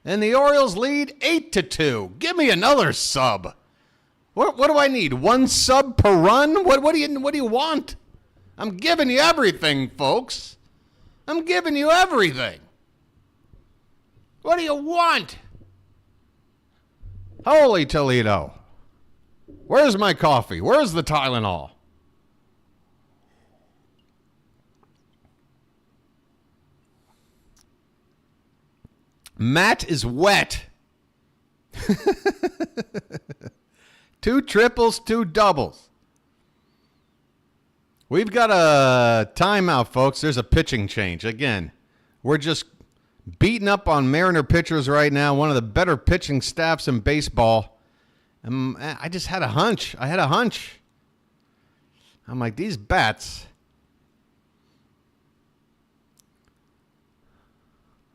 and the Orioles lead 8-2. Give me another sub. What do I need? 1 sub per run? What do you want? I'm giving you everything, folks. I'm giving you everything. What do you want? Holy Toledo. Where's my coffee? Where's the Tylenol? Matt is wet. 2 triples, 2 doubles. We've got a timeout, folks. There's a pitching change. Again, we're just beating up on Mariner pitchers right now, one of the better pitching staffs in baseball. I just had a hunch. I'm like, these bats.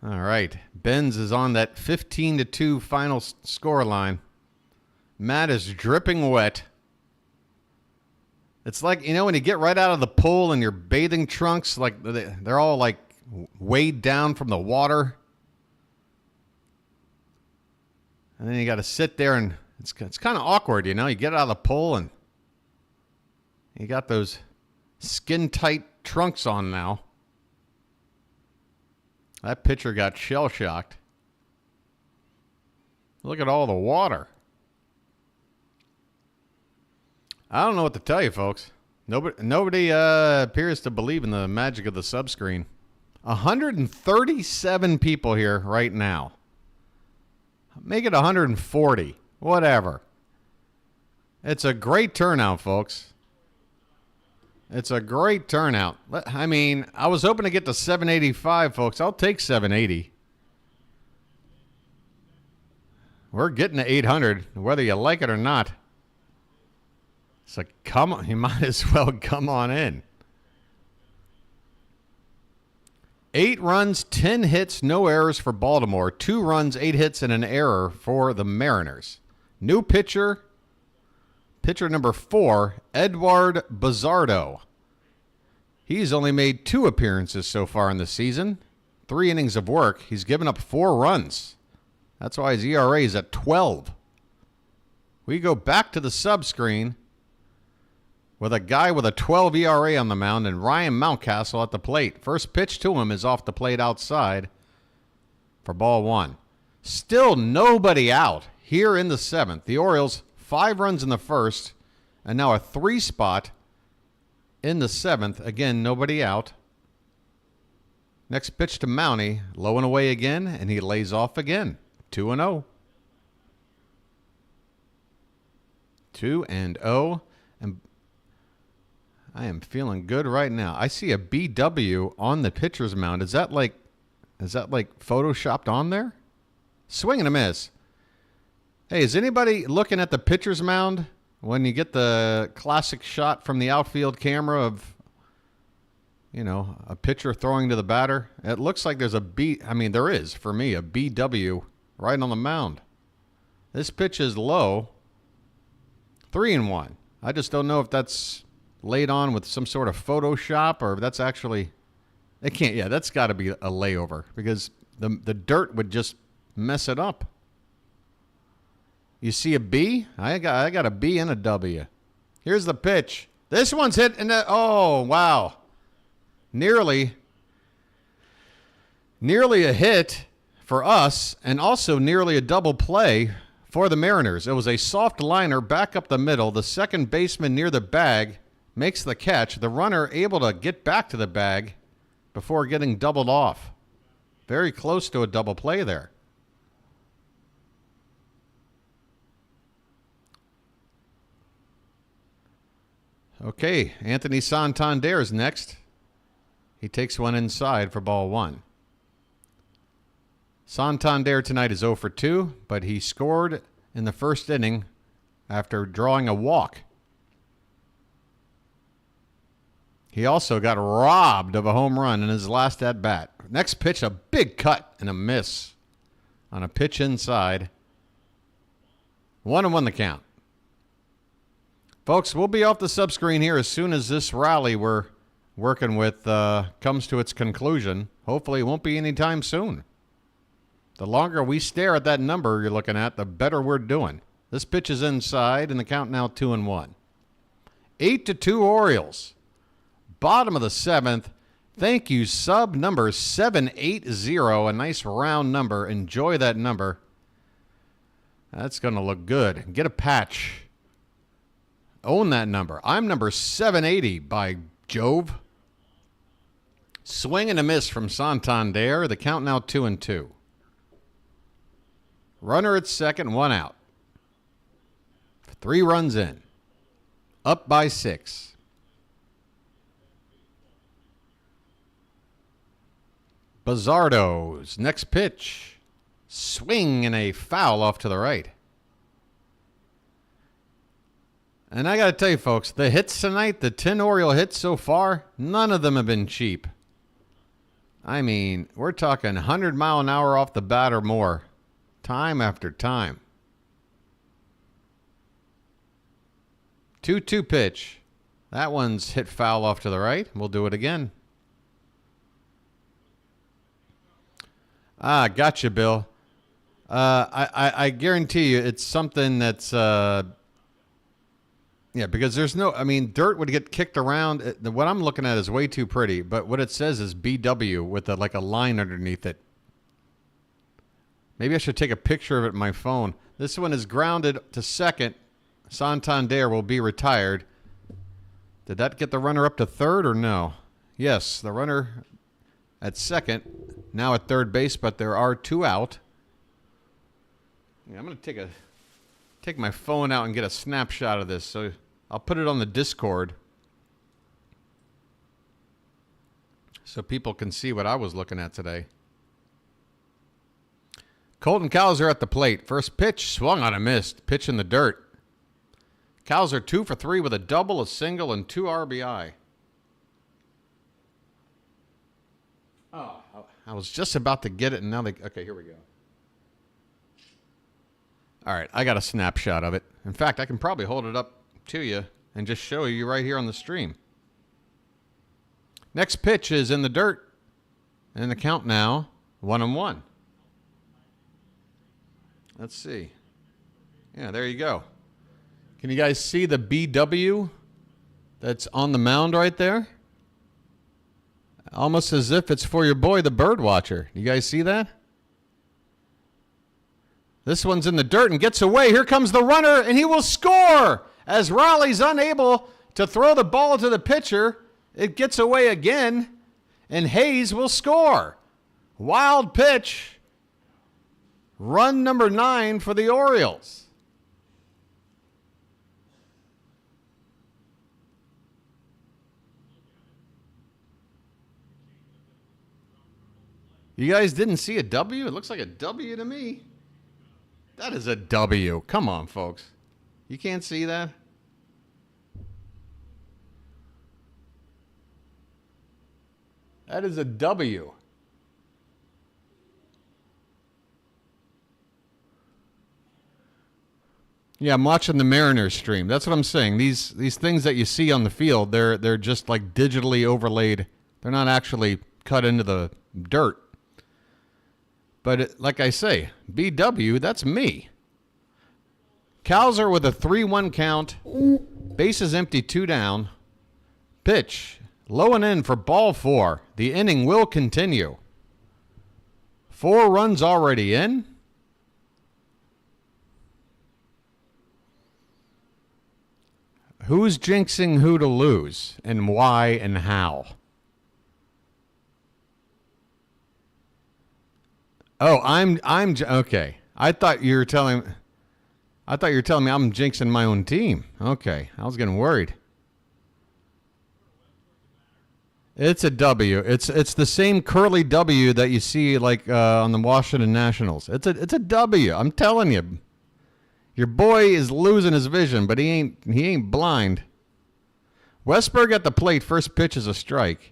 All right. Benz is on that 15-2 final score line. Matt is dripping wet. It's like, when you get right out of the pool in your bathing trunks, like they're all like weighed down from the water. And then you got to sit there, and it's kind of awkward, You get out of the pool and you got those skin-tight trunks on now. That pitcher got shell-shocked. Look at all the water. I don't know what to tell you, folks. Nobody appears to believe in the magic of the subscreen. 137 people here right now. Make it 140. Whatever. It's a great turnout, folks. It's a great turnout. I mean, I was hoping to get to 785, folks. I'll take 780. We're getting to 800, whether you like it or not. So come on, you might as well come on in. 8 runs, 10 hits, no errors for Baltimore. 2 runs, 8 hits, and an error for the Mariners. New pitcher number 4, Edward Bizzardo. He's only made 2 appearances so far in the season. 3 innings of work. He's given up 4 runs. That's why his ERA is at 12. We go back to the subscreen with a guy with a 12 ERA on the mound and Ryan Mountcastle at the plate. First pitch to him is off the plate outside for ball 1. Still nobody out here in the 7th. The Orioles, 5 runs in the first, and now a 3 spot in the 7th. Again, nobody out. Next pitch to Mountie, low and away again, and he lays off again. 2-0. 2-0. And I am feeling good right now. I see a BW on the pitcher's mound. Is that like photoshopped on there? Swing and a miss. Hey, is anybody looking at the pitcher's mound when you get the classic shot from the outfield camera of, you know, a pitcher throwing to the batter? It looks like there's there is, for me, a BW right on the mound. This pitch is low. 3-1. I just don't know if that's laid on with some sort of Photoshop or if that's actually, it can't, yeah, that's got to be a layover because the dirt would just mess it up. You see a B? I got a B and a W. Here's the pitch. This one's hit in the, oh, wow. Nearly a hit for us and also nearly a double play for the Mariners. It was a soft liner back up the middle. The second baseman near the bag makes the catch. The runner able to get back to the bag before getting doubled off. Very close to a double play there. Okay, Anthony Santander is next. He takes one inside for ball 1. Santander tonight is 0 for 2, but he scored in the first inning after drawing a walk. He also got robbed of a home run in his last at-bat. Next pitch, a big cut and a miss on a pitch inside. 1-1 the count. Folks, we'll be off the subscreen here as soon as this rally we're working with comes to its conclusion. Hopefully it won't be anytime soon. The longer we stare at that number you're looking at, the better we're doing. This pitch is inside, and the count now 2-1. 8-2 Orioles. Bottom of the 7th. Thank you, sub number 780. A nice round number. Enjoy that number. That's going to look good. Get a patch. Own that number. I'm number 780 by Jove. Swing and a miss from Santander. The count now 2-2. Runner at second, 1 out. 3 runs in. Up by 6. Bizzardo's next pitch. Swing and a foul off to the right. And I got to tell you, folks, the hits tonight, the 10 Oriole hits so far, none of them have been cheap. I mean, we're talking 100 mile an hour off the bat or more, time after time. 2-2 pitch. That one's hit foul off to the right. We'll do it again. Ah, gotcha, Bill. I guarantee you it's something that's... Yeah, because there's no, I mean, dirt would get kicked around. What I'm looking at is way too pretty, but what it says is BW with like a line underneath it. Maybe I should take a picture of it on my phone. This one is grounded to second. Santander will be retired. Did that get the runner up to third or no? Yes, the runner at second, now at third base, but there are 2 out. Yeah, I'm going to take my phone out and get a snapshot of this. So I'll put it on the Discord so people can see what I was looking at today. Colton Cowser at the plate. First pitch, swung on and missed. Pitch in the dirt. Cowser 2 for 3 with a double, a single, and 2 RBI. Oh, I was just about to get it, and now okay, here we go. All right, I got a snapshot of it. In fact, I can probably hold it up to you and just show you right here on the stream. Next pitch is in the dirt. And the count now, 1-1. Let's see. Yeah, there you go. Can you guys see the BW that's on the mound right there? Almost as if it's for your boy, the BirdWatcher. You guys see that? This one's in the dirt and gets away. Here comes the runner, and he will score. As Raleigh's unable to throw the ball to the pitcher, it gets away again, and Hayes will score. Wild pitch. Run number 9 for the Orioles. You guys didn't see a W? It looks like a W to me. That is a W. Come on, folks. You can't see that? That is a W. Yeah, I'm watching the Mariners stream. That's what I'm saying. These things that you see on the field, they're just like digitally overlaid. They're not actually cut into the dirt. But like I say, BW, that's me. Cowser with a 3-1 count. Bases empty, 2 down. Pitch. Low and in for ball 4. The inning will continue. 4 runs already in. Who's jinxing who to lose, and why and how? Oh, I'm okay. I thought you were telling me I'm jinxing my own team. Okay, I was getting worried. It's a W. It's the same curly W that you see like on the Washington Nationals. It's a W. I'm telling you. Your boy is losing his vision, but he ain't blind. Westberg at the plate. First pitch is a strike.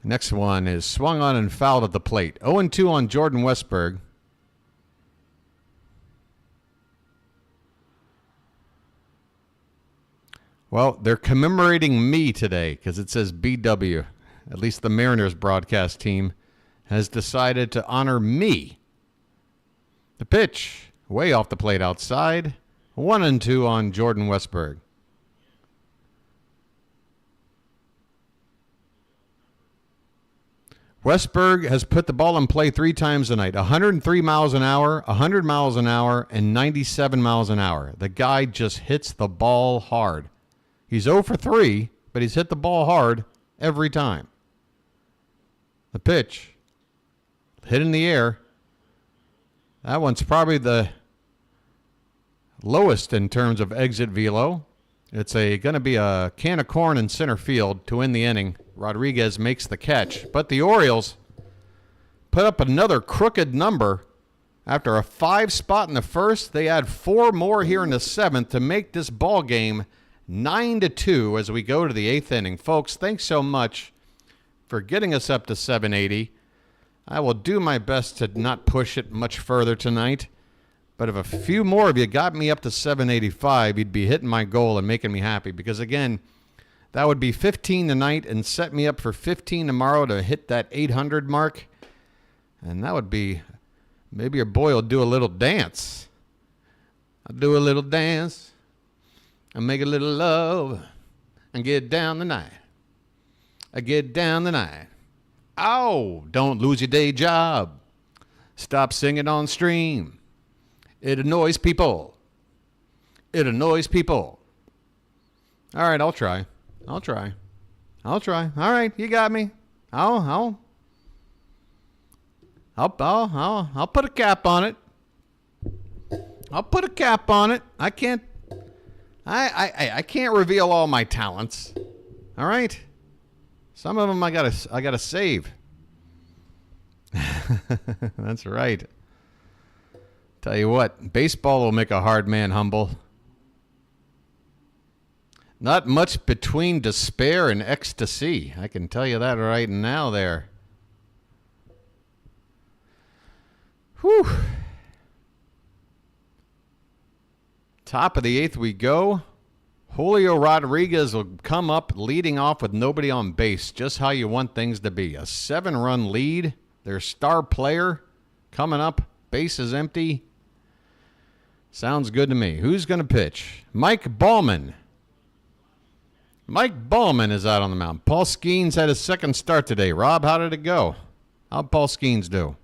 Next one is swung on and fouled at the plate. 0-2 on Jordan Westberg. Well, they're commemorating me today because it says BW. At least the Mariners broadcast team has decided to honor me. The pitch, way off the plate outside. 1-2 on Jordan Westberg. Westberg has put the ball in play 3 times tonight. 103 miles an hour, 100 miles an hour, and 97 miles an hour. The guy just hits the ball hard. He's 0 for 3, but he's hit the ball hard every time. The pitch, hit in the air. That one's probably the lowest in terms of exit velo. It's going to be a can of corn in center field to end the inning. Rodriguez makes the catch. But the Orioles put up another crooked number. After a 5 spot in the first, they add 4 more here in the 7th to make this ball game 9-2 as we go to the 8th inning. Folks, thanks so much for getting us up to 780. I will do my best to not push it much further tonight. But if a few more of you got me up to 785, you'd be hitting my goal and making me happy. Because, again, that would be 15 tonight and set me up for 15 tomorrow to hit that 800 mark. And that would be, maybe your boy will do a little dance. I'll do a little dance and make a little love and get down the night. I get down the night. Oh, don't lose your day job. Stop singing on stream. It annoys people. It annoys people. All right, I'll try. All right, you got me. I'll put a cap on it. I can't reveal all my talents. All right? Some of them I gotta save. That's right. Tell you what, baseball will make a hard man humble. Not much between despair and ecstasy. I can tell you that right now there. Whew. Top of the 8th we go. Julio Rodriguez will come up leading off with nobody on base. Just how you want things to be. A 7-run lead. Their star player coming up. Base is empty. Sounds good to me. Who's going to pitch? Mike Ballman. Mike Ballman is out on the mound. Paul Skeens had his second start today. Rob, how did it go? How'd Paul Skeens do?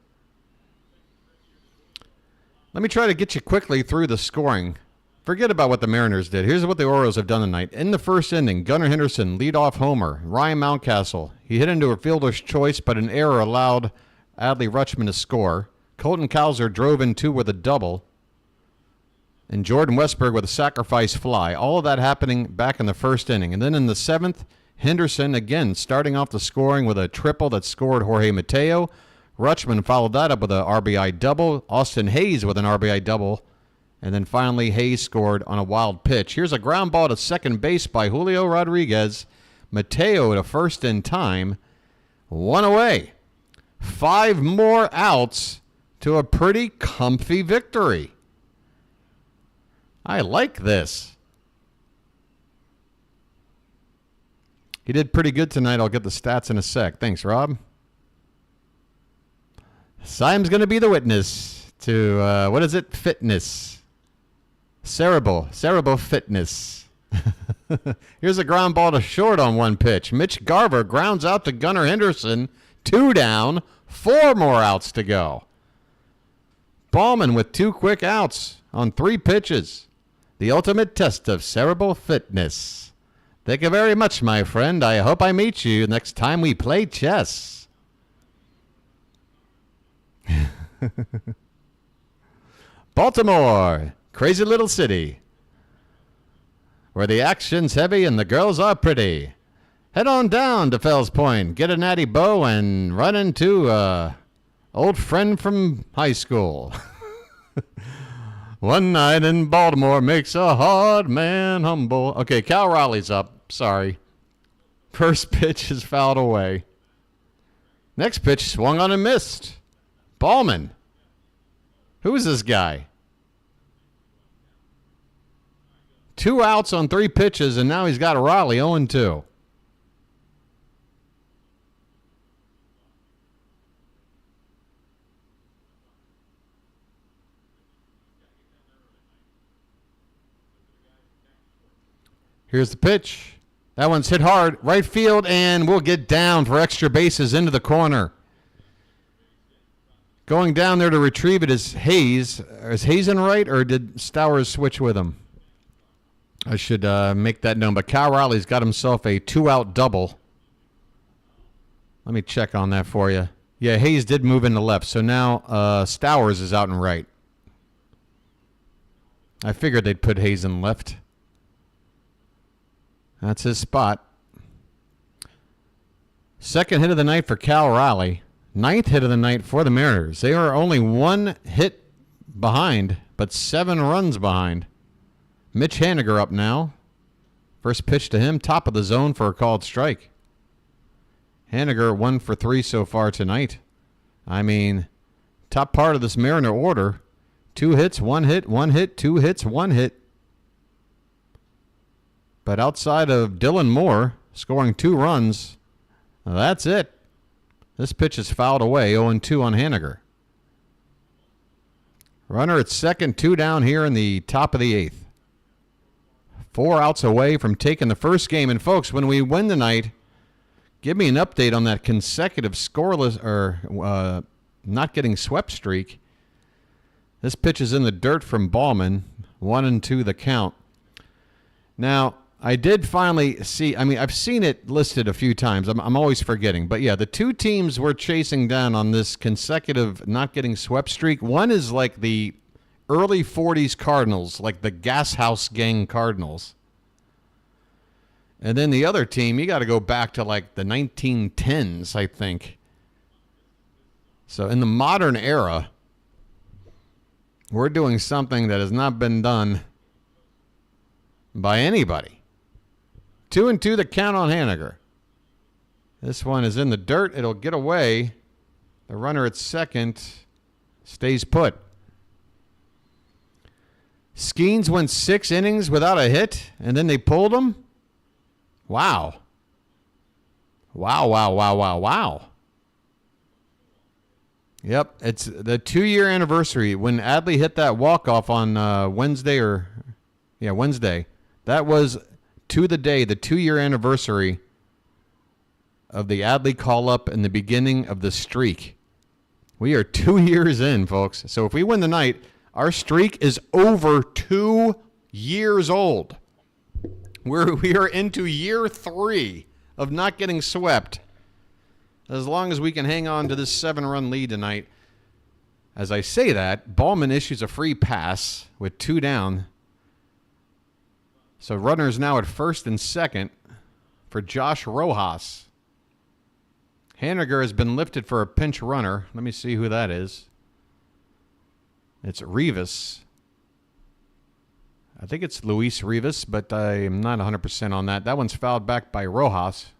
Let me try to get you quickly through the scoring. Forget about what the Mariners did. Here's what the Orioles have done tonight. In the first inning, Gunnar Henderson, leadoff homer. Ryan Mountcastle, he hit into a fielder's choice, but an error allowed Adley Rutschman to score. Colton Cowser drove in 2 with a double. And Jordan Westberg with a sacrifice fly. All of that happening back in the first inning. And then in the 7th, Henderson again starting off the scoring with a triple that scored Jorge Mateo. Rutschman followed that up with an RBI double. Austin Hayes with an RBI double. And then finally Hayes scored on a wild pitch. Here's a ground ball to second base by Julio Rodriguez. Mateo to first in time. 1 away. 5 more outs to a pretty comfy victory. I like this. He did pretty good tonight. I'll get the stats in a sec. Thanks, Rob. Simon's going to be the witness to, fitness. Cerebral fitness. Here's a ground ball to short on one pitch. Mitch Garver grounds out to Gunnar Henderson. 2 down, 4 more outs to go. Ballman with 2 quick outs on 3 pitches. The ultimate test of cerebral fitness. Thank you very much, my friend. I hope I meet you next time we play chess. Baltimore, crazy little city, where the action's heavy and the girls are pretty. Head on down to Fells Point, get a natty bow, and run into a old friend from high school. One night in Baltimore makes a hard man humble. Okay, Cal Raleigh's up. Sorry. First pitch is fouled away. Next pitch swung on and missed. Ballman. Who is this guy? 2 outs on 3 pitches, and now he's got a Raleigh 0-2. Here's the pitch. That one's hit hard. Right field, and we'll get down for extra bases into the corner. Going down there to retrieve it is Hayes. Is Hayes in right, or did Stowers switch with him? I should make that known. But Cal Raleigh's got himself a 2-out double. Let me check on that for you. Yeah, Hayes did move into left. So now Stowers is out in right. I figured they'd put Hayes in left. That's his spot. Second hit of the night for Cal Raleigh. 9th hit of the night for the Mariners. They are only 1 hit behind, but 7 runs behind. Mitch Haniger up now. First pitch to him, top of the zone for a called strike. Haniger 1 for 3 so far tonight. I mean, top part of this Mariner order. 2 hits, 1 hit, 1 hit, 2 hits, 1 hit. But outside of Dylan Moore scoring 2 runs, that's it. This pitch is fouled away, 0-2 on Haniger. Runner at second, 2 down here in the top of the 8th. 4 outs away from taking the first game. And folks, when we win tonight, give me an update on that consecutive scoreless or not getting swept streak. This pitch is in the dirt from Ballman. 1-2 the count. Now, I did finally see, I mean, I've seen it listed a few times. I'm always forgetting. But, yeah, the two teams we're chasing down on this consecutive not getting swept streak, one is like the early 40s Cardinals, like the Gas House Gang Cardinals. And then the other team, you got to go back to like the 1910s, I think. So in the modern era, we're doing something that has not been done by anybody. 2-2 the count on Haniger. This one is in the dirt. It'll get away. The runner at second stays put. Skeens went 6 innings without a hit, and then they pulled him. Wow. Wow. Yep, it's the 2-year anniversary when Adley hit that walk-off on Wednesday. That was to the day, the 2-year anniversary of the Adley call-up and the beginning of the streak. We are 2 years in, folks. So if we win tonight, our streak is over 2 years old. We are into year 3 of not getting swept. As long as we can hang on to this 7-run lead tonight. As I say that, Ballman issues a free pass with 2 down. So runners now at first and second for Josh Rojas. Haniger has been lifted for a pinch runner. Let me see who that is. It's Rivas. I think it's Luis Rivas, but I'm not 100% on that. That one's fouled back by Rojas.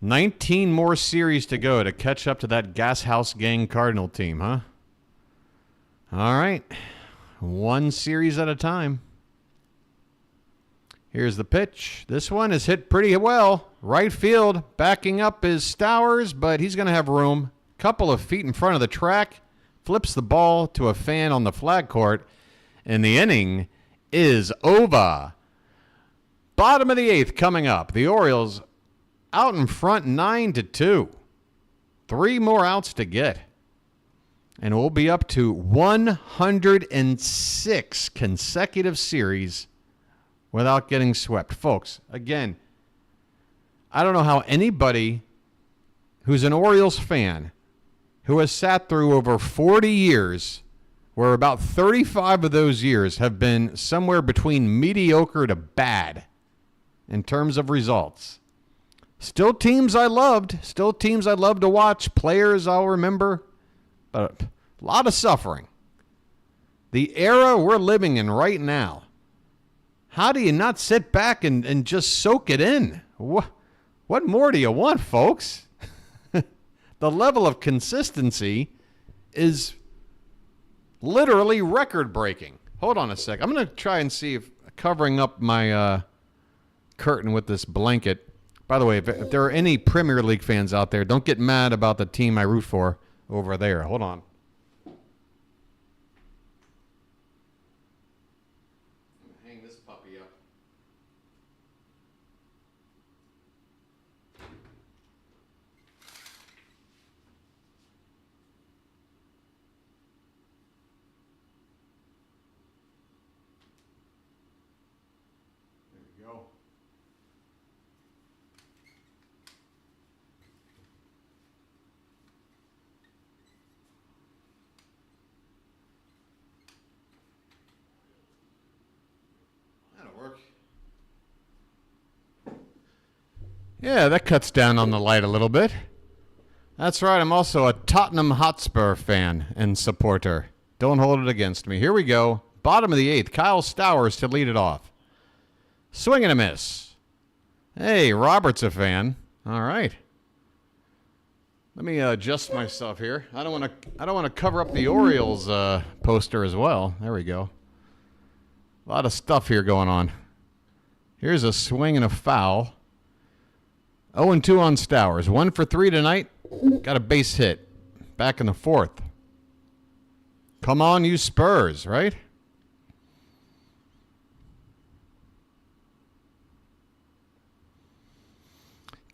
19 more series to go to catch up to that Gas House Gang Cardinal team, huh? All right. 1 series at a time. Here's the pitch. This one is hit pretty well. Right field. Backing up is Stowers, but he's going to have room. Couple of feet in front of the track. Flips the ball to a fan on the flag court. And the inning is over. Bottom of the 8th coming up. The Orioles out in front 9-2. 3 more outs to get. And we'll be up to 106 consecutive series without getting swept. Folks, again, I don't know how anybody who's an Orioles fan who has sat through over 40 years, where about 35 of those years have been somewhere between mediocre to bad in terms of results. Still teams I loved. Still teams I loved to watch. Players I'll remember. But a lot of suffering. The era we're living in right now. How do you not sit back and just soak it in? What more do you want, folks? The level of consistency is literally record-breaking. Hold on a sec. I'm going to try and see if covering up my curtain with this blanket. By the way, if there are any Premier League fans out there, don't get mad about the team I root for over there. Hold on. Hang this puppy up. There we go. Yeah, that cuts down on the light a little bit. That's right, I'm also a Tottenham Hotspur fan and supporter. Don't hold it against me. Here we go. Bottom of the 8th, Kyle Stowers to lead it off. Swing and a miss. Hey, Robert's a fan. All right. Let me adjust myself here. I don't want to cover up the Orioles poster as well. There we go. A lot of stuff here going on. Here's a swing and a foul. 0-2 on Stowers. 1 for 3 tonight. Got a base hit. Back in the 4th. Come on, you Spurs, right?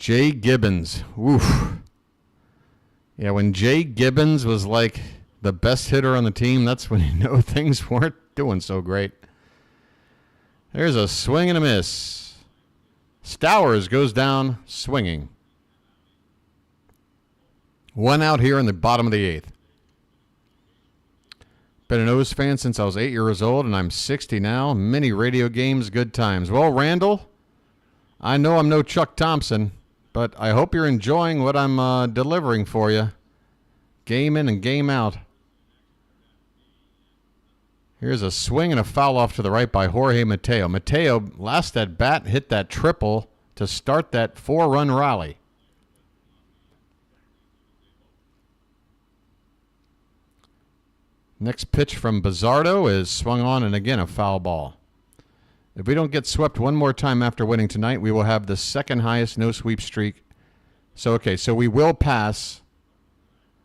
Jay Gibbons. Oof. Yeah, when Jay Gibbons was like the best hitter on the team, that's when you know things weren't doing so great. There's a swing and a miss. Stowers goes down swinging. 1 out here in the bottom of the 8th. Been an O's fan since I was 8 years old, and I'm 60 now. Many radio games, good times. Well, Randall, I know I'm no Chuck Thompson, but I hope you're enjoying what I'm delivering for you. Game in and game out. Here's a swing and a foul off to the right by Jorge Mateo. Mateo, last at bat, hit that triple to start that 4-run rally. Next pitch from Bizzardo is swung on, and again a foul ball. If we don't get swept one more time after winning tonight, we will have the second highest no-sweep streak. So we will pass.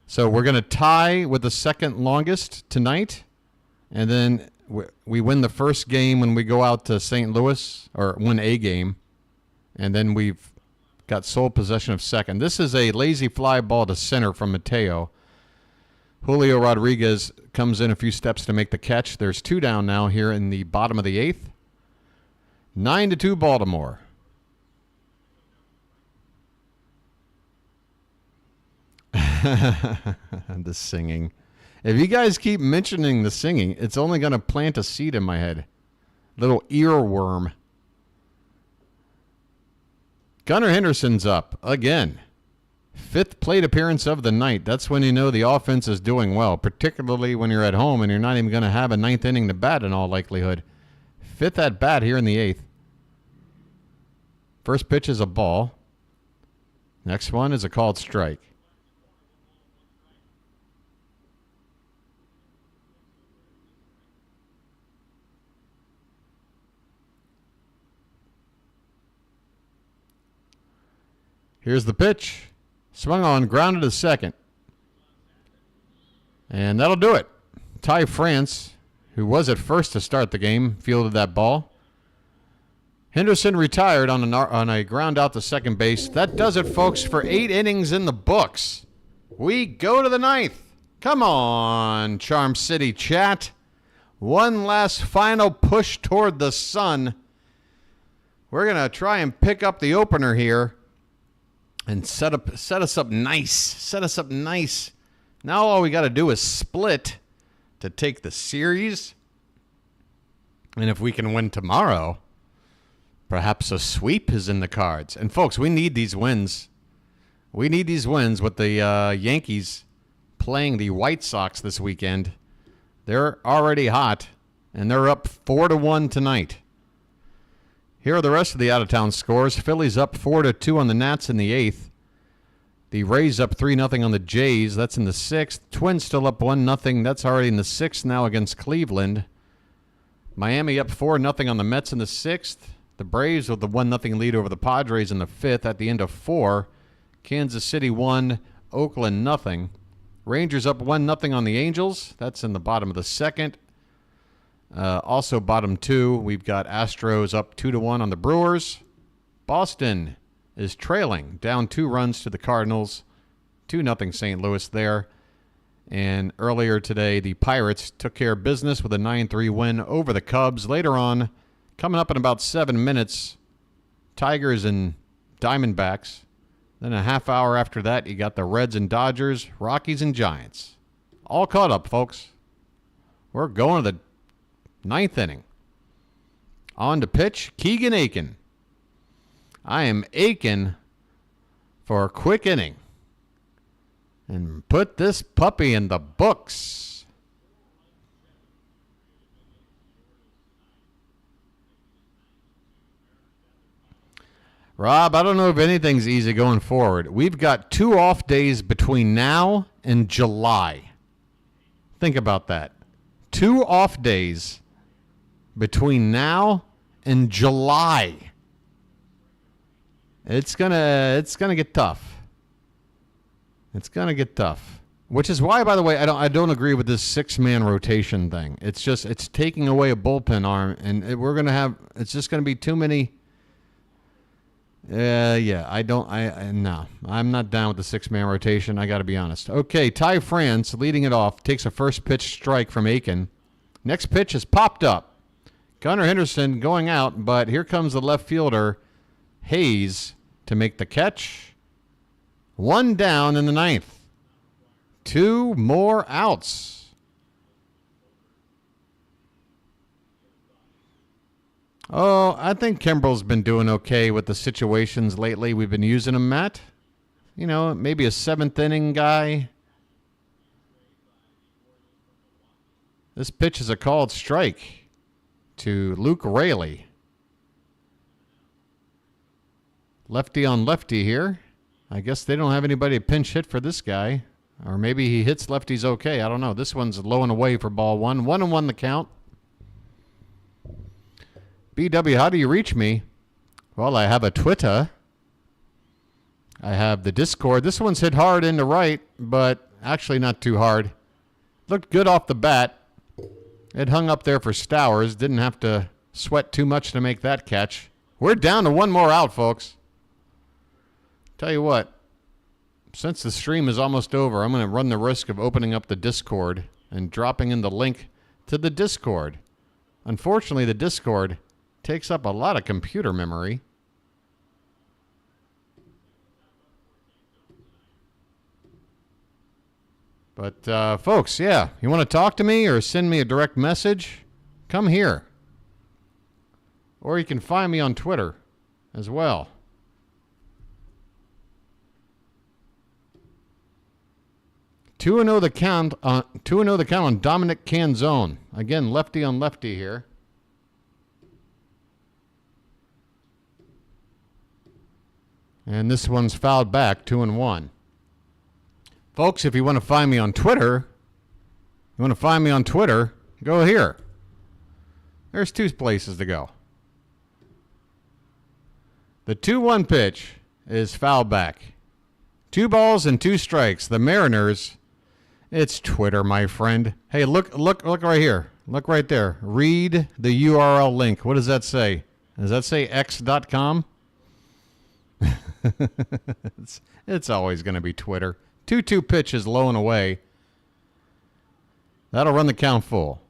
So we're going to tie with the second longest tonight, and then we win the first game when we go out to St. Louis, or win a game, and then we've got sole possession of second. This is a lazy fly ball to center from Mateo. Julio Rodriguez comes in a few steps to make the catch. There's 2 down now here in the bottom of the 8th. 9-2 Baltimore. The singing. If you guys keep mentioning the singing, it's only going to plant a seed in my head. Little earworm. Gunnar Henderson's up again. 5th plate appearance of the night. That's when you know the offense is doing well, particularly when you're at home and you're not even going to have a 9th inning to bat in all likelihood. 5th at bat here in the 8th. First pitch is a ball. Next one is a called strike. Here's the pitch. Swung on, grounded to second. And that'll do it. Ty France, who was at first to start the game, fielded that ball. Henderson retired on a ground out to second base. That does it, folks, for 8 innings in the books. We go to the 9th. Come on, Charm City chat. One last final push toward the sun. We're going to try and pick up the opener here. And set us up nice. Set us up nice. Now all we got to do is split to take the series. And if we can win tomorrow, perhaps a sweep is in the cards. And folks, we need these wins. We need these wins with the Yankees playing the White Sox this weekend. They're already hot, and they're up 4-1 tonight. Here are the rest of the out-of-town scores. Phillies up 4-2 on the Nats in the 8th. The Rays up 3-0 on the Jays. That's in the 6th. Twins still up 1-0. That's already in the 6th now against Cleveland. Miami up 4-0 on the Mets in the 6th. The Braves with the 1-0 lead over the Padres in the 5th at the end of 4. Kansas City 1, Oakland 0. Rangers up 1-0 on the Angels. That's in the bottom of the 2nd. Also bottom 2, we've got Astros up 2-1 on the Brewers. Boston is trailing, down 2 runs to the Cardinals. 2-0 St. Louis there. And earlier today, the Pirates took care of business with a 9-3 win over the Cubs. Later on, coming up in about 7 minutes, Tigers and Diamondbacks. Then a half hour after that, you got the Reds and Dodgers, Rockies and Giants. All caught up, folks. We're going to the 9th inning. On to pitch, Keegan Aiken. I am aching for a quick inning. And put this puppy in the books. Rob, I don't know if anything's easy going forward. We've got 2 off days between now and July. Think about that. 2 off days between now and July. It's gonna get tough. It's gonna get tough. Which is why, by the way, I don't agree with this 6-man rotation thing. It's taking away a bullpen arm, and it's just gonna be too many Yeah, no. I'm not down with the six-man rotation. I got to be honest. Okay, Ty France leading it off. Takes a first pitch strike from Aiken. Next pitch is popped up. Gunnar Henderson going out, but here comes the left fielder, Hayes, to make the catch. One down in the ninth. Two more outs. Oh, I think Kimbrel's been doing okay with the situations lately. We've been using him, Matt. You know, maybe a seventh inning guy. This pitch is a called strike to Luke Raley. Lefty on lefty here. I guess they don't have anybody to pinch hit for this guy. Or maybe he hits lefties okay. I don't know. This one's low and away for ball one. 1-1 the count. BW, how do you reach me? Well, I have a Twitter. I have the Discord. This one's hit hard into right, but actually not too hard. Looked good off the bat. It hung up there for Stowers. Didn't have to sweat too much to make that catch. We're down to one more out, folks. Tell you what, since the stream is almost over, I'm going to run the risk of opening up the Discord and dropping in the link to the Discord. Unfortunately, the Discord takes up a lot of computer memory. But, folks, yeah, you want to talk to me or send me a direct message? Come here. Or you can find me on Twitter as well. 2-0 the count. 2-0 the count on Dominic Canzone. Again, lefty on lefty here. And this one's fouled back, 2-1. Folks, if you want to find me on Twitter, go here. There's two places to go. The 2-1 pitch is fouled back. 2 balls and 2 strikes. The Mariners, it's Twitter, my friend. Hey, look right here. Look right there. Read the URL link. What does that say? Does that say x.com? It's always going to be Twitter. 2-2 pitch is low and away. That'll run the count full.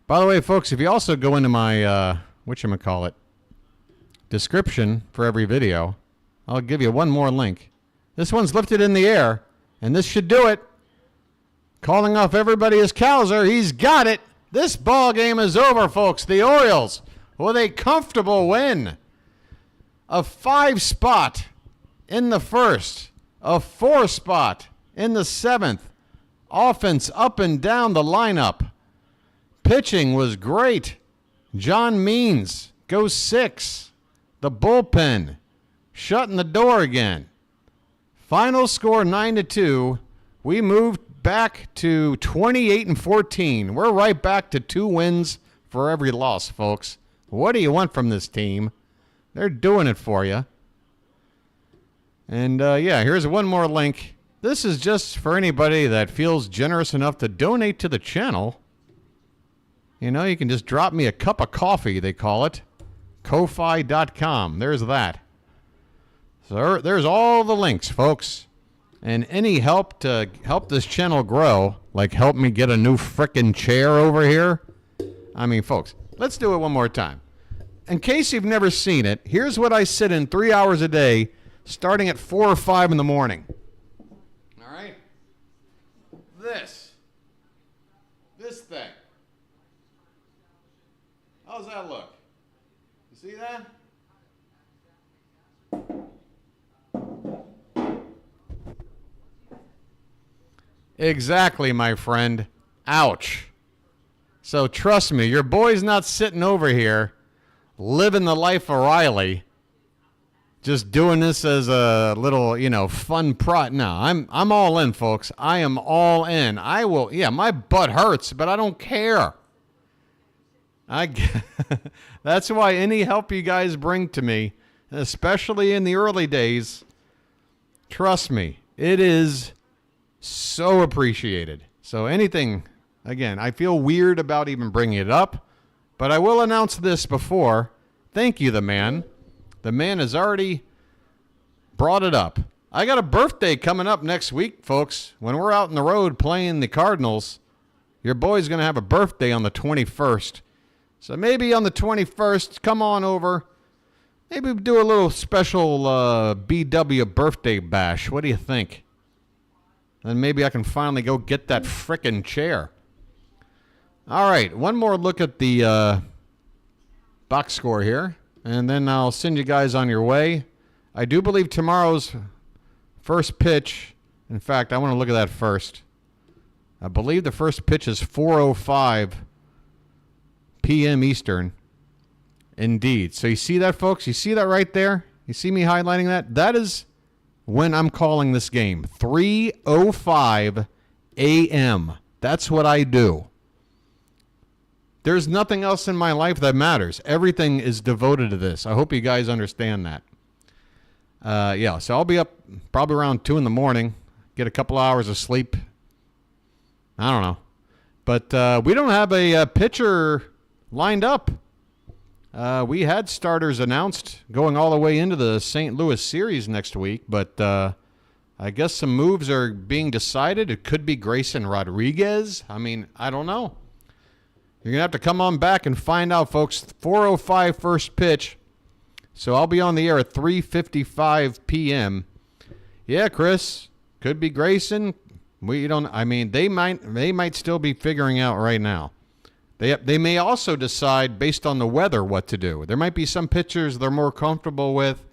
By the way, folks, if you also go into my, whatchamacallit, description for every video, I'll give you one more link. This one's lifted in the air, and this should do it. Calling off everybody is Cowser. He's got it. This ball game is over, folks. The Orioles with a comfortable win. A 5 spot in the first. A 4 spot in the 7th. Offense up and down the lineup. Pitching was great. John Means goes 6. The bullpen shutting the door again. Final score 9-2. We moved back to 28-14. We're right back to 2 wins for every loss, folks. What do you want from this team? They're doing it for you. And, yeah, here's one more link. This is just for anybody that feels generous enough to donate to the channel. You know, you can just drop me a cup of coffee, they call it. Ko-fi.com. There's that. So there's all the links, folks. And any help to help this channel grow, like help me get a new frickin' chair over here. I mean, folks, let's do it one more time. In case you've never seen it, here's what I sit in 3 hours a day, starting at 4 or 5 in the morning. All right? This thing. How's that look? You see that? Exactly, my friend. Ouch. So trust me, your boy's not sitting over here living the life of Riley, just doing this as a little, fun No, I'm all in, folks. I am all in. I will. Yeah, my butt hurts, but I don't care. That's why any help you guys bring to me, especially in the early days, trust me, it is so appreciated. So anything, again, I feel weird about even bringing it up, but I will announce this before. Thank you, the man. The man has already brought it up. I got a birthday coming up next week, folks. When we're out on the road playing the Cardinals, your boy's going to have a birthday on the 21st. So maybe on the 21st, come on over. Maybe do a little special BW birthday bash. What do you think? And maybe I can finally go get that frickin' chair. All right, one more look at the box score here, and then I'll send you guys on your way. I do believe tomorrow's first pitch, in fact, I want to look at that first. I believe the first pitch is 4:05 p.m. Eastern. Indeed. So you see that, folks? You see that right there? You see me highlighting that? That is when I'm calling this game. 3:05 a.m. That's what I do. There's nothing else in my life that matters. Everything is devoted to this. I hope you guys understand that. Yeah, so I'll be up probably around 2 in the morning, get a couple hours of sleep. I don't know. But we don't have a pitcher lined up. We had starters announced going all the way into the St. Louis series next week, but I guess some moves are being decided. It could be Grayson Rodriguez. I mean, I don't know. You're going to have to come on back and find out, folks. 4:05 first pitch. So I'll be on the air at 3:55 p.m. Yeah, Chris, could be Grayson. We don't. I mean, they might still be figuring out right now. They may also decide based on the weather what to do. There might be some pitchers they're more comfortable with,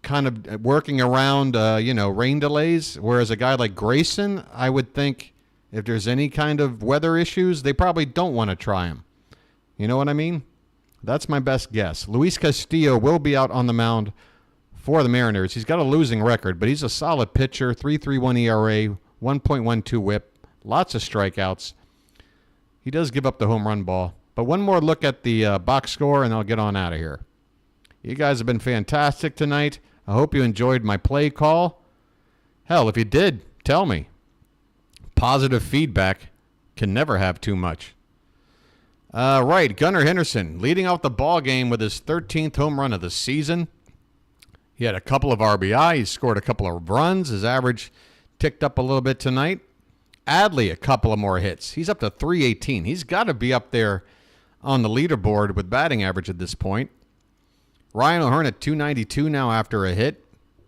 kind of working around rain delays. Whereas a guy like Grayson, I would think if there's any kind of weather issues, they probably don't want to try him. You know what I mean? That's my best guess. Luis Castillo will be out on the mound for the Mariners. He's got a losing record, but he's a solid pitcher. 3.31 ERA, 1.12 WHIP, lots of strikeouts. He does give up the home run ball. But one more look at the box score, and I'll get on out of here. You guys have been fantastic tonight. I hope you enjoyed my play call. Hell, if you did, tell me. Positive feedback can never have too much. Right, Gunnar Henderson leading off the ball game with his 13th home run of the season. He had a couple of RBI. He scored a couple of runs. His average ticked up a little bit tonight. Adley, a couple of more hits. He's up to 318. He's got to be up there on the leaderboard with batting average at this point. Ryan O'Hearn at 292 now after a hit,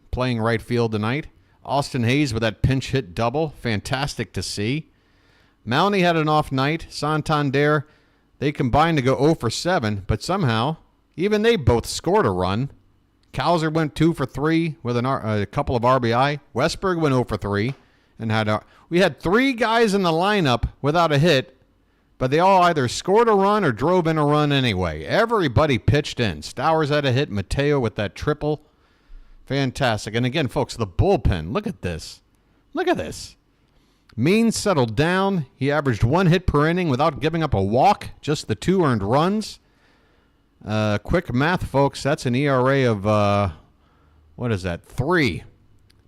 playing right field tonight. Austin Hayes with that pinch hit double. Fantastic to see. Mountie had an off night. Santander, they combined to go 0 for 7, but somehow even they both scored a run. Cowser went 2 for 3 with a couple of RBI. Westberg went 0 for 3 and we had 3 guys in the lineup without a hit, but they all either scored a run or drove in a run anyway. Everybody pitched in. Stowers had a hit. Mateo with that triple. Fantastic. And again, folks, the bullpen. Look at this. Look at this. Means settled down. He averaged 1 hit per inning without giving up a walk. Just the 2 earned runs. Quick math, folks. That's an ERA of, 3.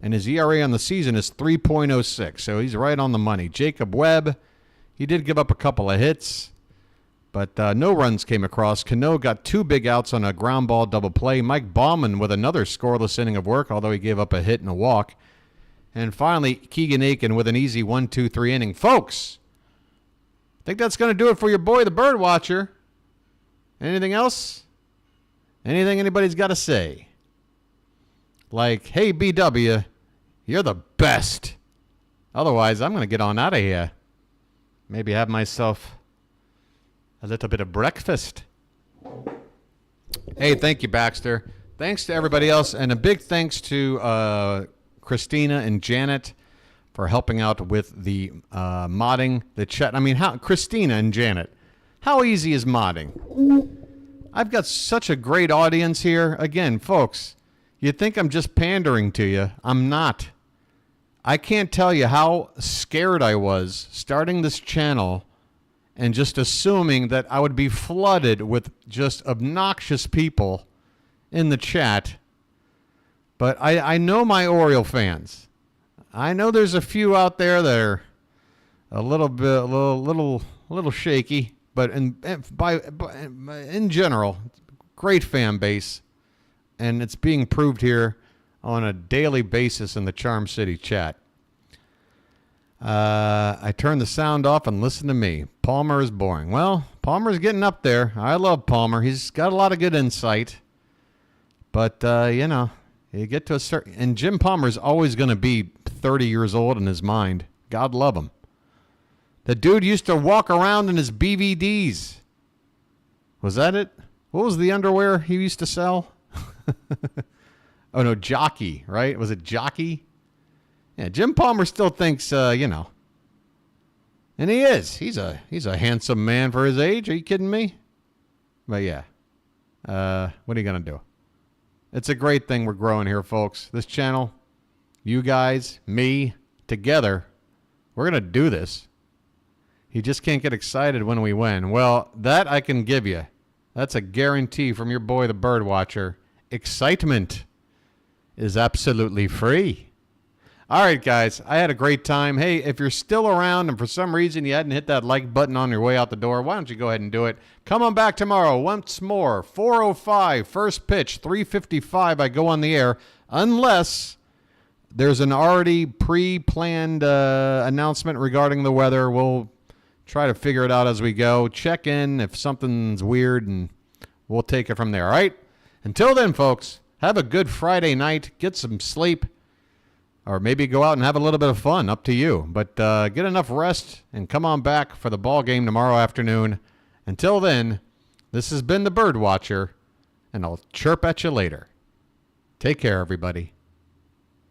And his ERA on the season is 3.06. So he's right on the money. Jacob Webb, he did give up a couple of hits, but no runs came across. Cano got 2 big outs on a ground ball double play. Mike Baumann with another scoreless inning of work, although he gave up a hit and a walk. And finally, Keegan Aiken with an easy 1-2-3 inning. Folks, I think that's going to do it for your boy, the BirdWatcher. Anything else? Anything anybody's got to say? Like, hey, BW, you're the best. Otherwise, I'm going to get on out of here. Maybe have myself a little bit of breakfast. Hey, thank you, Baxter. Thanks to everybody else. And a big thanks to Christina and Janet for helping out with the modding the chat. I mean, Christina and Janet, how easy is modding? I've got such a great audience here. Again, folks, you think I'm just pandering to you. I'm not. I can't tell you how scared I was starting this channel and just assuming that I would be flooded with just obnoxious people in the chat. But I know my Oriole fans. I know there's a few out there that are a little shaky, but in general, Great fan base. And it's being proved here on a daily basis in the Charm City chat. I turned the sound off and listen to me. Palmer is boring. Well, Palmer's getting up there. I love Palmer. He's got a lot of good insight. But, you get to a certain... And Jim Palmer's always going to be 30 years old in his mind. God love him. The dude used to walk around in his BVDs. Was that it? What was the underwear he used to sell? Oh, no, Jockey, right? Was it Jockey? Yeah, Jim Palmer still thinks, And he is. He's a handsome man for his age. Are you kidding me? But, yeah. What are you going to do? It's a great thing we're growing here, folks. This channel, you guys, me, together, we're going to do this. You just can't get excited when we win. Well, that I can give you. That's a guarantee from your boy, the BirdWatcher. Excitement is absolutely free. All right, guys, I had a great time. Hey, if you're still around and for some reason you hadn't hit that like button on your way out the door, why don't you go ahead and do it? Come on back tomorrow once more. 4:05, first pitch, 3:55, I go on the air, unless there's an already pre-planned announcement regarding the weather. We'll try to figure it out as we go. Check in if something's weird, and we'll take it from there, all right? Until then, folks, have a good Friday night. Get some sleep. Or maybe go out and have a little bit of fun. Up to you. But get enough rest and come on back for the ball game tomorrow afternoon. Until then, this has been the BirdWatcher, and I'll chirp at you later. Take care, everybody.